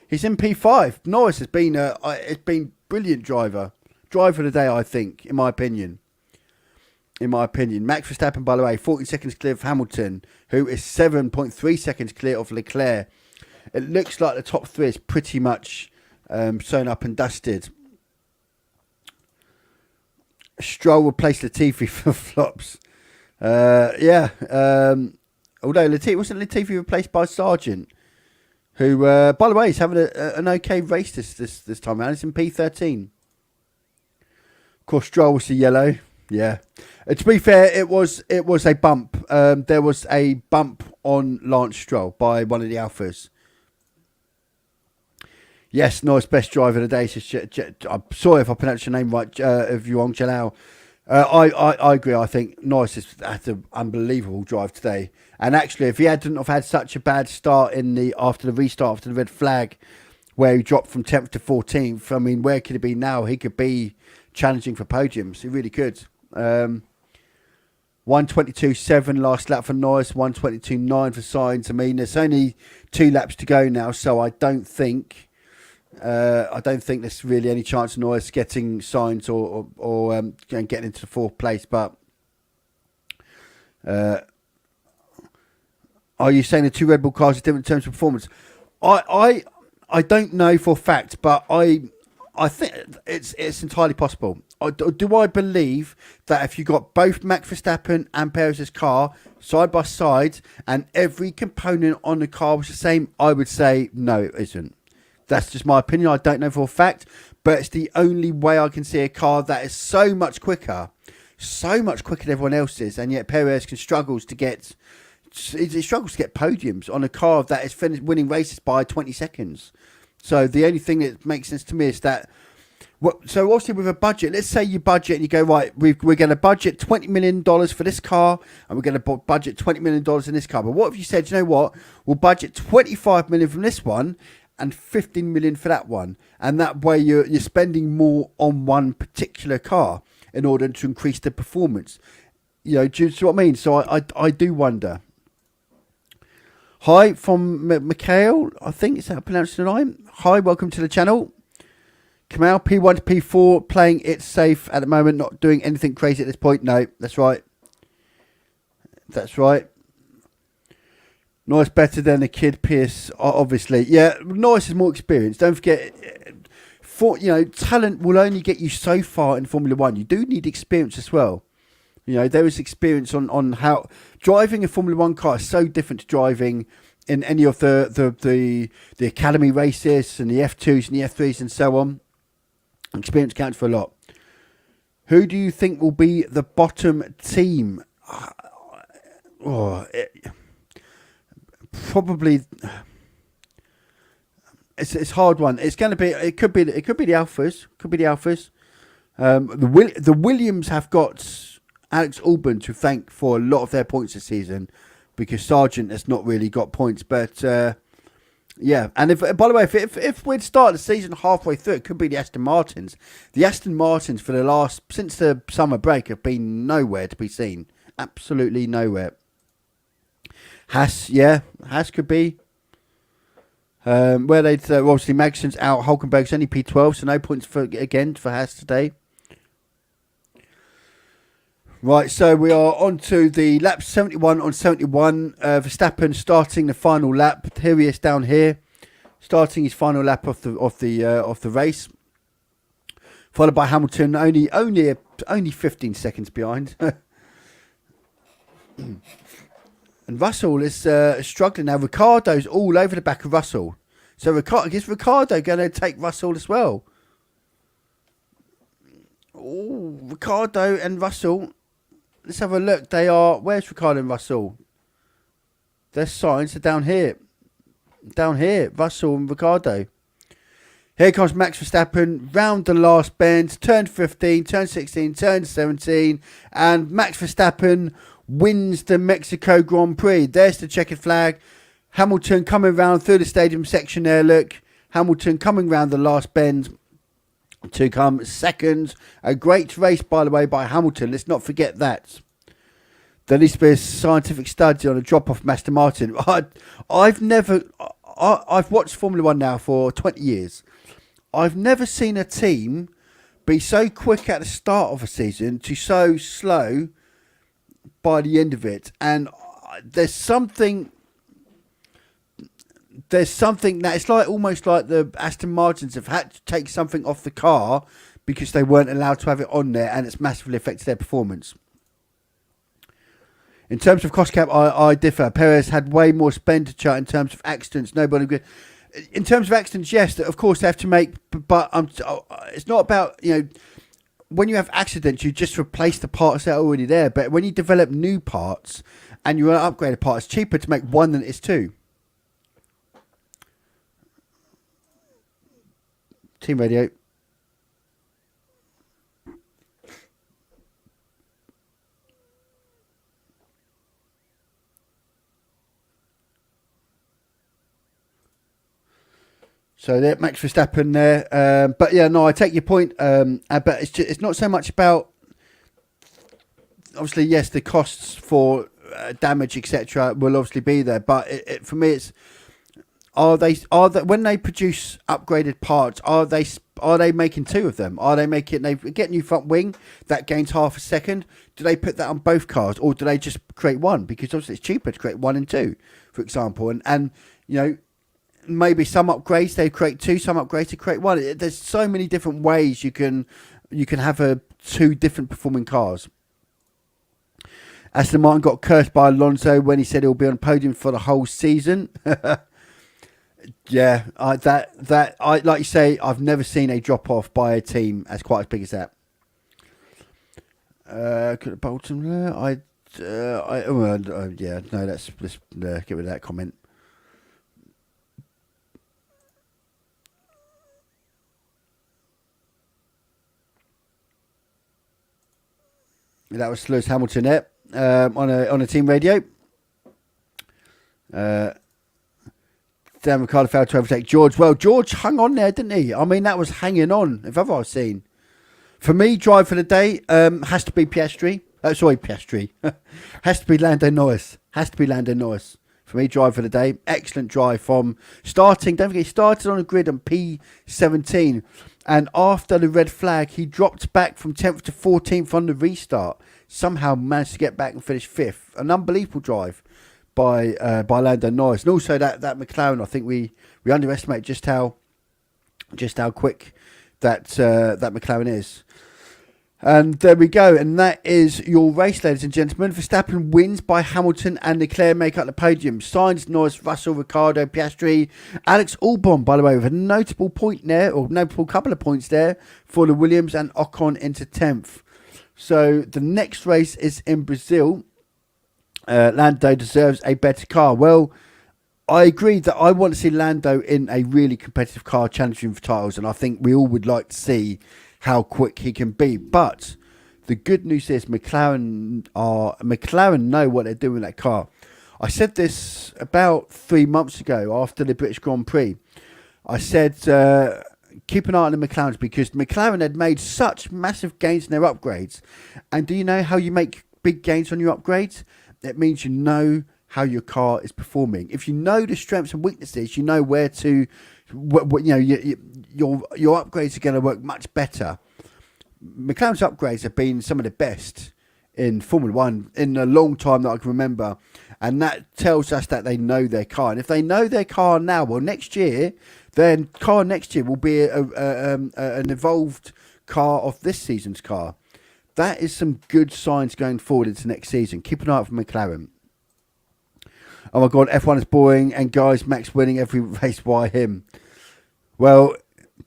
He's in P5. Norris has been brilliant driver of the day, I think, in my opinion. Max Verstappen, by the way, 14 seconds clear of Hamilton, who is 7.3 seconds clear of Leclerc. It looks like the top 3 is pretty much sewn up and dusted. Stroll replaced Latifi for flops. Although wasn't Latifi replaced by Sargent, who, by the way, is having an okay race this time around. It's in P13. Of course, Stroll was the yellow. Yeah. To be fair, it was a bump. There was a bump on Lance Stroll by one of the Alphas. Yes, nice best driver of the day. I'm sorry if I pronounced your name right, if you're on Jalal. I agree. I think Nice has had an unbelievable drive today. And actually, if he hadn't have had such a bad start after the restart, after the red flag, where he dropped from 10th to 14th, I mean, where could he be now? He could be challenging for podiums. He really could. 1:22.7 last lap for Norris, 1:22.9 for Sainz. I mean, there's only 2 laps to go now, so I don't think there's really any chance of Norris getting Sainz or getting into the 4th place. But are you saying the 2 Red Bull cars are different in terms of performance? I don't know for a fact, but I think it's entirely possible. Do I believe that if you got both Max Verstappen and Perez's car side by side and every component on the car was the same, I would say no, it isn't. That's just my opinion. I don't know for a fact, but it's the only way I can see a car that is so much quicker than everyone else's, and yet Perez struggles to get podiums on a car that is winning races by 20 seconds. So the only thing that makes sense to me is that. So obviously with a budget, let's say you budget and you go, right, we're going to budget $20 million for this car and we're going to budget $20 million in this car. But what if you said, you know what, we'll budget $25 million from this one and $15 million for that one. And that way you're spending more on one particular car in order to increase the performance. You know, do you see what I mean? So I do wonder. Hi from Mikhail, I think, is that how I pronounced the name? Hi, welcome to the channel. Kamal, P1 to P4, playing it safe at the moment, not doing anything crazy at this point. No, that's right. That's right. Nice better than the kid Pierce, obviously. Yeah, Nice is more experienced. Don't forget, talent will only get you so far in Formula One. You do need experience as well. You know, there is experience on how driving a Formula One car is so different to driving in any of the academy races and the F2s and the F3s and so on. Experience counts for a lot. Who do you think will be the bottom team? Probably. It's a hard one. It's going to be. It could be the Alphas. The Williams have got Alex Albon to thank for a lot of their points this season, because Sargent has not really got points. But yeah, and if by the way, if we'd start the season halfway through, it could be the Aston Martins. The Aston Martins since the summer break have been nowhere to be seen. Absolutely nowhere. Haas could be. Where they'd obviously Magson's out, Hulkenberg's only P12, so no points for Haas today. Right, so we are on to the lap 71 on 71. Verstappen starting the final lap. Here he is down here, starting his final lap of the race. Followed by Hamilton, only 15 seconds behind. And Russell is struggling now. Ricciardo's all over the back of Russell. So is Ricciardo going to take Russell as well? Oh, Ricciardo and Russell. Let's have a look. Where's Ricciardo and Russell? Their signs are down here. Down here, Russell and Ricciardo. Here comes Max Verstappen round the last bend. Turn 15, turn 16, turn 17. And Max Verstappen wins the Mexico Grand Prix. There's the checkered flag. Hamilton coming round through the stadium section there, look. Hamilton coming round the last bend to come second. A great race, by the way, by Hamilton. Let's not forget that. There needs to be a scientific study on a drop-off from Aston Martin. I've watched Formula One now for 20 years. I've never seen a team be so quick at the start of a season to so slow by the end of it. And there's something that it's almost like the Aston Martins have had to take something off the car because they weren't allowed to have it on there, and it's massively affected their performance. In terms of cost cap, I differ. Perez had way more expenditure in terms of accidents. In terms of accidents, yes, of course they have to make, but it's not about, when you have accidents, you just replace the parts that are already there. But when you develop new parts and you want to upgrade a part, it's cheaper to make one than it is two. Team radio. So there, Max Verstappen there. But yeah, no, I take your point. But it's not so much about, obviously, yes, the costs for damage, etc., will obviously be there. But for me, it's are they when they produce upgraded parts, are they making two of them? Are they making, they get new front wing that gains half a second? Do they put that on both cars, or do they just create one? Because obviously it's cheaper to create 1 and 2, for example, and you know. Maybe some upgrades they create 2, some upgrades to create 1. There's so many different ways you can have 2 different performing cars. Aston Martin got cursed by Alonso when he said he'll be on podium for the whole season. Yeah, like you say, I've never seen a drop off by a team as quite as big as that. Could have Bolton? Yeah, no, let's get rid of that comment. That was Lewis Hamilton there on a team radio. Dan Ricciardo failed to overtake George. Well, George hung on there, didn't he? I mean, that was hanging on, if ever I've seen. For me, drive for the day has to be Piastri. Piastri. Has to be Lando Norris. For me, drive for the day. Excellent drive from starting. Don't forget, he started on a grid on P17. And after the red flag, he dropped back from 10th to 14th on the restart. Somehow managed to get back and finish 5th. An unbelievable drive by Lando Norris. And also that McLaren, I think we underestimate just how quick that McLaren is. And there we go. And that is your race, ladies and gentlemen. Verstappen wins by Hamilton and Leclerc make up the podium. Sainz, Norris, Russell, Ricciardo, Piastri, Alex Albon, by the way, with a notable point there, or notable couple of points there for the Williams, and Ocon into 10th. So the next race is in Brazil. Lando deserves a better car. Well, I agree that I want to see Lando in a really competitive car challenging for titles, and I think we all would like to see how quick he can be. But the good news is McLaren know what they're doing with that car. I said this about 3 months ago after the British Grand Prix. I said keep an eye on the McLarens, because McLaren had made such massive gains in their upgrades. And do you know how you make big gains on your upgrades? It means you know how your car is performing. If you know the strengths and weaknesses, you know where to, your upgrades are going to work much better. McLaren's upgrades have been some of the best in Formula 1 in a long time that I can remember. And that tells us that they know their car. And if they know their car now, well, next year, then car next year will be an evolved car of this season's car. That is some good signs going forward into next season. Keep an eye out for McLaren. Oh my God, F1 is boring, and guys, Max winning every race. Why him? Well,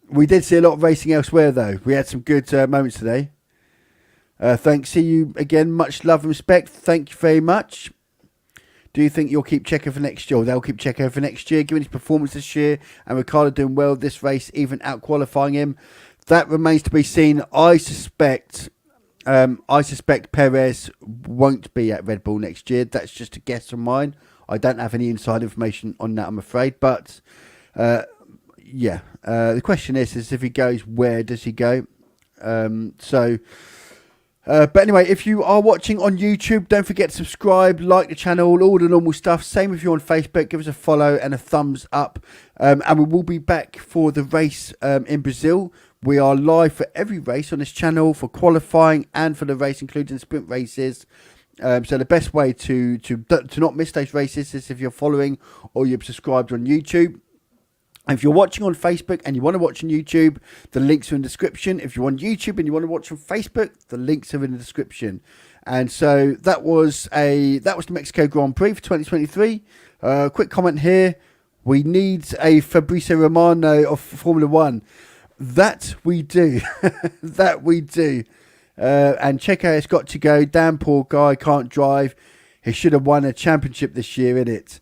we did see a lot of racing elsewhere, though. We had some good moments today. Thanks. See you again. Much love and respect. Thank you very much. Do you think you'll keep checking for next year? Or they'll keep checking for next year, given his performance this year, and Ricciardo doing well this race, even out qualifying him? That remains to be seen. I suspect Perez won't be at Red Bull next year. That's just a guess of mine. I don't have any inside information on that, I'm afraid. But the question is if he goes, where does he go? But anyway, if you are watching on YouTube, don't forget to subscribe, like the channel, all the normal stuff. Same if you're on Facebook, give us a follow and a thumbs up. And we will be back for the race in Brazil. We are live for every race on this channel, for qualifying and for the race, including sprint races. So the best way to not miss those races is if you're following or you've subscribed on YouTube. If you're watching on Facebook and you want to watch on YouTube, the links are in the description. If you're on YouTube and you want to watch on Facebook, the links are in the description. And so that was the Mexico Grand Prix for 2023. Quick comment here. We need a Fabrizio Romano of Formula 1. That we do. That we do. And Checo has got to go. Damn poor guy, can't drive. He should have won a championship this year, innit?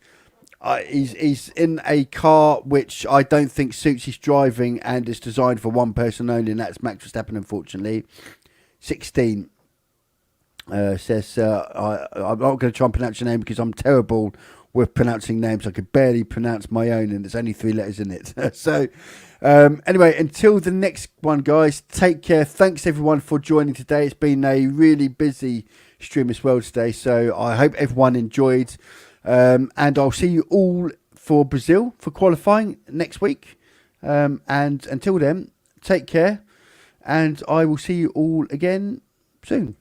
he's in a car which I don't think suits his driving and is designed for one person only, and that's Max Verstappen, unfortunately. 16 says, I'm not going to try and pronounce your name because I'm terrible with pronouncing names. I could barely pronounce my own, and there's only 3 letters in it. So, anyway, until the next one, guys, take care. Thanks, everyone, for joining today. It's been a really busy stream as well today, so I hope everyone enjoyed. And I'll see you all for Brazil for qualifying next week. And until then, take care. And I will see you all again soon.